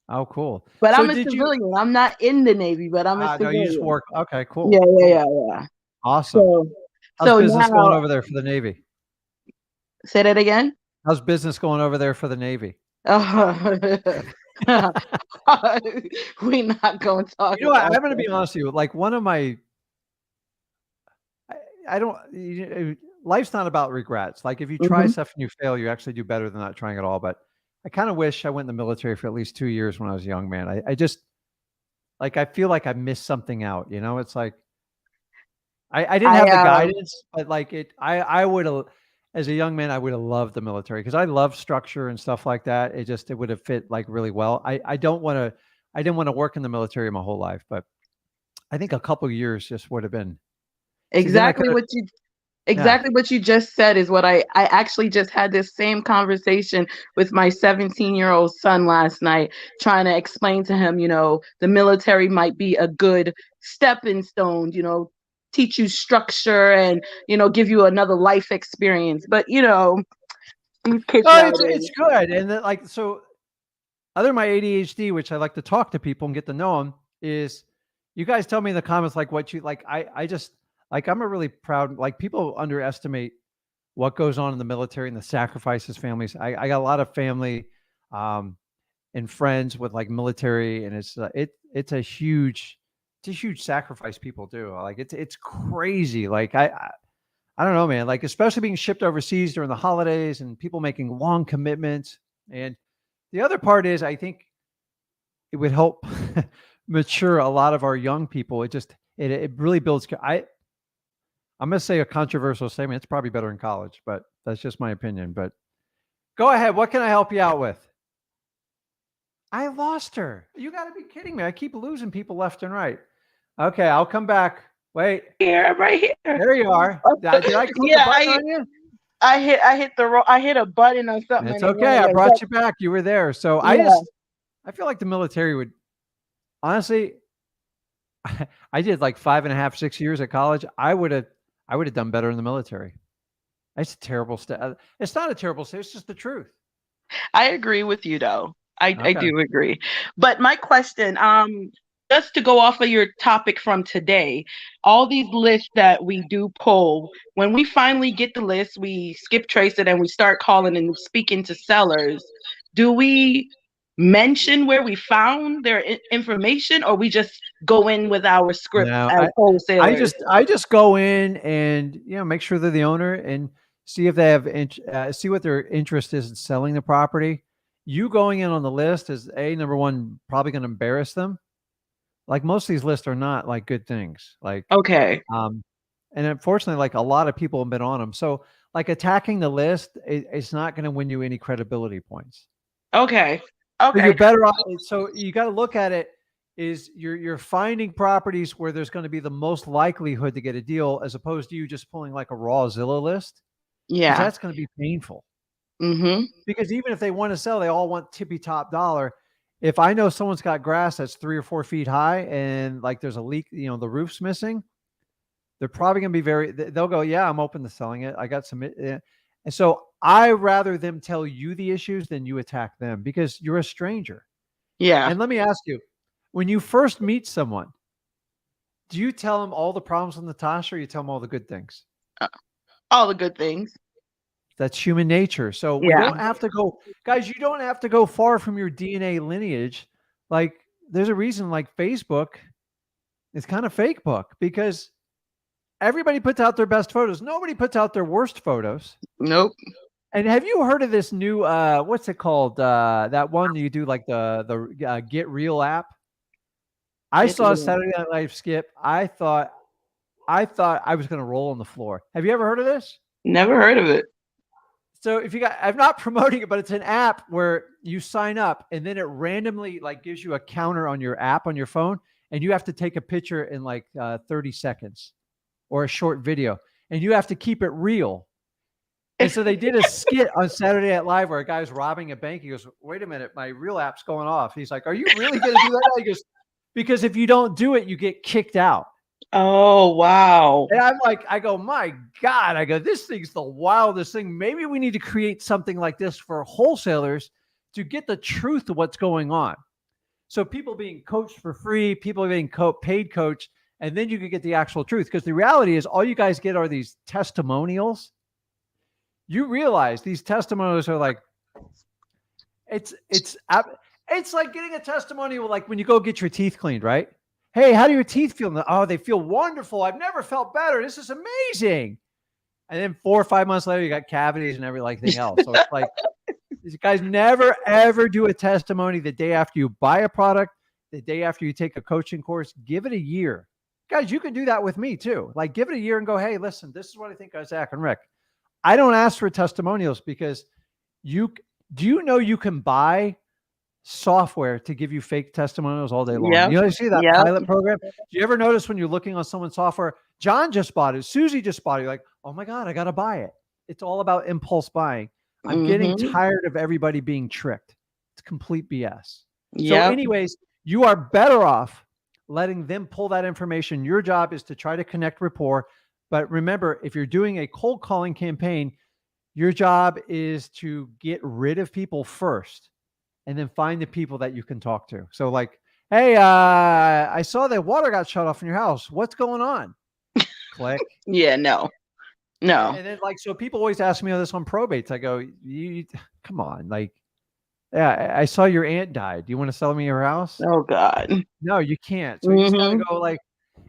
A: Oh, cool.
E: But so I'm a civilian. I'm not in the Navy, but I'm a civilian.
A: No, you just work. Okay, cool.
E: Yeah.
A: Awesome. How's business going over there for the Navy?
E: Say that again?
A: How's business going over there for the Navy?
E: We're not going to talk.
A: You know what? I'm going to be honest with you. Like one of my, life's not about regrets. Like if you try stuff and you fail, you actually do better than not trying at all. But I kind of wish I went in the military for at least 2 years when I was a young man. I just like, I feel like I missed something out, you know, it's like, I didn't have the guidance, but like I would have, as a young man, I would have loved the military because I love structure and stuff like that. It would have fit like really well. I didn't want to work in the military my whole life, but I think a couple of years just would have been
E: exactly Exactly what you just said is what I actually just had this same conversation with my 17-year-old son last night, trying to explain to him, the military might be a good stepping stone, teach you structure and, give you another life experience. But, these kids
A: No,
E: nowadays.
A: it's good. And then, like, so other than my ADHD, which I like to talk to people and get to know them, is you guys tell me in the comments like what you like. I just like I'm a really proud, like, people underestimate what goes on in the military and the sacrifices families. I got a lot of family um and friends with like military, and it's a huge sacrifice people do. Like it's crazy. Like I don't know, man. Like, especially being shipped overseas during the holidays and people making long commitments. And the other part is, I think it would help mature a lot of our young people. It really builds. I'm going to say a controversial statement. It's probably better in college, but that's just my opinion. But go ahead. What can I help you out with? I lost her. You got to be kidding me. I keep losing people left and right. Okay, I'll come back. Wait.
E: Here, I'm right here.
A: There you are. Did I click
E: Yeah,
A: a button on you?
E: I hit a button or something.
A: It's
E: and it
A: okay.
E: went
A: I
E: away.
A: brought you back. You were there. So
E: Yeah.
A: I feel like the military would honestly, I did like 5.5, 6 years at college. I would have done better in the military. It's a terrible state. It's not a terrible state. It's just the truth.
E: I agree with you though. I
A: Okay.
E: do agree. But my question, just to go off of your topic from today, all these lists that we do pull, when we finally get the list, we skip trace it and we start calling and speaking to sellers. Do we mention where we found their information, or we just go in with our script
A: No,
E: as wholesalers?
A: I just go in and make sure they're the owner and see if they have see what their interest is in selling the property. You going in on the list is number one, probably going to embarrass them. Like, most of these lists are not like good things. Like,
E: Okay.
A: and unfortunately, like, a lot of people have been on them. So like, attacking the list, it's not going to win you any credibility points.
E: Okay.
A: So you're
E: Okay.
A: better off. So you got to look at it is you're finding properties where there's going to be the most likelihood to get a deal, as opposed to you just pulling like a raw Zillow list, because
E: Yeah.
A: that's going to be painful.
E: Mm-hmm.
A: Because even if they want to sell, they all want tippy top dollar. If I know someone's got grass that's 3 or 4 feet high and like there's a leak, the roof's missing, they're probably going to be they'll go, yeah, I'm open to selling it. I got some. And so I rather them tell you the issues than you attack them, because you're a stranger.
E: Yeah.
A: And let me ask you, when you first meet someone, do you tell them all the problems with Natasha, or you tell them all the good things?
E: All the good things.
A: That's human nature. So we
E: Yeah.
A: don't have to go, guys, you don't have to go far from your DNA lineage. Like, there's a reason like Facebook is kind of fake book, because everybody puts out their best photos. Nobody puts out their worst photos.
E: Nope.
A: And have you heard of this new, what's it called? That one you do, like the Get Real app? I
E: Get
A: saw a
E: Real.
A: Saturday Night Live skip. I thought I was going to roll on the floor. Have you ever heard of this?
E: Never heard of it.
A: So I'm not promoting it, but it's an app where you sign up and then it randomly like gives you a counter on your app on your phone, and you have to take a picture in like 30 seconds or a short video, and you have to keep it real. And so they did a skit on Saturday Night Live where a guy's robbing a bank. He goes, "Wait a minute, my real app's going off." He's like, "Are you really going to do that?" He goes, "Because if you don't do it, you get kicked out."
E: Oh, wow.
A: And I'm like, I go, my God, I go, this thing's the wildest thing. Maybe we need to create something like this for wholesalers to get the truth of what's going on. So people being coached for free, people being paid coach, and then you can get the actual truth. Because the reality is, all you guys get are these testimonials. You realize these testimonials are like, it's like getting a testimonial like when you go get your teeth cleaned, right? Hey, how do your teeth feel? Oh, they feel wonderful. I've never felt better. This is amazing. And then 4 or 5 months later, you got cavities and everything else. So it's like, these guys never, ever do a testimony the day after you buy a product, the day after you take a coaching course. Give it a year. Guys, you can do that with me too. Like, give it a year and go, hey, listen, this is what I think of Zach and Rick. I don't ask for testimonials because do you know you can buy software to give you fake testimonials all day long.
E: Yep.
A: You know, you see that
E: Yep.
A: pilot program? Do you ever notice when you're looking on someone's software, John just bought it, Susie just bought it, you're like, oh my God, I got to buy it. It's all about impulse buying. I'm getting tired of everybody being tricked. It's complete BS. So
E: Yep.
A: anyways, you are better off letting them pull that information. Your job is to try to connect rapport. But remember, if you're doing a cold calling campaign, your job is to get rid of people first and then find the people that you can talk to. So like, hey, I saw that water got shut off in your house. What's going on? Click.
E: Yeah, no.
A: And then like, so people always ask me this on probates. I go, you come on. Like, yeah, I saw your aunt died. Do you want to sell me your house?
E: Oh God.
A: No, you can't. So you just gotta go like,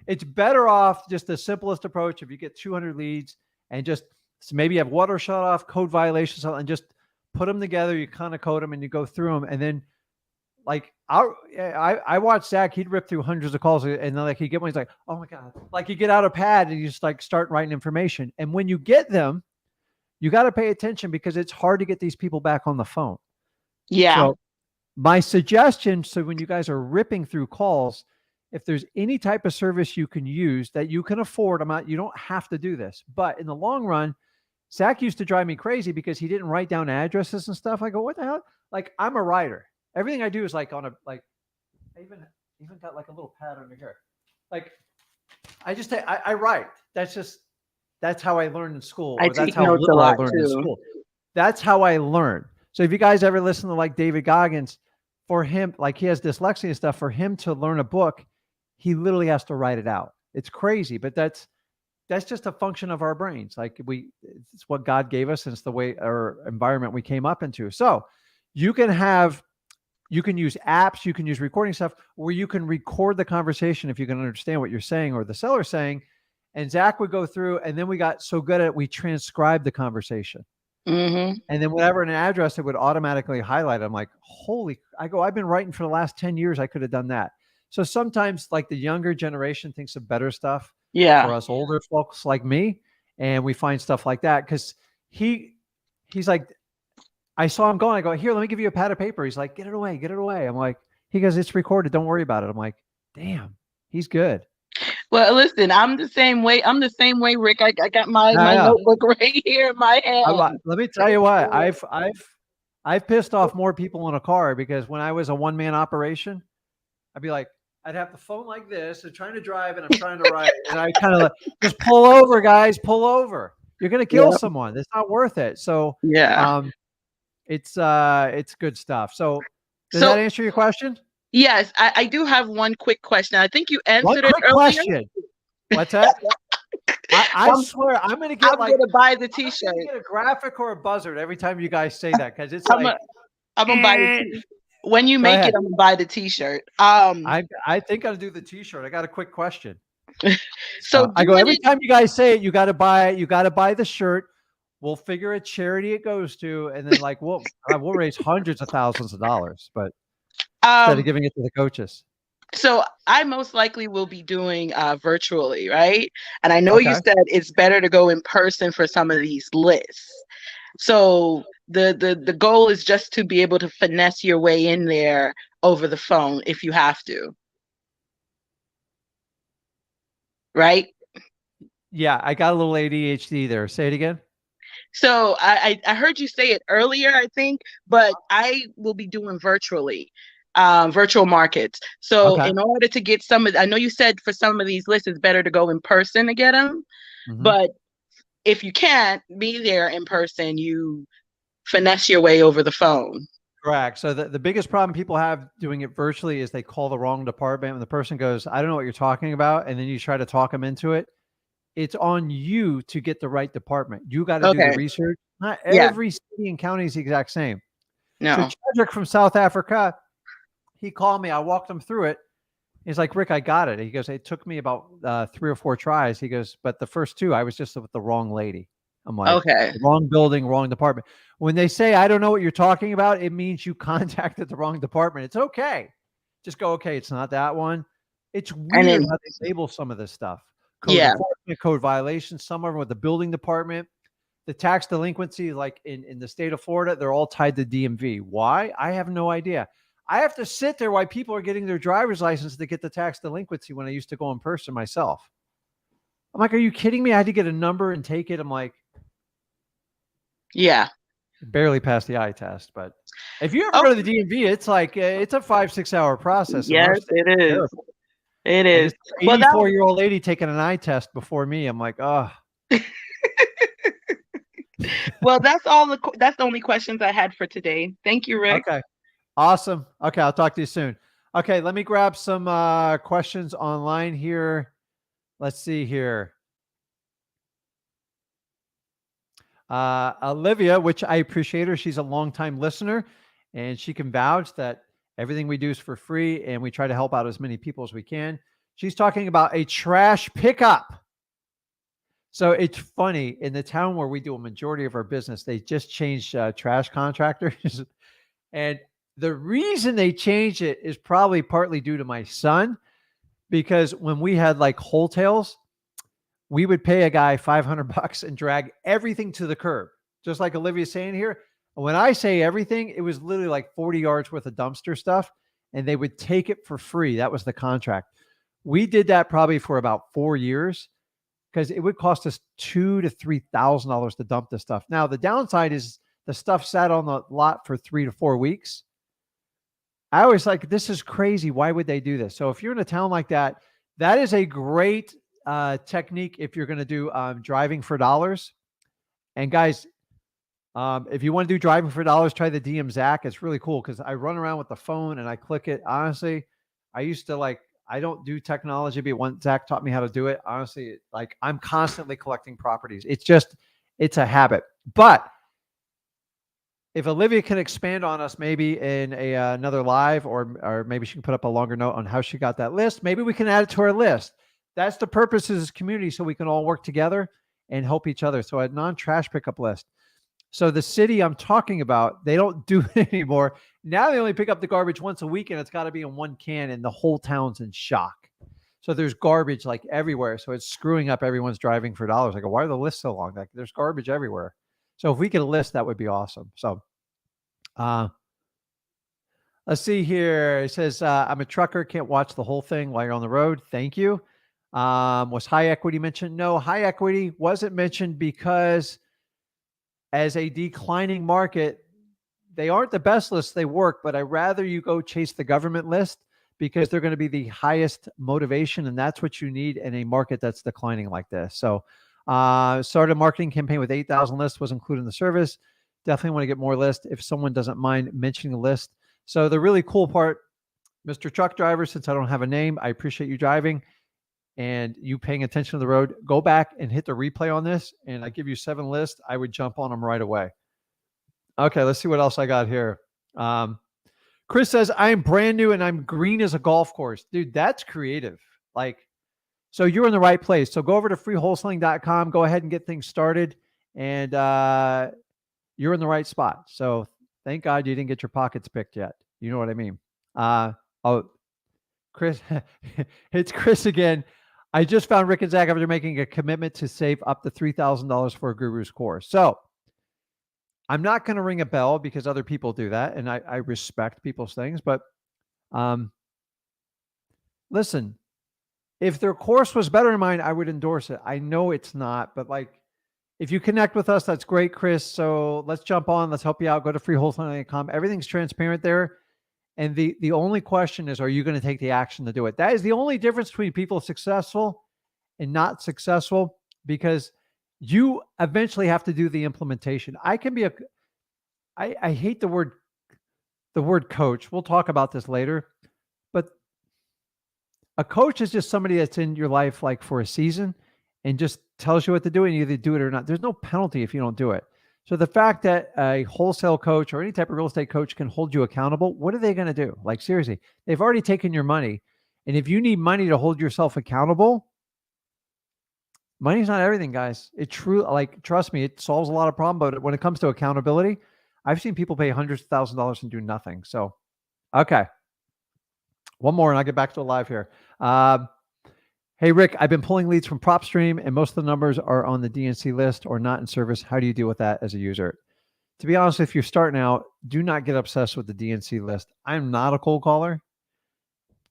A: it's better off just the simplest approach. If you get 200 leads and just maybe you have water shut off, code violations, and just put them together. You kind of code them and you go through them. And then like I watched Zach, he'd rip through hundreds of calls and then like he'd get one, he's like, oh my God, like you get out a pad and you just like start writing information. And when you get them, you got to pay attention because it's hard to get these people back on the phone.
E: Yeah.
A: So my suggestion, so when you guys are ripping through calls, if there's any type of service you can use that you can afford, you don't have to do this, but in the long run, Zach used to drive me crazy because he didn't write down addresses and stuff. I go, what the hell? Like I'm a writer. Everything I do is like on a, like I even got like a little pad under here. Like I just, I write. That's how I learned in school.
E: I take notes a lot too.
A: That's how I learned. So if you guys ever listen to like David Goggins, for him, like he has dyslexia and stuff, for him to learn a book, he literally has to write it out. It's crazy, but that's just a function of our brains. Like it's what God gave us and it's the way our environment we came up into. So you can use apps, you can use recording stuff where you can record the conversation if you can understand what you're saying or the seller's saying. And Zach would go through, and then we got so good at it, we transcribed the conversation. And then whatever an address, it would automatically highlight. I'm like, I've been writing for the last 10 years. I could have done that. So sometimes like the younger generation thinks of better stuff for us older folks like me. And we find stuff like that. Cause he's like, I saw him going, I go, here, let me give you a pad of paper. He's like, get it away. I'm like, he goes, it's recorded. Don't worry about it. I'm like, damn, he's good. Well,
E: listen, I'm the same way, Rick. I got my notebook right here in my hand.
A: Let me tell you what, I've pissed off more people in a car because when I was a one-man operation, I'd be like, I'd have the phone like this and trying to drive and I'm trying to write. And I kind of like, just pull over, guys, pull over. You're going to kill someone. It's not worth it. So it's good stuff. So does that answer your question?
E: Yes, I do have one quick question. I think you answered it earlier.
A: Question. What's that? I swear I'm going to get
E: I'm going to buy the t-shirt.
A: I'm get a graphic or a buzzard every time you guys say that because it's
E: I'm going to buy it. When you make it, I'm going to buy the t-shirt.
A: I think I'll do the t-shirt. I got a quick question.
E: So
A: I go, every time you guys say it, you got to buy the shirt. We'll figure a charity it goes to. And then like, we'll raise hundreds of thousands of dollars, but instead of giving it to the coaches.
E: So I most likely will be doing virtually, right? And I know you said it's better to go in person for some of these lists. So the goal is just to be able to finesse your way in there over the phone if you have to. Right?
A: Yeah, I got a little ADHD there. Say it again.
E: So I heard you say it earlier, I think, but I will be doing virtually. Virtual markets. So in order to get I know you said for some of these lists, it's better to go in person to get them. But if you can't be there in person, you finesse your way over the phone.
A: Correct. So the biggest problem people have doing it virtually is they call the wrong department and the person goes, I don't know what you're talking about. And then you try to talk them into it. It's on you to get the right department. You got to do the research. Not every city and county is the exact same.
E: No.
A: So Chadrick from South Africa, he called me. I walked him through it. He's like, Rick, I got it. He goes, it took me about 3 or 4 tries. He goes, but the first 2, I was just with the wrong lady. I'm like, wrong building, wrong department. When they say, I don't know what you're talking about, it means you contacted the wrong department. It's okay. Just go, okay, it's not that one. It's weird how they label some of this stuff. Code violations, some of them with the building department. The tax delinquency, like in the state of Florida, they're all tied to DMV. Why? I have no idea. I have to sit there while people are getting their driver's license to get the tax delinquency when I used to go in person myself. I'm like, are you kidding me? I had to get a number and take it. I'm like,
E: Yeah.
A: barely passed the eye test. But if you ever
E: Oh,
A: go to the DMV, it's like it's a 5-6 hour process. In our
E: yes,
A: state.
E: it is.
A: Terrible.
E: It
A: And
E: is.
A: this
E: Well, that
A: 84-year-old lady taking an eye test before me. I'm like, oh.
E: well, that's that's the only questions I had for today. Thank you, Rick.
A: Okay. Awesome. Okay. I'll talk to you soon. Okay. Let me grab some questions online here. Let's see here. Olivia, which I appreciate her. She's a longtime listener and she can vouch that everything we do is for free and we try to help out as many people as we can. She's talking about a trash pickup. So it's funny, in the town where we do a majority of our business, they just changed trash contractors. And the reason they changed it is probably partly due to my son, because when we had like wholesales, we would pay a guy $500 and drag everything to the curb. Just like Olivia's saying here. When I say everything, it was literally like 40 yards worth of dumpster stuff, and they would take it for free. That was the contract. We did that probably for about 4 years because it would cost us $2,000 to $3,000 to dump this stuff. Now, the downside is the stuff sat on the lot for 3 to 4 weeks. I always like, this is crazy. Why would they do this? So if you're in a town like that, that is a great technique if you're going to do driving for dollars. And guys, if you want to do driving for dollars, try the DM Zach. It's really cool because I run around with the phone and I click it. Honestly, I used to I don't do technology, but once Zach taught me how to do it, honestly, like I'm constantly collecting properties. It's a habit. But if Olivia can expand on us maybe in another live, or maybe she can put up a longer note on how she got that list, maybe we can add it to our list. That's the purpose of this community, so we can all work together and help each other. So a non-trash pickup list. So the city I'm talking about, they don't do it anymore. Now they only pick up the garbage once a week, and it's got to be in one can, and the whole town's in shock. So there's garbage like everywhere. So it's screwing up everyone's driving for dollars. I go, why are the lists so long? Like there's garbage everywhere. So if we could list, that would be awesome. So let's see here. It says, I'm a trucker. Can't watch the whole thing while you're on the road. Thank you. Was high equity mentioned? No, high equity wasn't mentioned because as a declining market, they aren't the best lists they work, but I'd rather you go chase the government list because they're going to be the highest motivation. And that's what you need in a market that's declining like this. So started a marketing campaign with 8,000 lists, was included in the service. Definitely want to get more lists if someone doesn't mind mentioning a list. So the really cool part, Mr. Truck Driver, since I don't have a name, I appreciate you driving and you paying attention to the road. Go back and hit the replay on this, and I give you 7 lists. I would jump on them right away. Okay, let's see what else I got here. Chris says, I am brand new and I'm green as a golf course. Dude, that's creative. So you're in the right place. So go over to freewholesaling.com. Go ahead and get things started. And you're in the right spot. So thank God you didn't get your pockets picked yet. You know what I mean? Chris, it's Chris again. I just found Rick and Zach after making a commitment to save up to $3,000 for a guru's course. So I'm not going to ring a bell because other people do that. And I respect people's things, but listen, if their course was better than mine, I would endorse it. I know it's not, but if you connect with us, that's great, Chris. So let's jump on. Let's help you out. Go to freewholesaling.com. Everything's transparent there. And the only question is, are you going to take the action to do it? That is the only difference between people successful and not successful, because you eventually have to do the implementation. I hate the word coach. We'll talk about this later, but a coach is just somebody that's in your life for a season and just tells you what to do, and you either do it or not. There's no penalty if you don't do it. So the fact that a wholesale coach or any type of real estate coach can hold you accountable, what are they going to do? Seriously, they've already taken your money. And if you need money to hold yourself accountable, money's not everything, guys. It trust me, it solves a lot of problems. But when it comes to accountability, I've seen people pay hundreds of thousands of dollars and do nothing. So, okay. One more and I'll get back to it live here. Hey, Rick, I've been pulling leads from PropStream and most of the numbers are on the DNC list or not in service. How do you deal with that as a user? to be honest, if you're starting out, do not get obsessed with the DNC list. I'm not a cold caller,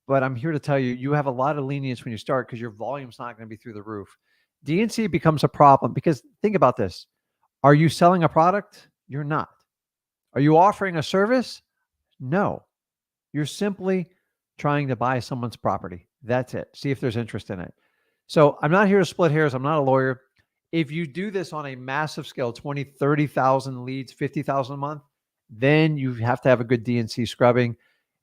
A: but I'm here to tell you, you have a lot of lenience when you start because your volume's not going to be through the roof. DNC becomes a problem because think about this. Are you selling a product? You're not. Are you offering a service? No. You're simply trying to buy someone's property. That's it. See if there's interest in it. So I'm not here to split hairs. I'm not a lawyer. If you do this on a massive scale, 20, 30,000 leads, 50,000 a month, then you have to have a good DNC scrubbing.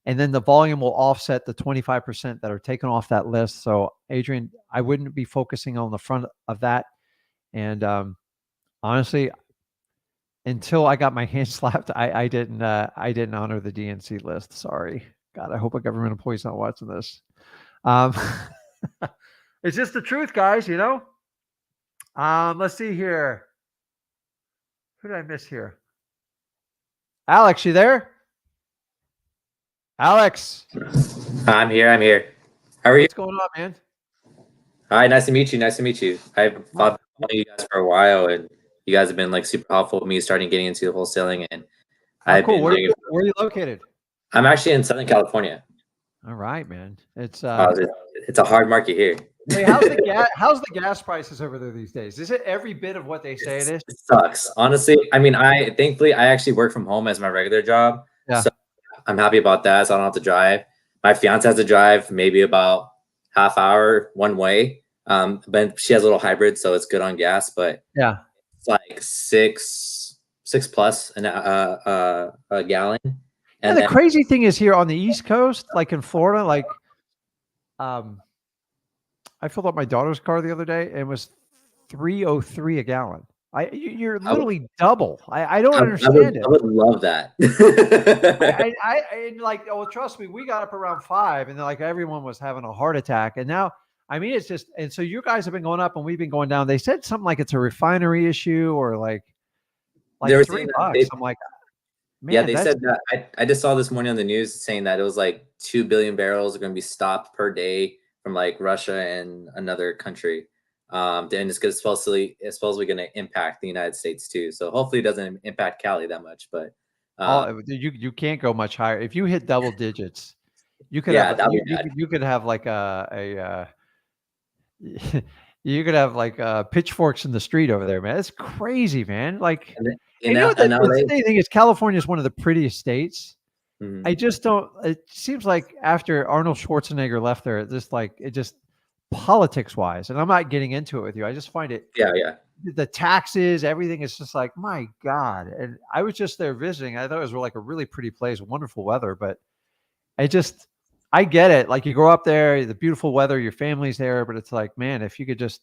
A: And then the volume will offset the 25% that are taken off that list. So Adrian, I wouldn't be focusing on the front of that. And honestly, until I got my hand slapped, I didn't honor the DNC list. Sorry. God, I hope a government employee's not watching this. It's just the truth, guys, you know? Let's see here. Who did I miss here? Alex, you there? Alex.
F: I'm here. How are you?
A: What's going on, man?
F: Hi, nice to meet you. I've followed you guys for a while, and you guys have been like super helpful with me starting getting into wholesaling. And I've
A: cool.
F: been
A: Where are you located?
F: I'm actually in Southern California.
A: All right, man. It's
F: a hard market here.
A: Hey, how's the gas prices over there these days? Is it every bit of what they say it is?
F: It sucks, honestly. I mean, thankfully I actually work from home as my regular job.
A: Yeah.
F: So I'm happy about that. So I don't have to drive. My fiance has to drive maybe about half hour one way. But she has a little hybrid, so it's good on gas. But
A: yeah,
F: it's like six plus a gallon.
A: And the crazy thing is here on the East Coast, like in Florida, like I filled up my daughter's car the other day and it was $3.03 a gallon. You're literally double. I don't understand it.
F: I would love that.
A: I like, oh, trust me, we got up around 5 and like everyone was having a heart attack. And now, I mean, it's just, and so you guys have been going up and we've been going down. They said something like it's a refinery issue or like $3. I'm like, man,
F: yeah, they said that. I just saw this morning on the news saying that it was like 2 billion barrels are going to be stopped per day from like Russia and another country. And it's supposedly going to impact the United States too. So hopefully it doesn't impact Cali that much, but
A: you can't go much higher. If you hit double digits, you could you could have like you could have like pitchforks in the street over there, man. It's crazy, man. Like, the thing is, California is one of the prettiest states. Mm-hmm. I just don't. It seems like after Arnold Schwarzenegger left there, it just politics wise, and I'm not getting into it with you. I just find it.
F: Yeah.
A: The taxes, everything is just like, my God. And I was just there visiting. I thought it was like a really pretty place, wonderful weather, but I get it. Like you grow up there, the beautiful weather, your family's there, but it's like, man, if you could just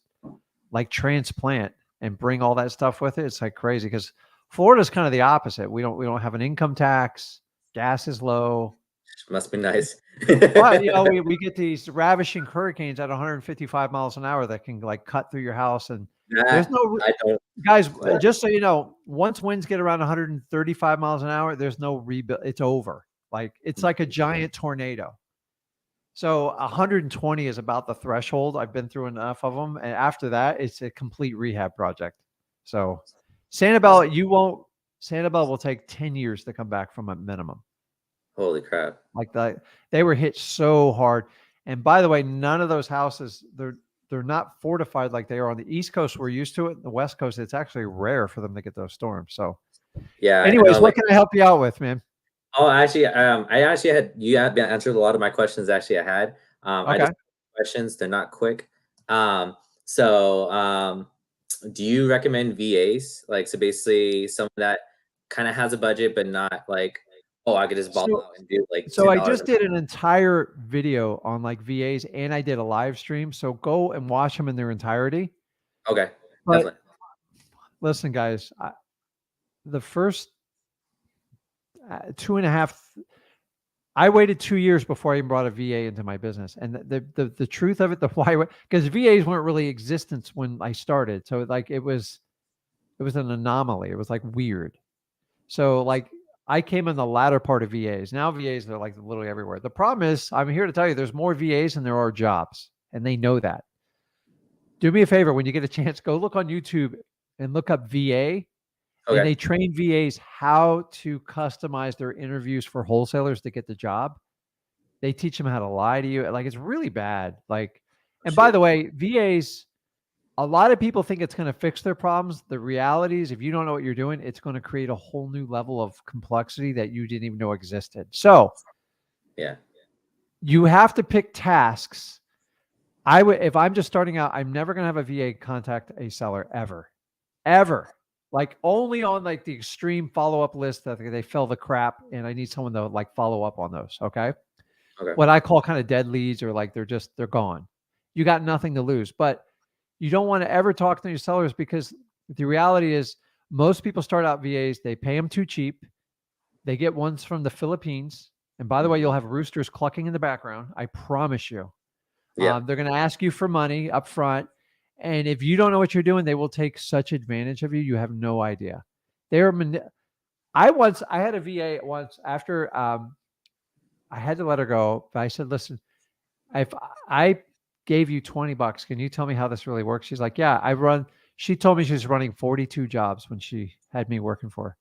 A: like transplant and bring all that stuff with it, it's like crazy. Because Florida's kind of the opposite. We don't have an income tax. Gas is low.
F: Must be nice.
A: But we get these ravishing hurricanes at 155 miles an hour that can like cut through your house, and there's no guys. Just so you know, once winds get around 135 miles an hour, there's no rebuild. It's over. Like it's like a giant tornado. So 120 is about the threshold. I've been through enough of them, and after that, it's a complete rehab project. So Sanibel will take 10 years to come back from a minimum.
F: Holy crap.
A: Like they were hit so hard. And by the way, none of those houses, they're not fortified like they are on the East Coast. We're used to it. The West Coast, it's actually rare for them to get those storms. So
F: yeah.
A: Anyways, what can I help you out with, man?
F: Oh, actually, you have answered a lot of my questions. Actually, I had. Okay. I just have questions. They're not quick. So do you recommend VAs? Like, so basically someone that kind of has a budget, but not like, oh, I could just ball out and do like.
A: So I just did an entire video on like VAs, and I did a live stream. So go and watch them in their entirety.
F: Okay.
A: But listen, guys, the first 2.5, I waited 2 years before I even brought a VA into my business. And the truth of it, because VAs weren't really existence when I started. So like it was an anomaly. It was like weird. So like I came in the latter part of VAs. Now VAs are like literally everywhere. The problem is, I'm here to tell you, there's more VAs than there are jobs, and they know that. Do me a favor, when you get a chance, go look on YouTube and look up VA And
F: Okay.
A: they train VAs how to customize their interviews for wholesalers to get the job. They teach them how to lie to you. Like, it's really bad. Like, and by
F: Shoot.
A: the way, VAs, a lot of people think it's going to fix their problems. The reality is, if you don't know what you're doing, it's going to create a whole new level of complexity that you didn't even know existed. So
F: Yeah.
A: you have to pick tasks. I would, if I'm just starting out, I'm never going to have a VA contact a seller ever. Like, only on like the extreme follow-up list that they fell the crap and I need someone to like follow up on those. Okay.
F: Okay.
A: What I call kind of dead leads, or like they're gone. You got nothing to lose. But you don't want to ever talk to your sellers, because the reality is most people start out VAs, they pay them too cheap. They get ones from the Philippines. And by the way, you'll have roosters clucking in the background. I promise you.
F: Yeah.
A: They're going to ask you for money up front. And if you don't know what you're doing, they will take such advantage of you. You have no idea. I had a VA once after I had to let her go. But I said, listen, if I gave you $20, can you tell me how this really works? She's like, yeah, she told me she was running 42 jobs when she had me working for her.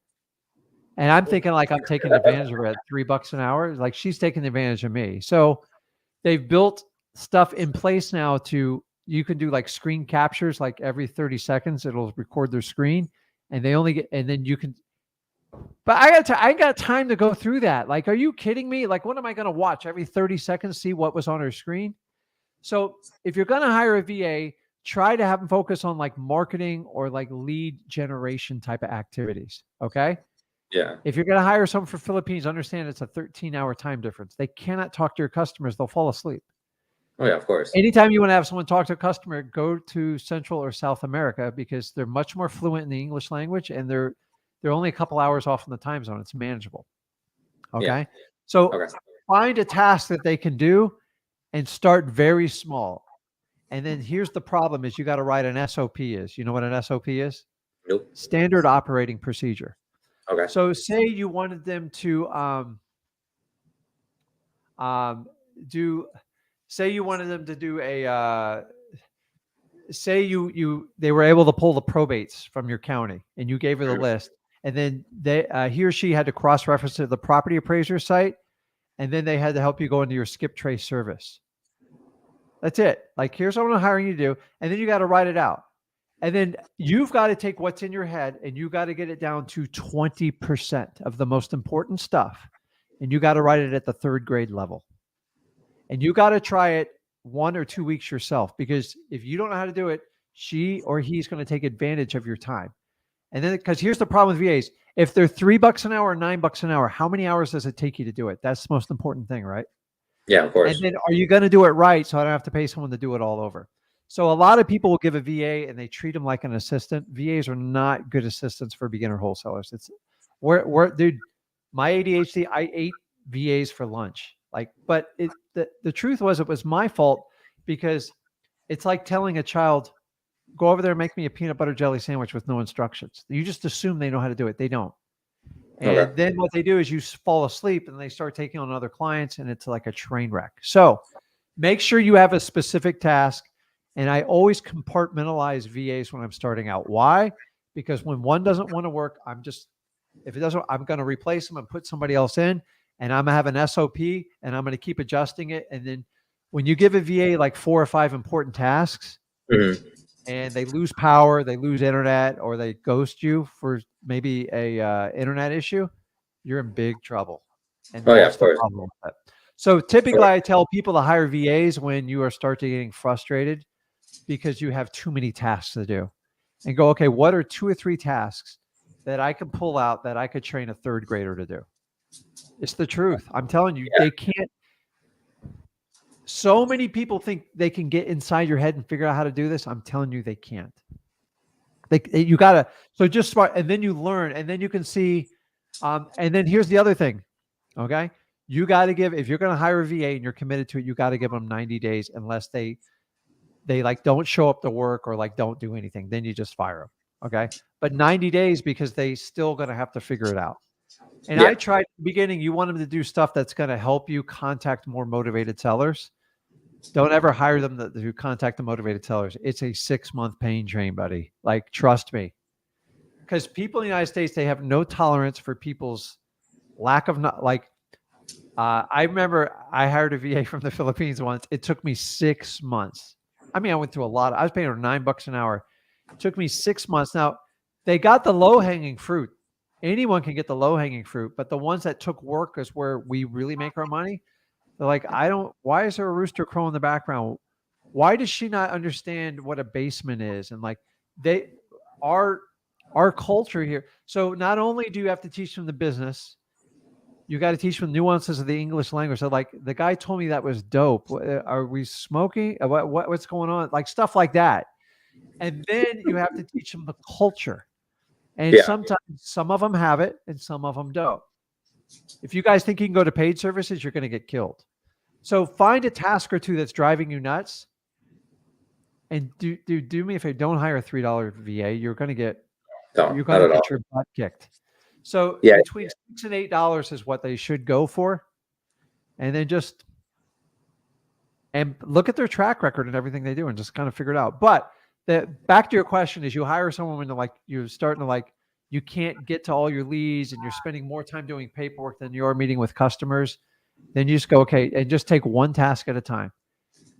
A: And I'm thinking like I'm taking advantage of her at $3 an hour. Like, she's taking advantage of me. So they've built stuff in place now you can do like screen captures, like every 30 seconds, it'll record their screen, and then you can, but I ain't got time to go through that. Like, are you kidding me? Like, what am I going to watch every 30 seconds, see what was on her screen? So if you're going to hire a VA, try to have them focus on like marketing or like lead generation type of activities. Okay.
F: Yeah.
A: If you're going to hire someone for Philippines, understand it's a 13-hour time difference. They cannot talk to your customers. They'll fall asleep.
F: Oh yeah, of course.
A: Anytime you want to have someone talk to a customer, go to Central or South America, because they're much more fluent in the English language, and they're only a couple hours off in the time zone. It's manageable. Okay.
F: Yeah.
A: So
F: Okay.
A: find a task that they can do and start very small. And then here's the problem is you got to write an SOP is. You know what an SOP is?
F: Nope.
A: Standard operating procedure.
F: Okay.
A: So say you wanted them to do a say they were able to pull the probates from your county, and you gave her the list, and then he or she had to cross-reference to the property appraiser site, and then they had to help you go into your skip trace service. That's it. Like, here's what I'm hiring you to do, and then you got to write it out. And then you've got to take what's in your head and you got to get it down to 20% of the most important stuff. And you got to write it at the 3rd grade level. And you got to try it 1 or 2 weeks yourself, because if you don't know how to do it, she or he's going to take advantage of your time. And then, because here's the problem with VAs. If they're $3 an hour or $9 an hour, how many hours does it take you to do it? That's the most important thing, right?
F: Yeah, of course.
A: And then are you going to do it right, so I don't have to pay someone to do it all over? So a lot of people will give a VA and they treat them like an assistant. VAs are not good assistants for beginner wholesalers. Dude, my ADHD, I ate VAs for lunch. Like, but the truth was, it was my fault, because it's like telling a child, go over there and make me a peanut butter jelly sandwich with no instructions. You just assume they know how to do it. They don't. And then what they do is you fall asleep and they start taking on other clients, and it's like a train wreck. So make sure you have a specific task. And I always compartmentalize VAs when I'm starting out. Why? Because when one doesn't want to work, if it doesn't, I'm going to replace them and put somebody else in, and I'm going to have an SOP, and I'm going to keep adjusting it. And then when you give a VA like 4 or 5 important tasks, and they lose power, they lose internet, or they ghost you for maybe a internet issue, you're in big trouble. And that's the problem with that. So typically I tell people to hire VAs when you are starting getting frustrated because you have too many tasks to do, and go, okay, what are 2 or 3 tasks that I can pull out that I could train a 3rd grader to do? It's the truth. I'm telling you, they can't. So many people think they can get inside your head and figure out how to do this. I'm telling you, they can't. You gotta, so just smart, and then you learn, and then you can see. And then here's the other thing. Okay. You got to if you're going to hire a VA and you're committed to it, you got to give them 90 days, unless they like don't show up to work or like don't do anything. Then you just fire them. Okay. But 90 days, because they still going to have to figure it out. And I tried at the beginning, you want them to do stuff that's going to help you contact more motivated sellers. Don't ever hire them to contact the motivated sellers. It's a 6-month pain train, buddy. Like, trust me. because people in the United States, they have no tolerance for people's lack of I remember I hired a VA from the Philippines once. It took me 6 months. I mean, I went through a lot. I was paying her $9 an hour. It took me 6 months. Now, they got the low hanging fruit. Anyone can get the low hanging fruit, but the ones that took work is where we really make our money. They're like, why is there a rooster crow in the background? Why does she not understand what a basement is? And like our culture here. So not only do you have to teach them the business, you got to teach them nuances of the English language. So like the guy told me that was dope. Are we smoking? What's going on? Like stuff like that. And then you have to teach them the culture. And sometimes some of them have it and some of them don't. If you guys think you can go to paid services, you're going to get killed. So find a task or two that's driving you nuts. And do me a favor, don't hire a $3 VA. You're going to get your butt kicked. So between $6 and $8 is what they should go for. And then and look at their track record and everything they do and just kind of figure it out. But back to your question is you hire someone when you're starting to you can't get to all your leads and you're spending more time doing paperwork than you're meeting with customers. Then you just go, okay, and just take one task at a time.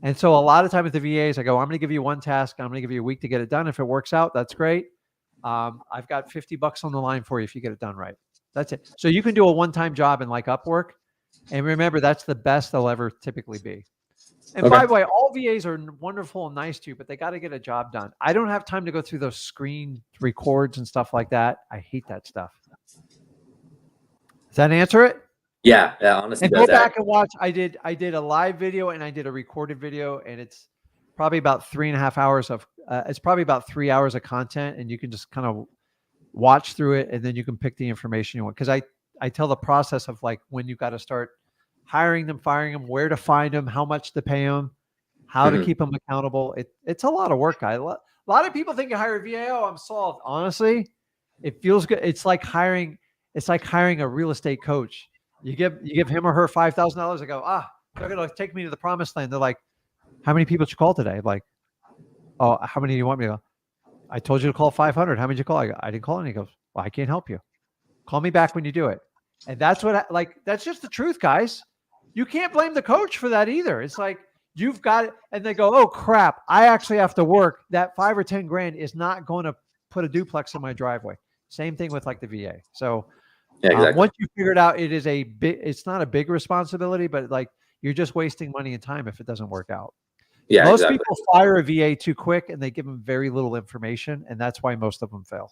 A: And so a lot of time with the VAs, I go, I'm going to give you one task. I'm going to give you a week to get it done. If it works out, that's great. I've got $50 on the line for you if you get it done right. That's it. So you can do a one-time job in like Upwork. And remember, that's the best they'll ever typically be. And by the way, all VAs are wonderful and nice to you, but they got to get a job done. I don't have time to go through those screen records and stuff like that. I hate that stuff. Does that answer it?
F: Yeah, honestly.
A: And go back and watch. I did a live video and I did a recorded video, and it's probably about 3.5 hours of. It's probably about 3 hours of content, and you can just kind of watch through it, and then you can pick the information you want. Because I tell the process of like when you got to start hiring them, firing them, where to find them, how much to pay them, how to keep them accountable. It's a lot of work, guys. A lot of people think you hire a VA, oh, I'm solved. Honestly, it feels good. It's like hiring a real estate coach. You give him or her $5,000. I go, they're gonna take me to the promised land. They're like, how many people did you call today? Like, oh, how many do you want me to go? I told you to call 500. How many did you call? I go, I didn't call any. He goes, well, I can't help you. Call me back when you do it. And that's that's just the truth, guys. You can't blame the coach for that either. It's like, you've got it. And they go, oh crap, I actually have to work. That $5 or $10 grand is not going to put a duplex in my driveway. Same thing with like the VA. So exactly. Once you figure it out, it's not a big responsibility, but like you're just wasting money and time if it doesn't work out. Yeah, most people fire a VA too quick and they give them very little information. And that's why most of them fail.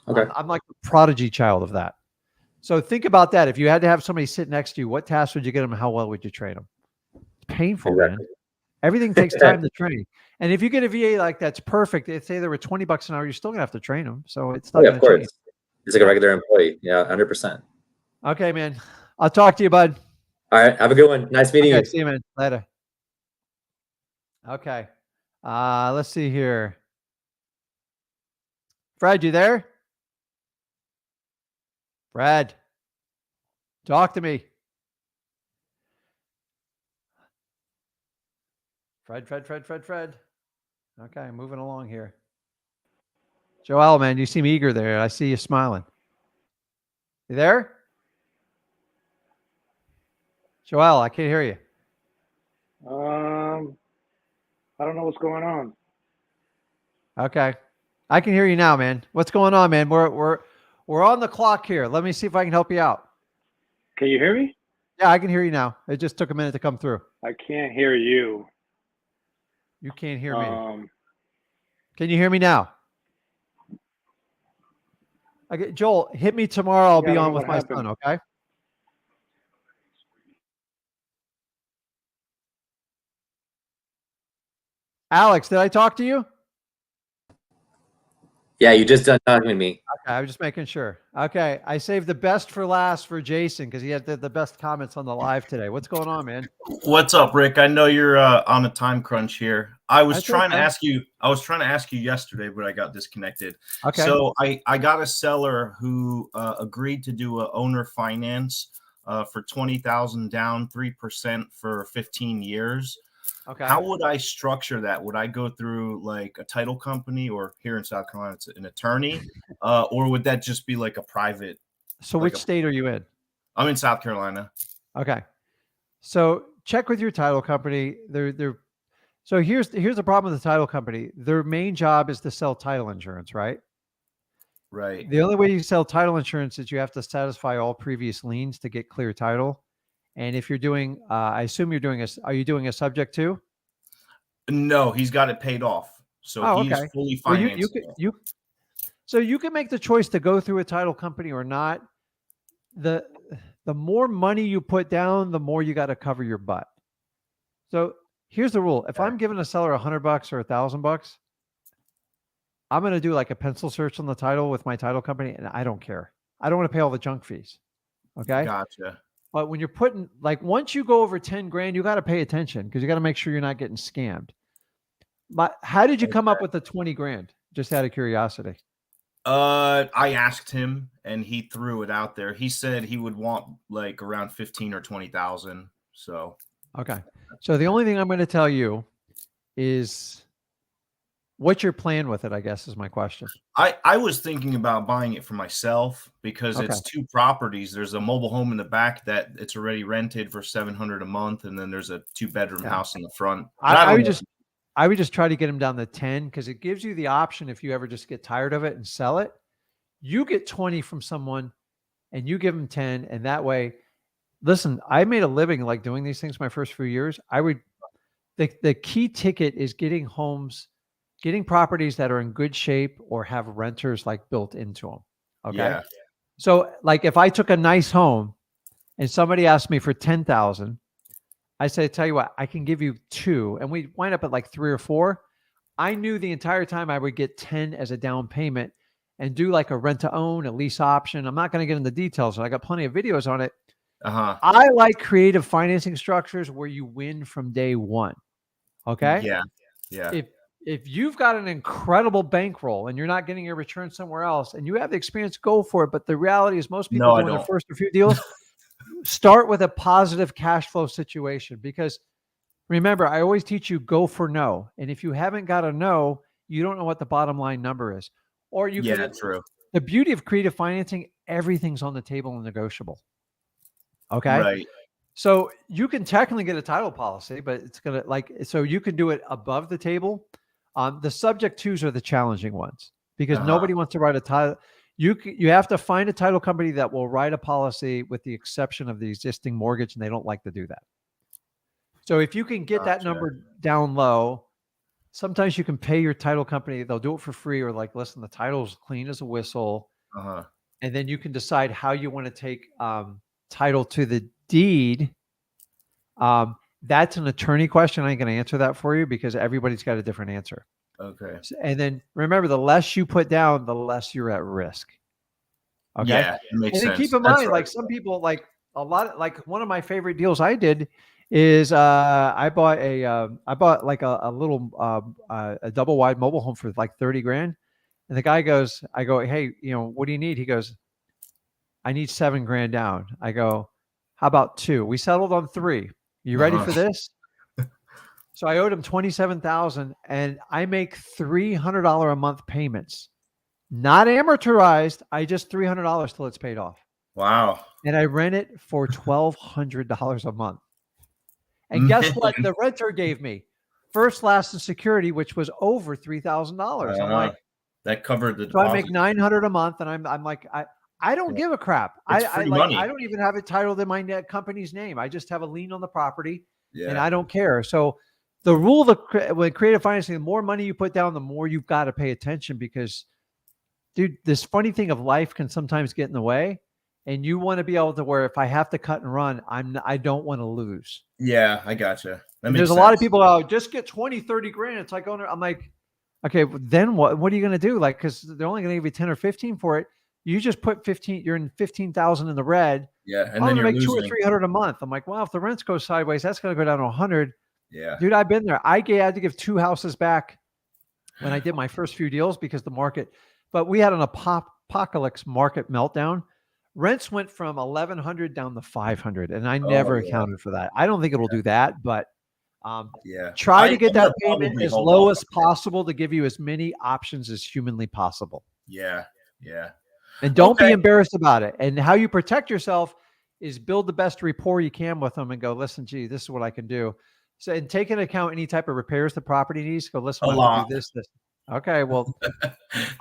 A: Okay. I'm like the prodigy child of that. So think about that. If you had to have somebody sit next to you, what tasks would you get them? How well would you train them? It's painful, man. Everything takes time to train. And if you get a VA like that's perfect, if say they were $20 an hour, you're still gonna have to train them. So it's not. Yeah, of course. Change.
F: It's like a regular employee. Yeah, 100%.
A: Okay, man. I'll talk to you, bud.
F: All right. Have a good one. Nice meeting you.
A: See you, man. Later. Okay. Let's see here. Fred, you there? Fred, talk to me. Fred. Okay, moving along here. Joel, man, you seem eager there. I see you smiling. You there? Joel, I can't hear you.
G: I don't know what's going on.
A: Okay. I can hear you now, man. What's going on, man? We're on the clock here. Let me see if I can help you out.
G: Can you hear me?
A: Yeah, I can hear you now. It just took a minute to come through.
G: I can't hear you.
A: You can't hear me. Can you hear me now? Okay, Joel, hit me tomorrow. I'll be on with my son, okay? Alex, did I talk to you?
F: Yeah, you just done talking to me.
A: Okay, I was just making sure. Okay, I saved the best for last for Jason because he had the best comments on the live today. What's going on, man?
H: What's up, Rick? I know you're on a time crunch here. I was trying to ask you yesterday, but I got disconnected. Okay. So I got a seller who agreed to do a owner finance for $20,000 down, 3% for 15 years.
A: Okay.
H: How would I structure that? Would I go through like a title company, or here in South Carolina, it's an attorney, or would that just be like a private?
A: So
H: like
A: which state are you in?
H: I'm in South Carolina.
A: Okay. So check with your title company. So here's the problem with the title company. Their main job is to sell title insurance, right?
H: Right.
A: The only way you sell title insurance is you have to satisfy all previous liens to get clear title. And if you're doing, I assume are you doing a subject to?
H: No, he's got it paid off. So
A: Oh,
H: he's
A: okay.
H: fully
A: Well,
H: financed.
A: so you can make the choice to go through a title company or not. The more money you put down, the more you got to cover your butt. So here's the rule. If I'm giving a seller $100 or $1,000, I'm going to do like a pencil search on the title with my title company, and I don't care. I don't want to pay all the junk fees. Okay.
H: Gotcha.
A: But when you're putting, like, once you go over 10 grand, you got to pay attention because you got to make sure you're not getting scammed. But how did you come up with the 20 grand? Just out of curiosity.
H: I asked him and he threw it out there. He said he would want like around 15 or 20,000. So,
A: okay. So the only thing I'm going to tell you is what's your plan with it, I guess, is my question.
H: I was thinking about buying it for myself because it's 2 properties. There's a mobile home in the back that it's already rented for $700 a month. And then there's a 2-bedroom house in the front.
A: I would just try to get them down to 10 because it gives you the option if you ever just get tired of it and sell it. You get 20 from someone and you give them 10. And that way, listen, I made a living like doing these things my first few years. The key ticket is getting properties that are in good shape or have renters like built into them. Okay.
H: Yeah.
A: So like if I took a nice home and somebody asked me for 10,000, I say, tell you what, I can give you 2. And we wind up at like 3 or 4. I knew the entire time I would get 10 as a down payment and do like a rent to own, a lease option. I'm not going to get into details. I got plenty of videos on it. I like creative financing structures where you win from day one. Okay.
H: Yeah. Yeah.
A: If you've got an incredible bankroll and you're not getting your return somewhere else and you have the experience, go for it. But the reality is most people doing their first few deals start with a positive cash flow situation, because remember, I always teach you go for no. And if you haven't got a no, you don't know what the bottom line number is. Or you can,
H: true.
A: The beauty of creative financing, everything's on the table and negotiable. Okay.
H: Right.
A: So you can technically get a title policy, but it's going to so you can do it above the table. The subject twos are the challenging ones because nobody wants to write a title. You have to find a title company that will write a policy with the exception of the existing mortgage, and they don't like to do that. So if you can get that number down low, sometimes you can pay your title company. They'll do it for free, or like, listen, the title's clean as a whistle. And then you can decide how you want to take title to the deed. That's an attorney question. I ain't going to answer that for you because everybody's got a different answer.
H: Okay.
A: And then remember, the less you put down, the less you're at risk. Okay.
H: Yeah, it makes sense.
A: And then keep in mind, like some people, like a lot, like one of my favorite deals I did is I bought like a little a double wide mobile home for like 30 grand. And the guy goes, I go, hey, what do you need? He goes, I need 7 grand down. I go, how about 2? We settled on 3. You ready for this? So I owed him $27,000 and I make $300 a month payments, not amortized. I just $300 till it's paid off.
H: Wow.
A: And I rent it for $1,200 a month. And guess what? The renter gave me first, last, and security, which was over $3,000. I'm like,
H: that covered the
A: so
H: deposit.
A: I make $900 a month, and I'm like, I don't give a crap. I don't even have it titled in my company's name. I just have a lien on the property, and I don't care. So the rule with creative financing, the more money you put down, the more you've got to pay attention because, dude, this funny thing of life can sometimes get in the way. And you want to be able to where if I have to cut and run, I don't want to lose.
H: Yeah, I gotcha.
A: There's a lot of people just get 20, 30 grand. It's like, I'm like, okay, then what are you going to do? Like, cause they're only going to give you 10 or 15 for it. You just put 15, you're in 15,000 in the red.
H: Yeah. And
A: I'm
H: then
A: going to make
H: losing.
A: 200 or 300 a month. I'm like, well, if the rents go sideways, that's going to go down to 100.
H: Yeah.
A: Dude, I've been there. I had to give 2 houses back when I did my first few deals because the market, but we had an apocalypse market meltdown. Rents went from 1,100 down to 500, and I never accounted for that. I don't think it'll do that, but
H: Yeah.
A: Try to get
H: I'm gonna
A: that payment
H: probably
A: as
H: hold
A: low
H: off
A: as
H: on that.
A: possible to give you as many options as humanly possible.
H: Yeah. Yeah.
A: And don't be
H: Okay.
A: embarrassed about it. And how you protect yourself is build the best rapport you can with them and go, listen, gee, this is what I can do. So, and take into account any type of repairs the property needs. Go, listen,
H: A
A: I have to
H: lot.
A: do this. Okay, well,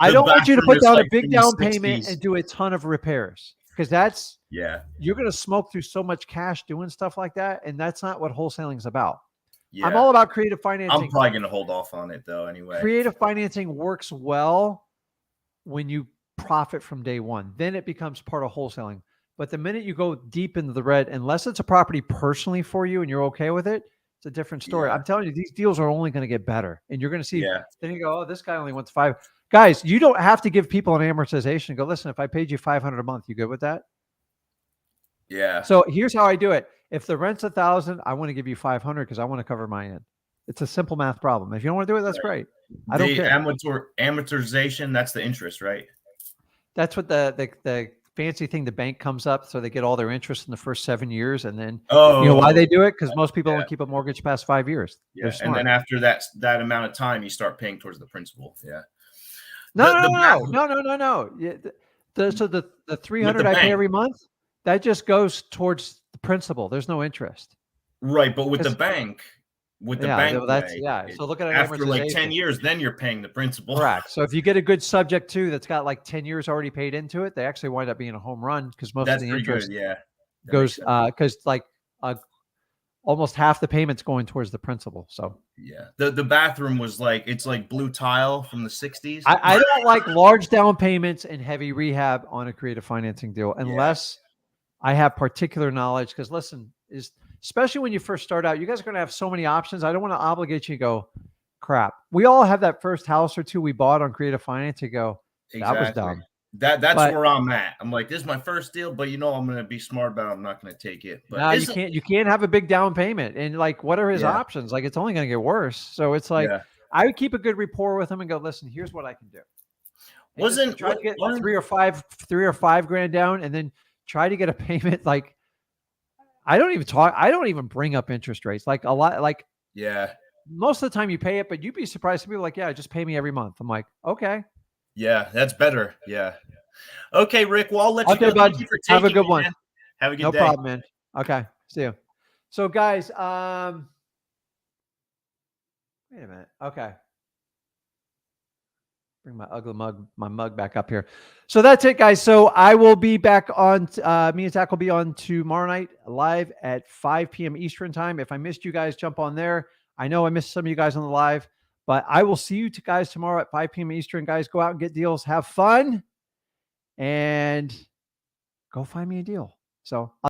A: I
H: The
A: don't want you to
H: bathroom
A: put
H: is
A: down a
H: like
A: big
H: from the
A: down payment
H: 60s.
A: and do a ton of repairs because that's
H: Yeah.
A: you're going to smoke through so much cash doing stuff like that, and that's not what wholesaling is about.
H: Yeah.
A: I'm all about creative
H: I'm
A: financing.
H: probably going to hold off on it though anyway.
A: Creative financing works well when you profit from day one. Then it becomes part of wholesaling. But the minute you go deep into the red, unless it's a property personally for you and you're okay with it, it's a different story.
H: Yeah.
A: I'm telling you, these deals are only going to get better. And you're going to see,
H: Yeah.
A: then you go, oh, this guy only wants 5. Guys, you don't have to give people an amortization. Go, listen, if I paid you $500 a month, you good with that?
H: Yeah.
A: So here's how I do it. If the rent's $1,000, I want to give you 500 because I want to cover my end. It's a simple math problem. If you don't want to do it, that's great. I don't care.
H: Amortization, that's the interest, right?
A: That's what the fancy thing, the bank comes up, so they get all their interest in the first 7 years. And then, you know why they do it? Because most people don't keep a mortgage past 5 years.
H: Yeah. And then after that amount of time, you start paying towards the principal. Yeah.
A: No. Yeah, so the 300 I pay every month, that just goes towards the principal. There's no interest.
H: Right. But with the bank,
A: so look at it
H: after like 10 years, then you're paying the principal.
A: Correct. So if you get a good subject too that's got like 10 years already paid into it, they actually wind up being a home run because most of the interest goes because like almost half the payments going towards the principal. So
H: yeah, the bathroom was like it's like blue tile from the 60s.
A: I don't like large down payments and heavy rehab on a creative financing deal unless I have particular knowledge. Because listen, especially when you first start out, you guys are going to have so many options. I don't want to obligate you to go, crap. We all have that first house or two we bought on creative finance. You go, that was dumb.
H: That's where I'm at. I'm like, this is my first deal, but I'm going to be smart about it. I'm not going to take it. But
A: no, you can't have a big down payment. And like, what are his options? Like, it's only going to get worse. So it's like, I would keep a good rapport with him and go, listen, here's what I can do. And try to get 3 or 5 grand down and then try to get a payment. Like, I don't even bring up interest rates. Like a lot, like, most of the time you pay it, but you'd be surprised. People are like, just pay me every month. I'm like, okay.
H: Yeah, that's better. Yeah. Okay, Rick. Well, I'll let you go.
A: Bud. Have a good one.
H: Man. Have a good day.
A: No problem, man. Okay. See you. So guys, wait a minute. Okay. Bring my ugly mug back up here. So that's it, guys. So I will be back on, me and Zach will be on tomorrow night live at 5 p.m. Eastern time. If I missed you guys, jump on there. I know I missed some of you guys on the live, but I will see you guys tomorrow at 5 p.m. Eastern. Guys, go out and get deals. Have fun and go find me a deal. So